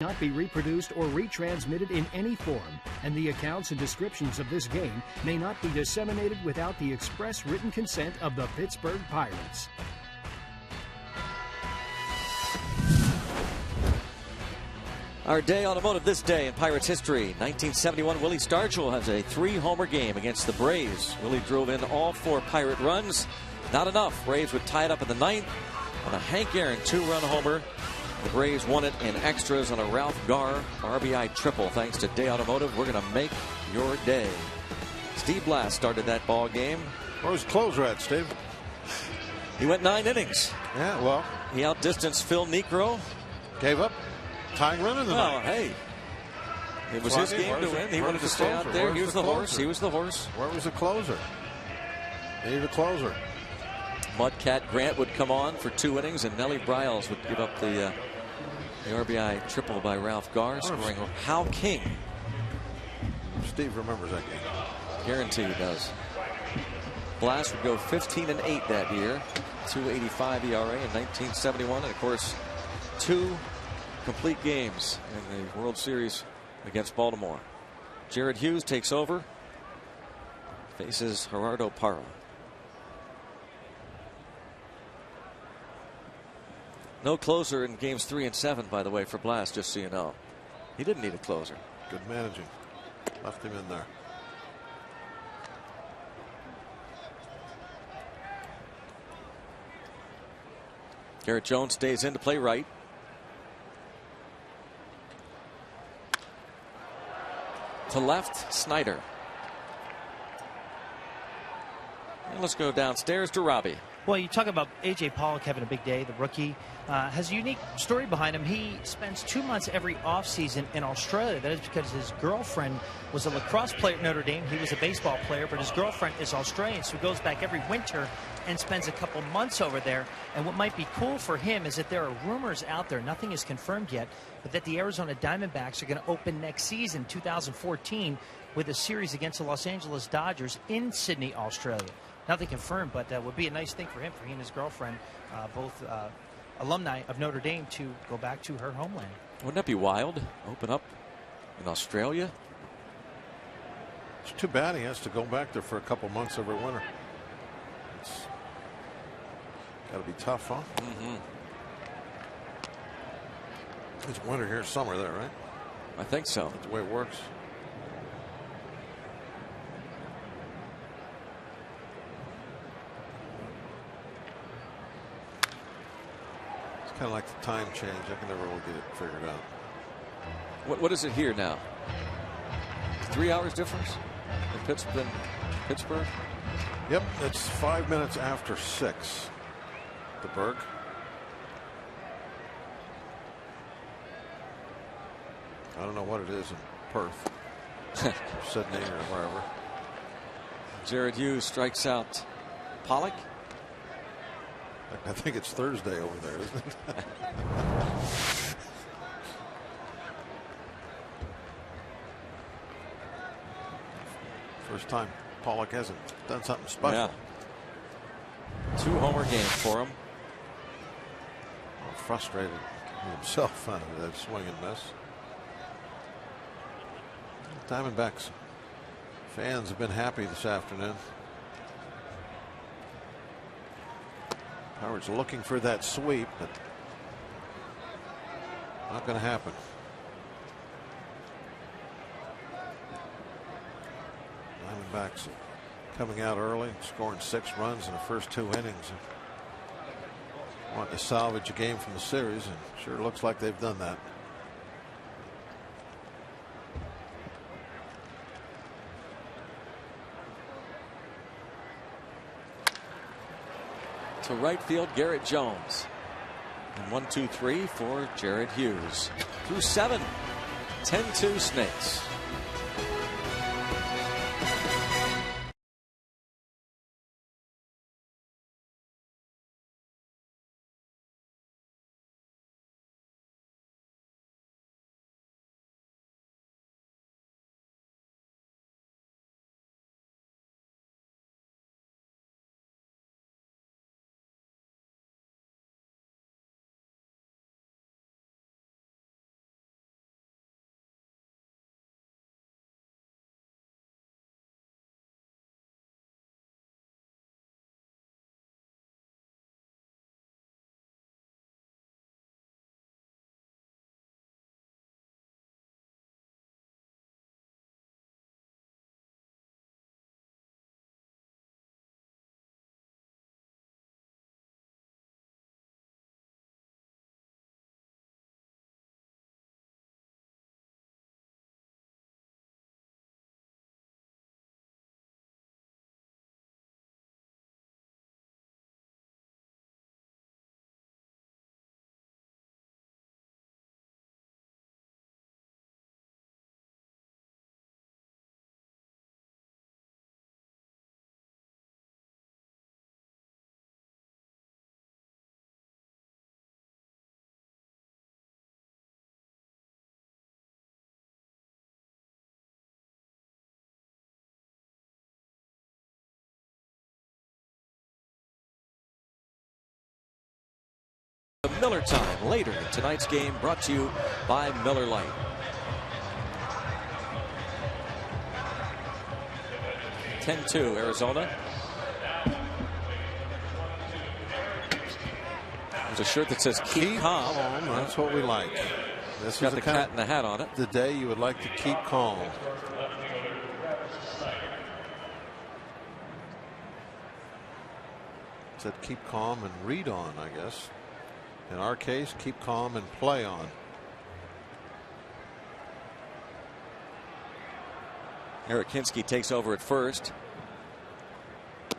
Not be reproduced or retransmitted in any form, and the accounts and descriptions of this game may not be disseminated without the express written consent of the Pittsburgh Pirates. Our day automotive this day in Pirates history. 1971, Willie Stargell has a 3-homer game against the Braves. Willie drove in all 4 Pirate runs. Not enough. Braves would tie it up in the 9th on a Hank Aaron 2-run homer. The Braves won it in extras on a Ralph Garr RBI triple. Thanks to Day Automotive, we're going to make your day. Steve Blass started that ball game. Where's the closer at, Steve? He went 9 innings. Yeah, well, He outdistanced Phil Niekro. gave up tying run in the Oh, ninth. hey. It was his game to win. He wanted to stay out there. He was the horse. He was the horse. Where was the closer? Needed a closer. Mudcat Grant would come on for 2 innings, and Nellie Bryles would give up the RBI triple by Ralph Garr, scoring Hal King. Steve remembers that game. Guarantee he does. Blass would go 15-8 that year. 2.85 ERA in 1971, and of course 2 complete games in the World Series against Baltimore. Jared Hughes takes over. Faces Gerardo Parra. No closer in games 3 and 7, by the way, for Blass, just so you know. He didn't need a closer. Good managing. Left him in there. Garrett Jones stays in to play right. To left, Snyder. And let's go downstairs to Robbie. Well, you talk about A.J. Pollock having a big day, the rookie. Has a unique story behind him. He spends 2 months every offseason in Australia. That is because his girlfriend was a lacrosse player at Notre Dame. He was a baseball player, but his girlfriend is Australian, so he goes back every winter and spends a couple months over there. And what might be cool for him is that there are rumors out there, nothing is confirmed yet, but that the Arizona Diamondbacks are going to open next season, 2014, with a series against the Los Angeles Dodgers in Sydney, Australia. Nothing confirmed, but that would be a nice thing for him, he and his girlfriend, both alumni of Notre Dame, to go back to her homeland. Wouldn't that be wild? Open up in Australia? It's too bad he has to go back there for a couple months every winter. It's got to be tough, huh? Mm-hmm. It's winter here, summer there, right? I think so. That's the way it works. Kind of like the time change. I can never really get it figured out. What is it here now? 3 hours difference in Pittsburgh? Yep, it's 5 minutes after 6. The Berg. I don't know what it is in Perth, or Sydney, or wherever. Jared Hughes strikes out Pollock. I think it's Thursday over there, isn't it? First time Pollock hasn't done something special. Yeah. 2 homer games for him. Frustrated himself out of that swing and miss. Diamondbacks fans have been happy this afternoon. Howard's looking for that sweep, but not going to happen. Diamondbacks coming out early, scoring 6 runs in the first 2 innings. Wanting to salvage a game from the series, and sure looks like they've done that. To right field, Garrett Jones. And 1-2-3 for Jared Hughes. Through 7. 10-2 Snakes. Miller time later in tonight's game, brought to you by Miller Lite. (10-2) Arizona. There's a shirt that says keep calm. That's what we like. This Got is the cat in the hat on it. The day you would like to keep calm. Said keep calm and read on, I guess. In our case, keep calm and play on. Eric Hinsky takes over at first.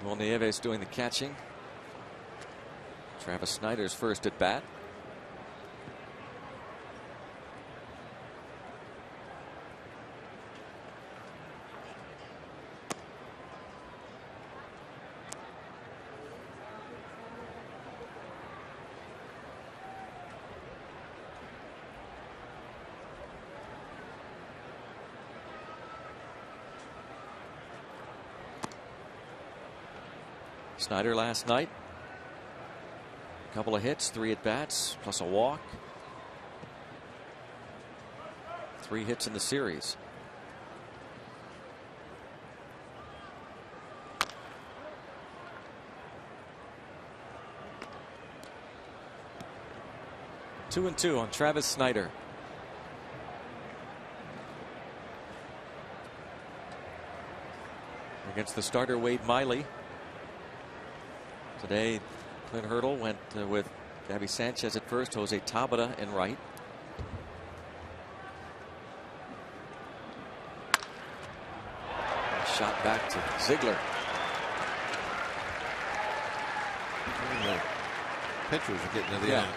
Will Nieves doing the catching. Travis Snyder's first at bat. Snyder last night. A couple of hits, 3 at bats, plus a walk. 3 hits in the series. Two and 2 on Travis Snyder. Against the starter Wade Miley. Today, Clint Hurdle went with Gabby Sanchez at first, Jose Tabata in right. Shot back to Ziegler. The pitchers are getting to the end.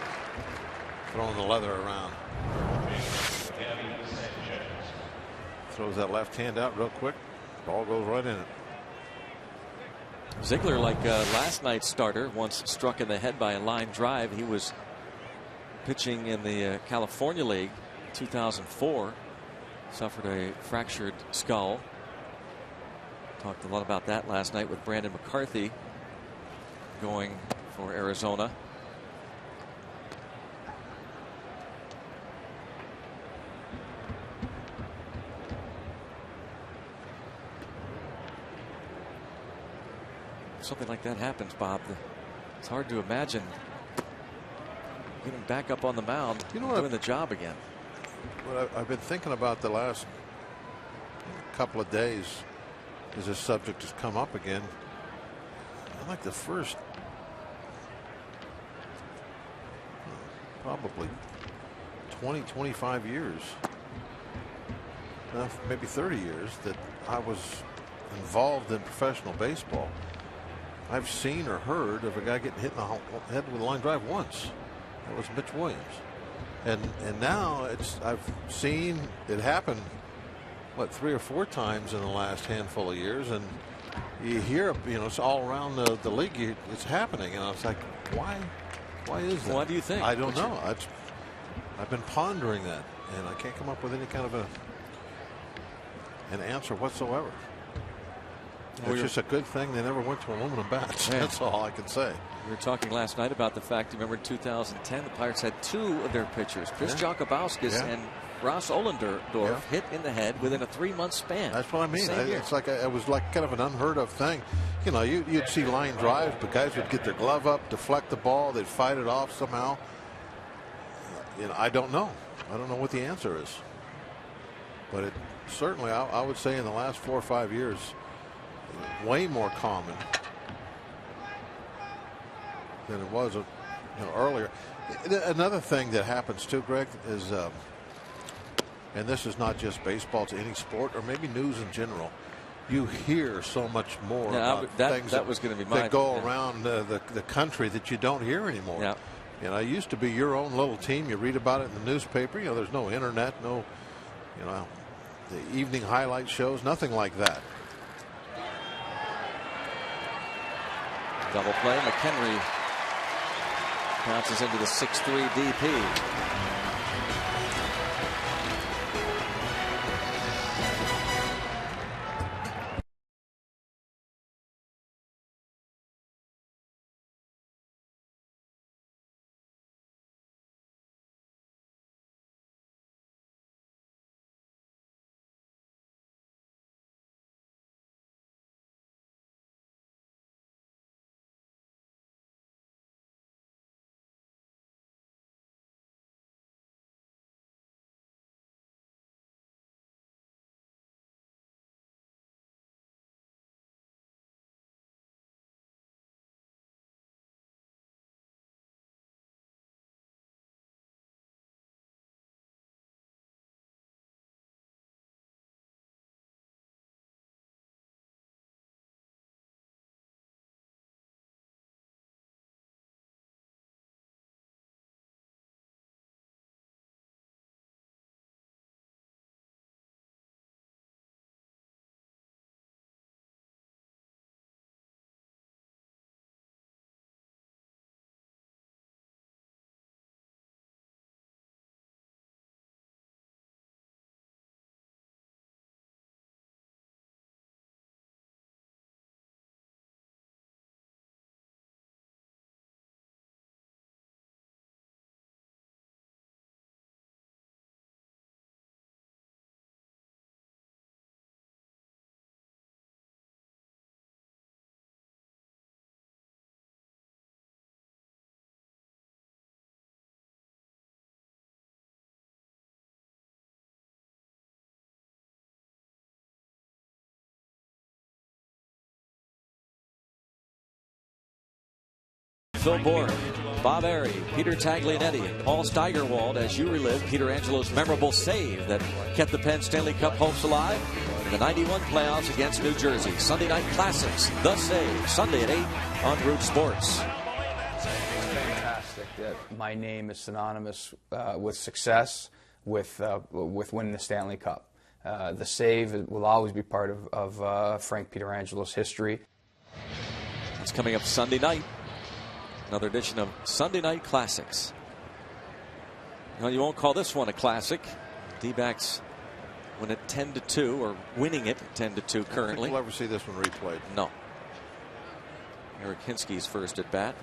Throwing the leather around. Throws that left hand out real quick. Ball goes right in it. Ziegler, like last night's starter, once struck in the head by a line drive. He was pitching in the California League 2004. Suffered a fractured skull. Talked a lot about that last night with Brandon McCarthy going for Arizona. Something like that happens, Bob. It's hard to imagine getting back up on the mound, doing the job again. What I've been thinking about the last couple of days as this subject has come up again. I like the first probably 20-25 years, maybe 30 years that I was involved in professional baseball. I've seen or heard of a guy getting hit in the head with a line drive once. That was Mitch Williams. And now I've seen it happen, what, 3 or 4 times in the last handful of years, and you hear, it's all around the league. It's happening, and I was like, why is that? Why do you think? I don't know. I've been pondering that, and I can't come up with any kind of an answer whatsoever. It's just a good thing they never went to aluminum bats. Yeah. That's all I can say. We were talking last night about the fact, remember in 2010, the Pirates had 2 of their pitchers, Chris Jacobauskas and Ross Ollendorf, hit in the head within a 3-month span. That's what I mean. It's like it was like kind of an unheard of thing. You'd see line drives, but guys would get their glove up, deflect the ball, they'd fight it off somehow. I don't know. I don't know what the answer is. But it certainly, I would say in the last 4 or 5 years, way more common than it was earlier. Another thing that happens too, Greg, is and this is not just baseball, it's any sport or maybe news in general. You hear so much more about things that go around the country that you don't hear anymore. Yeah. It used to be your own little team. You read about it in the newspaper. There's no internet, no, the evening highlight shows, nothing like that. Double play. McHenry bounces into the 6-3 DP. Phil Bourne, Bob Ari, Peter Taglianetti, and Paul Steigerwald as you relive Peter Angelo's memorable save that kept the Penn Stanley Cup hopes alive in the 91 playoffs against New Jersey. Sunday Night Classics, The Save, Sunday at 8 on Root Sports. Fantastic that my name is synonymous with success, with winning the Stanley Cup. The Save will always be part of Frank Pietrangelo history. It's coming up Sunday night. Another edition of Sunday Night Classics. Well, you won't call this one a classic. D-backs win it 10-2, or winning it 10-2 currently. I don't think we'll ever see this one replayed. No. Eric Hinske's first at bat.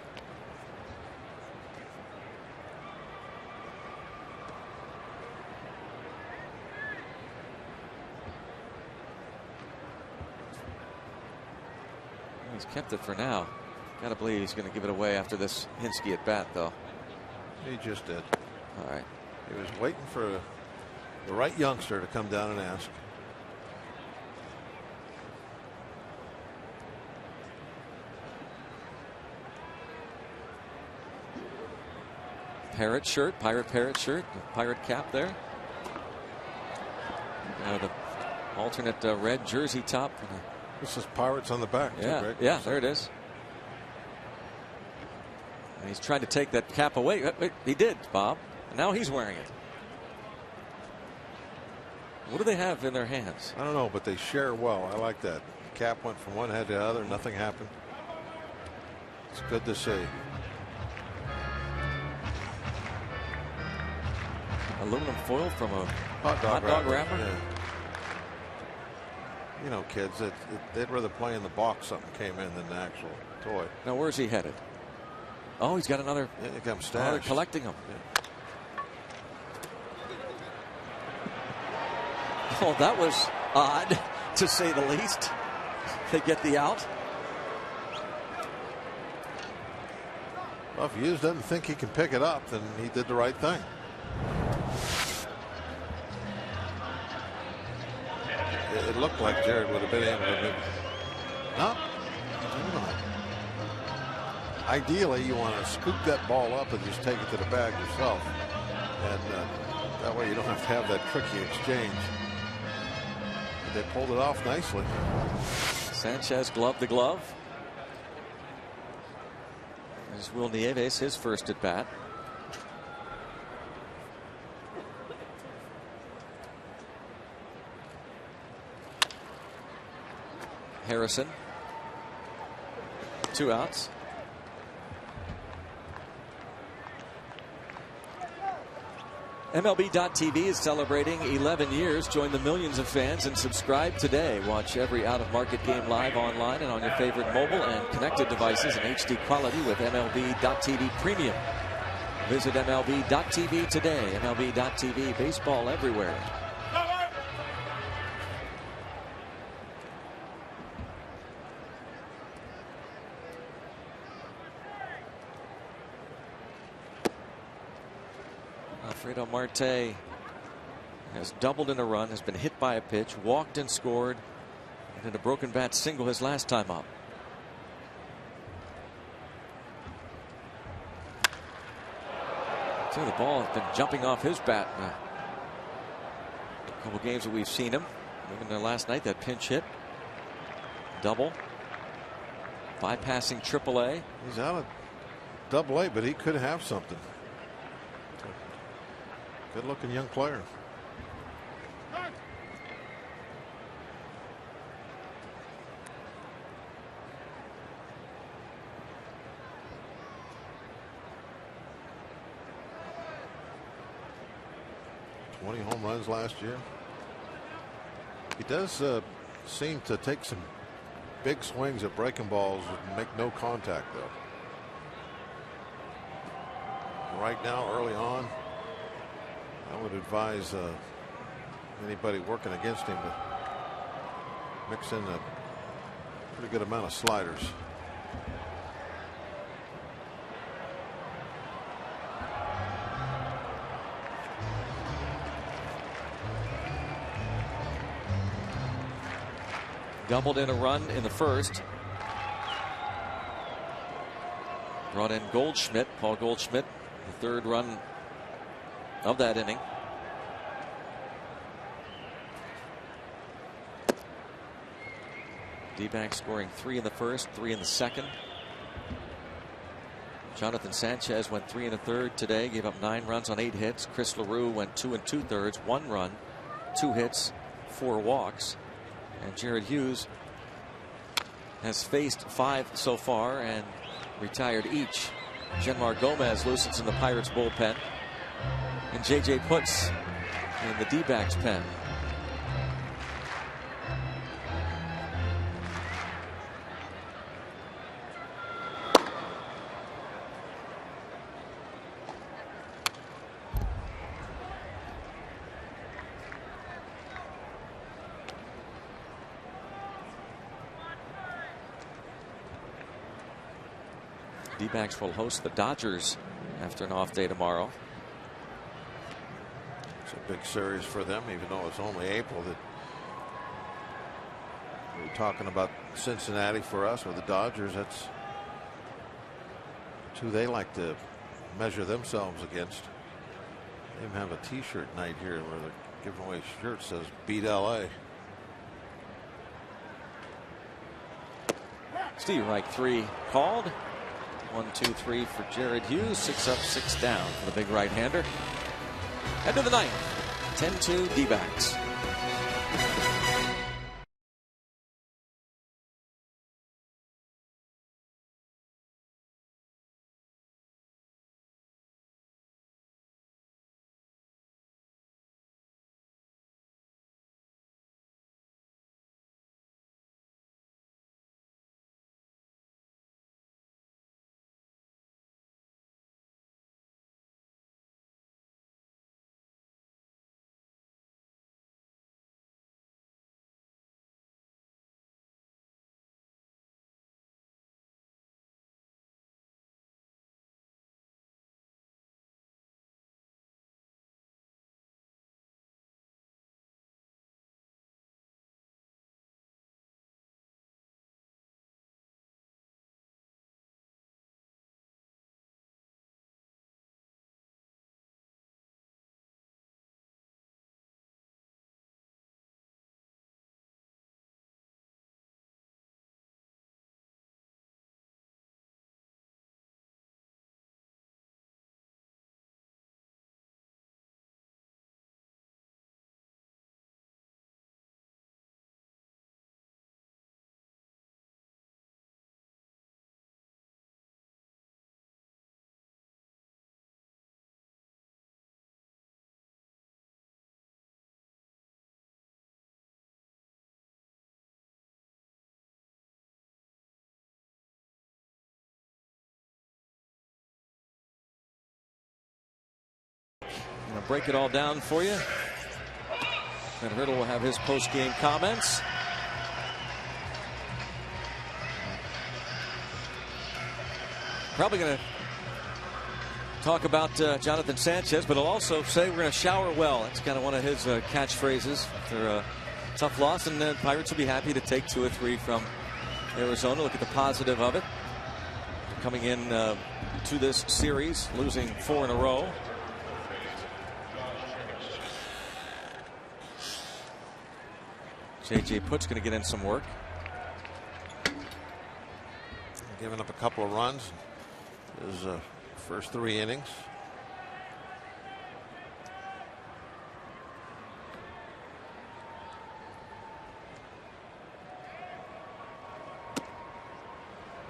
He's kept it for now. Got to believe he's going to give it away after this Hinske at bat, though. He just did. All right. He was waiting for the right youngster to come down and ask. Pirate shirt, pirate shirt, pirate cap there. The alternate red jersey top. This is Pirates on the back. Yeah, too, yeah, there it is. And he's trying to take that cap away. He did, Bob. Now he's wearing it. What do they have in their hands? I don't know, but they share well. I like that. The cap went from one head to the other. Nothing happened. It's good to see. Aluminum foil from a hot dog wrapper. Yeah. You know, kids, they'd rather play in the box something came in than the actual toy. Now, where's he headed? Oh, he's got another. Yeah, he comes stashed. Oh, they're collecting them. Yeah. Oh, that was odd, to say the least. They get the out. Well, if Hughes doesn't think he can pick it up, then he did the right thing. It looked like Jared would have been able to. No. Ideally, you want to scoop that ball up and just take it to the bag yourself. And that way you don't have to have that tricky exchange. But they pulled it off nicely. Sanchez glove to glove. There's Will Nieves, his first at bat. Harrison. 2 outs. MLB.TV is celebrating 11 years. Join the millions of fans and subscribe today. Watch every out-of-market game live online and on your favorite mobile and connected devices in HD quality with MLB.TV Premium. Visit MLB.TV today. MLB.TV, baseball everywhere. Alfredo Marte has doubled in a run, has been hit by a pitch, walked and scored, and hit a broken bat single his last time up. So the ball has been jumping off his bat in a couple games that we've seen him. Even last night, that pinch hit, double, bypassing AAA. He's out of AA, but he could have something. Good looking young player. $20 home runs last year. He does seem to take some big swings at breaking balls and make no contact, though. Right now, early on, I would advise anybody working against him to mix in a pretty good amount of sliders. Doubled in a run in the first. Brought in Goldschmidt, Paul Goldschmidt, the third run of that inning. D-backs scoring 3 in the first, 3 in the second. Jonathan Sanchez went 3 1/3 today, gave up 9 runs on 8 hits. Chris LaRue went 2 2/3, 1 run, 2 hits, 4 walks. And Jared Hughes has faced 5 so far and retired each. Genmar Gomez loosens in the Pirates bullpen, and J.J. Putz in the D-backs pen. D-backs will host the Dodgers after an off day tomorrow. It's a big series for them, even though it's only April. That we're talking about Cincinnati for us, or the Dodgers. That's who they like to measure themselves against. They even have a T-shirt night here where they're giving away shirts that says "Beat LA." Steve Reich 3 called. 1, 2, 3 for Jared Hughes. 6 up, 6 down for the big right-hander. End of the ninth. 10-2 D-backs. I'm going to break it all down for you. And Hurdle will have his post-game comments. Probably going to talk about Jonathan Sanchez, but he'll also say we're going to shower well. That's kind of one of his catchphrases after a tough loss, and the Pirates will be happy to take 2 or 3 from Arizona. Look at the positive of it. Coming in to this series, losing 4 in a row. J.J. Putz going to get in some work. Giving up a couple of runs his first 3 innings.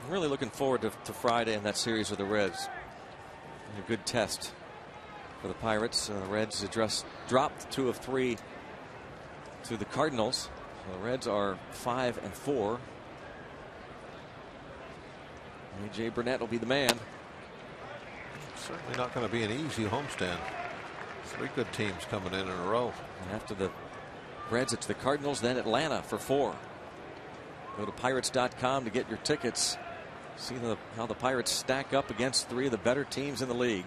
I'm really looking forward to Friday in that series with the Reds. A good test for the Pirates. The Reds just dropped 2 of 3 to the Cardinals. So the Reds are 5-4. A.J. Burnett will be the man. Certainly not going to be an easy homestand. 3 good teams coming in a row. And after the Reds, it's the Cardinals, then Atlanta for 4. Go to Pirates.com to get your tickets. See how the Pirates stack up against 3 of the better teams in the league.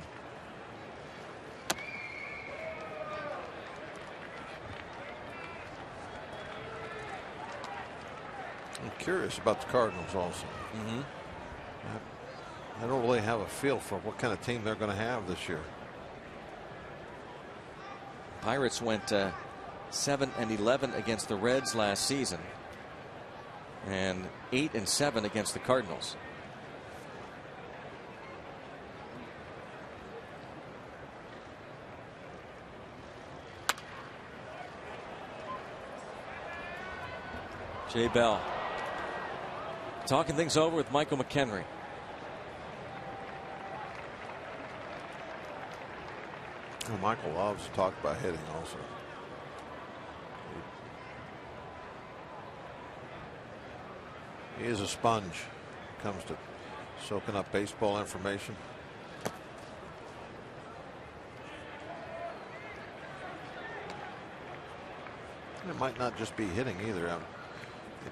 I'm curious about the Cardinals also. I don't really have a feel for what kind of team they're going to have this year. Pirates went 7-11 against the Reds last season, and 8-7 against the Cardinals. Jay Bell talking things over with Michael McHenry. Well, Michael loves to talk about hitting also. He is a sponge when it comes to soaking up baseball information. It might not just be hitting either.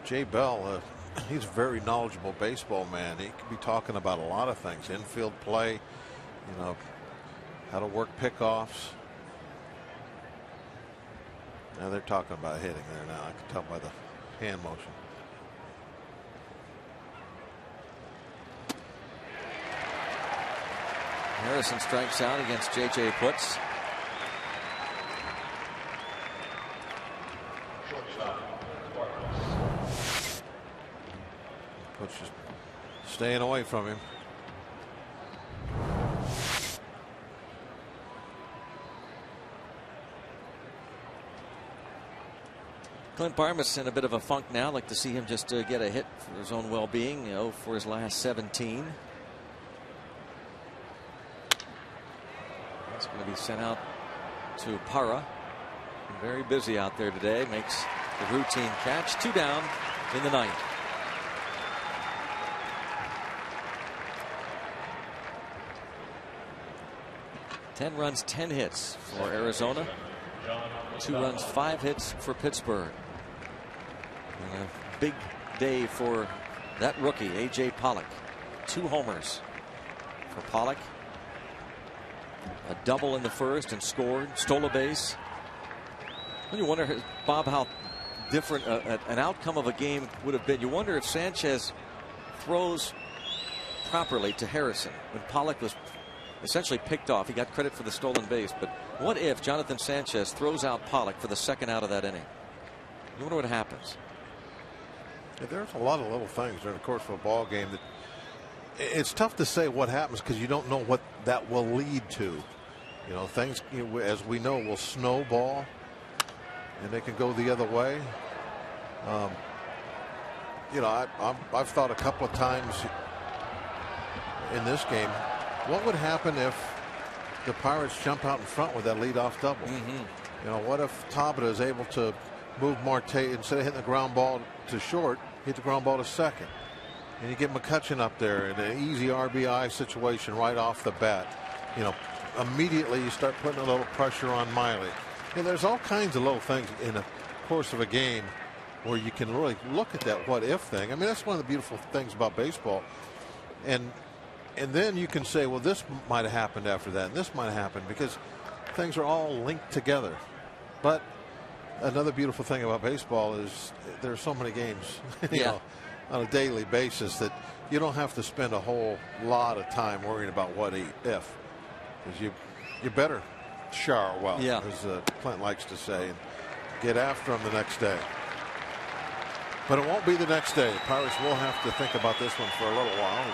Jay Bell, he's a very knowledgeable baseball man. He could be talking about a lot of things, infield play, you know, how to work pickoffs. Now they're talking about hitting there now. I can tell by the hand motion. Harrison strikes out against J.J. Putz. Putz just staying away from him. Clint Barmas in a bit of a funk now. Like to see him just get a hit for his own well-being, you know, for his last 17. That's going to be sent out to Parra. Very busy out there today. Makes the routine catch. 2 down in the 9th. Ten runs, 10 hits for Arizona. 2 runs, 5 hits for Pittsburgh. And a big day for that rookie, A.J. Pollock. 2 homers for Pollock. A double in the first and scored, stole a base. When you wonder, Bob, how different an outcome of a game would have been. You wonder if Sanchez throws properly to Harrison when Pollock was essentially picked off. He got credit for the stolen base, but what if Jonathan Sanchez throws out Pollock for the second out of that inning? You wonder what happens. Yeah, there's a lot of little things during the course of a ball game that it's tough to say what happens because you don't know what that will lead to. You know, things, as we know, will snowball and they can go the other way. You know, I've thought a couple of times in this game, what would happen if the Pirates jump out in front with that leadoff double? You know, what if Tabata is able to move Marte, instead of hitting the ground ball to short, hit the ground ball to second? And you get McCutchen up there in an easy RBI situation right off the bat. You know, immediately you start putting a little pressure on Miley. And there's all kinds of little things in the course of a game where you can really look at that what if thing. I mean, that's one of the beautiful things about baseball. And then you can say, well, this might have happened after that, and this might have happened, because things are all linked together. But another beautiful thing about baseball is there are so many games, you know, on a daily basis that you don't have to spend a whole lot of time worrying about what if, because you better shower well, as Clint likes to say, and get after them the next day. But it won't be the next day. The Pirates will have to think about this one for a little while.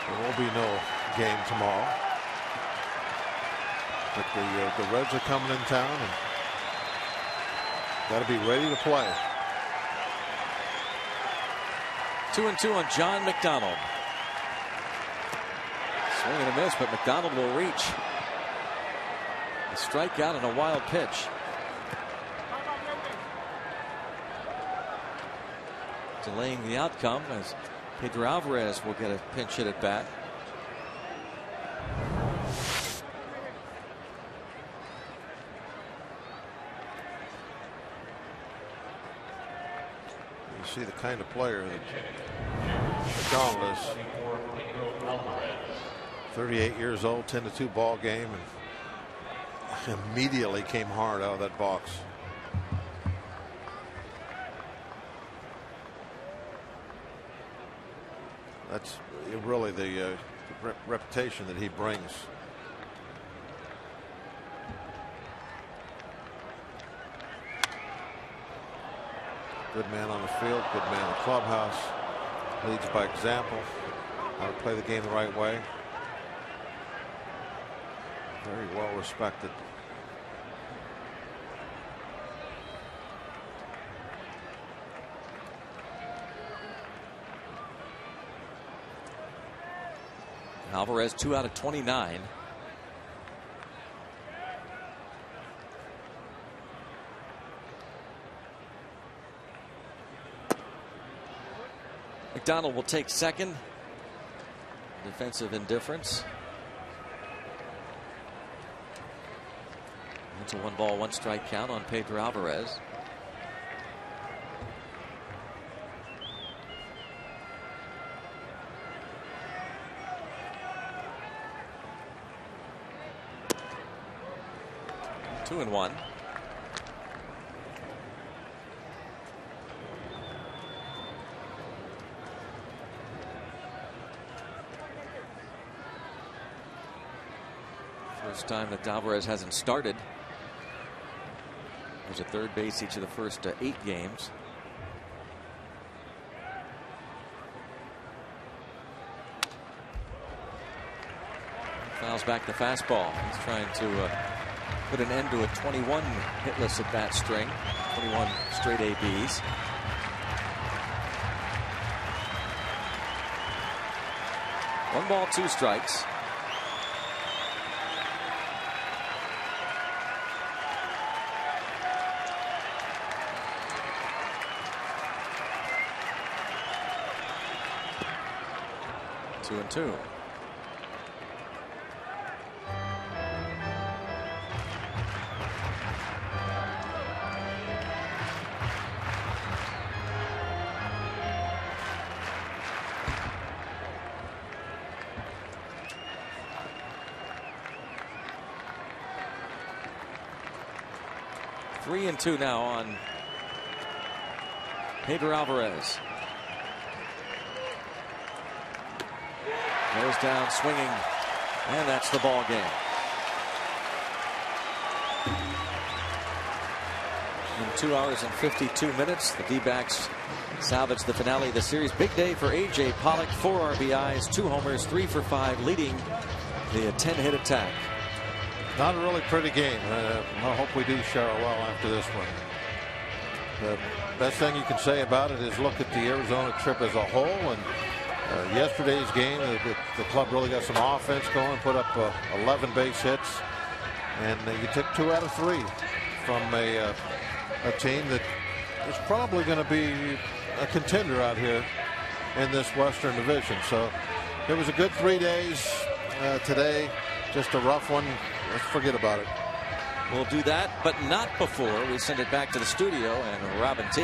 There will be no game tomorrow. But the Reds are coming in town and got to be ready to play. 2-2 on John McDonald. Swing and a miss, but McDonald will reach. A strikeout and a wild pitch. Delaying the outcome as Pedro Alvarez will get a pinch hit at bat. You see the kind of player that McDonald is. 38 years old, 10-2 ball game, and immediately came hard out of that box. That's really the reputation that he brings. Good man on the field, good man in the clubhouse. Leads by example. How to play the game the right way. Very well respected. Alvarez 2 out of 29. McDonald will take second. Defensive indifference. It's a 1-ball, 1-strike count on Pedro Alvarez. Two and one. First time that Alvarez hasn't started. He was at third base each of the first 8 games. Fouls back the fastball. He's trying to put an end to a 21 hitless at bat string. 21 straight ABs. One ball, 2 strikes. Two and two. Three and two now on Pedro Alvarez. Goes down swinging, and that's the ball game. In 2 hours and 52 minutes, the D-backs salvage the finale of the series. Big day for A.J. Pollock. 4 RBIs, 2 homers, 3 for 5, leading the 10-hit attack. Not a really pretty game. I hope we do share well after this one. The best thing you can say about it is look at the Arizona trip as a whole. And yesterday's game, the club really got some offense going, put up 11 base hits, and you took 2 out of 3 from a team that is probably going to be a contender out here in this Western Division. So it was a good 3 days today. Just a rough one. Let's forget about it. We'll do that, but not before we send it back to the studio and Robin T.